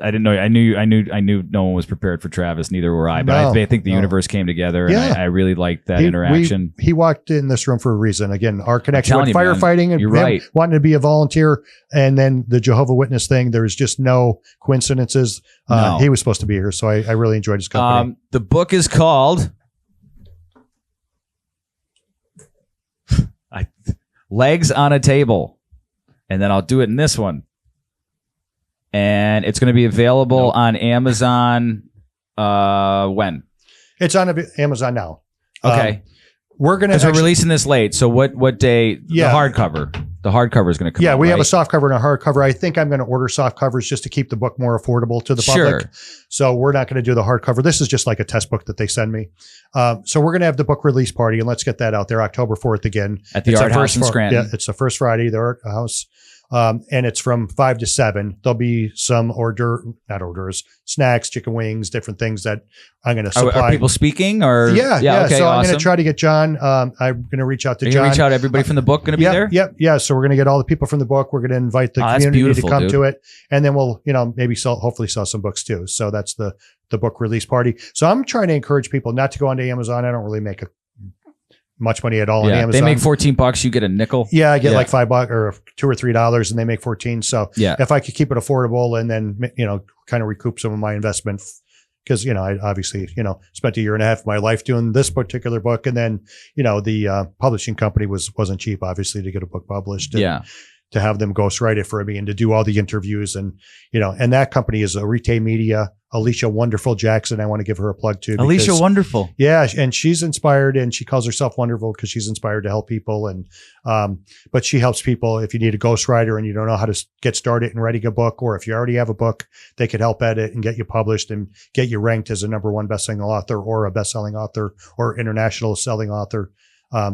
I didn't know. I knew no one was prepared for Travis. Neither were I. But I think the universe came together, and I really liked that interaction. He walked in this room for a reason. Again, our connection with you, firefighting and you're him right. wanting to be a volunteer, and then the Jehovah Witness thing. There's just no coincidences. No. He was supposed to be here, so I really enjoyed his company. The book is called Legs on a Table, and then I'll do it in this one. And it's going to be available on Amazon. When? It's on Amazon now. Okay. We're going to. Because we're releasing this late. So what day? Yeah. The hardcover. The hardcover is going to come out. Yeah, we have a right? soft cover and a hardcover. I think I'm going to order soft covers just to keep the book more affordable to the public. So we're not going to do the hardcover. This is just like a test book that they send me. So we're going to have the book release party, and let's get that out there October 4th again. At the Art Haus in Scranton. Yeah, it's the first Friday, the Art Haus. And it's from 5 to 7. There'll be some not hors, snacks, chicken wings, different things that I'm going to supply. Are people speaking or? Yeah. Okay, so awesome. I'm going to try to get John. I'm going to reach out to Are you John. going to reach out to everybody from the book going to be there? Yep. Yeah. So we're going to get all the people from the book. We're going to invite the community to come to it. And then we'll, maybe hopefully sell some books too. So that's the book release party. So I'm trying to encourage people not to go onto Amazon. I don't really make much money at all on Amazon. They make $14. You get a nickel. Yeah, I get like $5 or $2 or $3, and they make 14. So if I could keep it affordable and then kind of recoup some of my investment, because I obviously spent a year and a half of my life doing this particular book, and then the publishing company wasn't cheap, obviously, to get a book published. And to have them ghostwrite it for me and to do all the interviews. And, and that company is Retail Media. Alicia Wonderful Jackson, I want to give her a plug too. Alicia Wonderful. Yeah. And she's inspired, and she calls herself wonderful because she's inspired to help people. And, but she helps people. If you need a ghostwriter and you don't know how to get started in writing a book, or if you already have a book, they could help edit and get you published and get you ranked as a #1 bestselling author, or a bestselling author, or international selling author.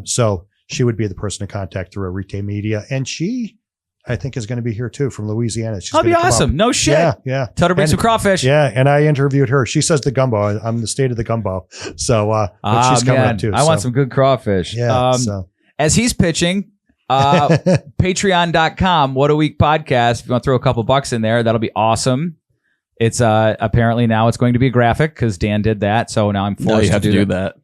So she would be the person to contact through a Retail Media. And she, I think, is going to be here too from Louisiana. She's That'd be awesome. No shit. Yeah. Tell her to bring some crawfish. Yeah. And I interviewed her. She says the gumbo. I'm the state of the gumbo. So, but she's coming up too. I want some good crawfish. Yeah. As he's pitching, patreon.com, What a Week podcast. If you want to throw a couple bucks in there, that'll be awesome. It's apparently now it's going to be graphic because Dan did that. So now I'm forced to do that.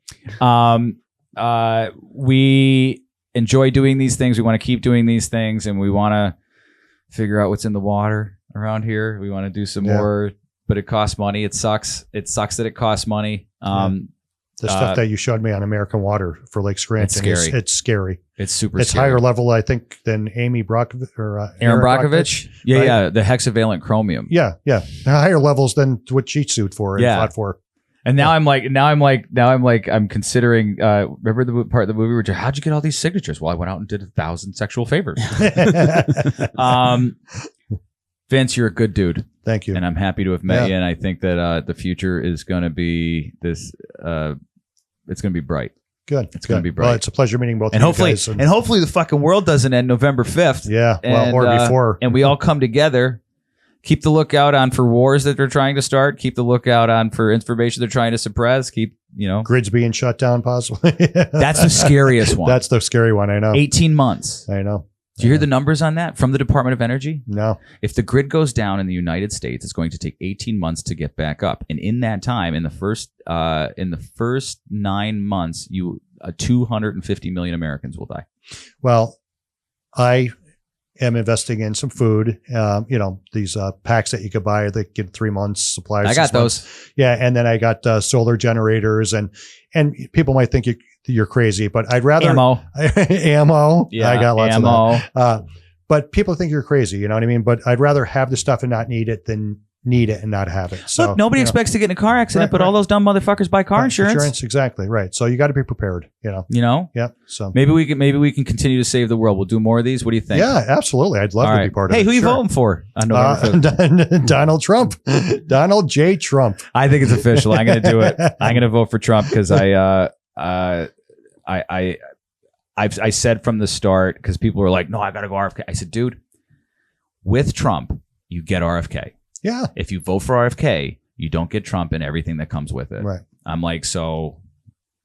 We enjoy doing these things. We want to keep doing these things, and we want to figure out what's in the water around here. We want to do some more, but it costs money. It sucks. It sucks that it costs money. The stuff that you showed me on American Water for Lake Scranton, it's scary. It's scary. It's super It's scary. higher level, I think, than Amy Brockovich or Aaron Brockovich. Yeah, right? yeah. The hexavalent chromium. Yeah. Higher levels than what she sued for and fought for. And now I'm considering, remember the part of the movie where how'd you get all these signatures? Well, I went out and did 1,000 sexual favors. Vince, you're a good dude. Thank you. And I'm happy to have met you. And I think that the future is going to be this, it's going to be bright. Good. It's going to be bright. Well, it's a pleasure meeting both and of hopefully, you guys. And hopefully the fucking world doesn't end November 5th. Yeah. And, or before. And we all come together. Keep the lookout on for wars that they're trying to start. Keep the lookout on for information they're trying to suppress. Keep, grids being shut down possibly. That's the scariest one. That's the scary one. I know. 18 months. I know. Do you hear the numbers on that from the Department of Energy? No. If the grid goes down in the United States, it's going to take 18 months to get back up. And in that time, in the first 9 months, 250 million Americans will die. Well, I am investing in some food. These packs that you could buy that get 3 months supplies. I got those. Yeah, and then I got solar generators, and people might think you're crazy, but I'd rather ammo. Yeah, I got lots ammo. of that. But people think you're crazy. You know what I mean? But I'd rather have the stuff and not need it than need it and not have it. So look, nobody expects to get in a car accident, but all those dumb motherfuckers buy car insurance. Exactly right. So you got to be prepared. Yeah. So maybe we can continue to save the world. We'll do more of these. What do you think? Yeah, absolutely. I'd love to be part of it. Hey, who you voting for on November 5th? Donald Trump. Donald J. Trump. I think it's official. I'm going to do it. I'm going to vote for Trump because I said from the start, because people were like, no, I got to go RFK. I said, dude, with Trump, you get RFK. Yeah. If you vote for RFK, you don't get Trump and everything that comes with it. Right. I'm like, so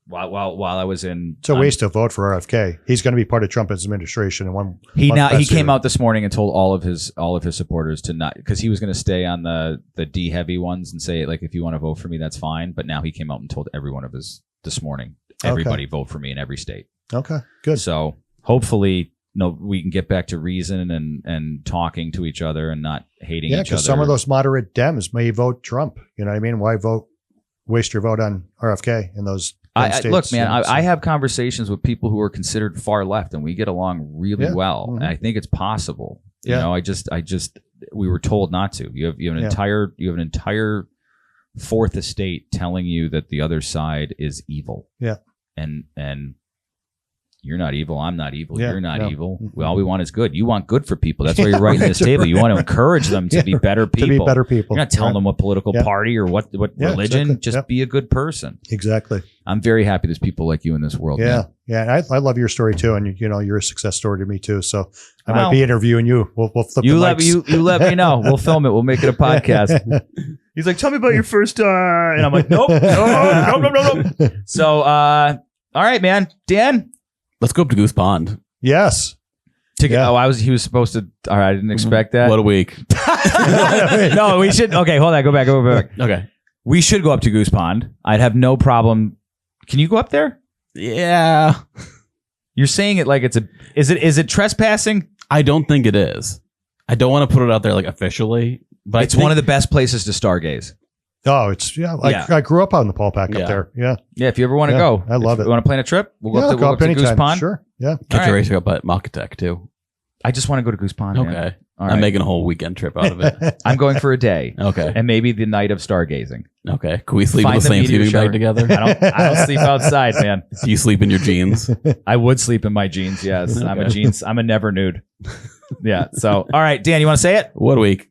while I was in, it's a waste to vote for RFK. He's going to be part of Trump's administration. And he came out this morning and told all of his supporters to not, because he was going to stay on the D heavy ones and say, like, if you want to vote for me, that's fine. But now he came out and told every one of his this morning, everybody vote for me in every state. Okay, good. So hopefully, we can get back to reason and talking to each other and not hating each other. Yeah, because some of those moderate Dems may vote Trump. You know what I mean? Why waste your vote on RFK in those states? Look, man, I have conversations with people who are considered far left, and we get along really well. Mm-hmm. And I think it's possible. You know, I just we were told not to. You have an entire fourth estate telling you that the other side is evil. Yeah. And you're not evil. I'm not evil. Yeah, You're not no. evil. All we want is good. You want good for people. That's why you're writing this table. You want to encourage them to be better people. To be better people. You're not telling them what political party or what religion. Exactly. Just be a good person. Exactly. I'm very happy there's people like you in this world. Yeah. Man. Yeah. And I love your story too. And you're a success story to me too. So I might be interviewing you. We'll flip the mics. You let me know. We'll film it. We'll make it a podcast. He's like, tell me about your first, and I'm like, nope. No. So, all right, man. Dan? Let's go up to Goose Pond. Yes. He was supposed to. All right, I didn't expect that. What a week. No, we should. Okay, hold on. Go back. Okay. We should go up to Goose Pond. I'd have no problem. Can you go up there? Yeah. You're saying it like it's a. Is it trespassing? I don't think it is. I don't want to put it out there like officially, but it's one of the best places to stargaze. Oh, I grew up on the Paul Pack up there. Yeah. Yeah. If you ever want to go, I love it. You want to plan a trip? We'll go up to Goose anytime. Pond. Sure. Yeah. Catch a race up at Micah too. I just want to go to Goose Pond. Man. Okay. All I'm right. making a whole weekend trip out of it. I'm going for a day. Okay. And maybe the night of stargazing. Okay. Can we sleep in Find the the same meteor sleeping shower. bag together? I don't sleep outside, man. Do you sleep in your jeans? I would sleep in my jeans. Yes, I'm a Okay. jeans. I'm a never nude. Yeah. So, all right, Dan, you want to say it? What a week.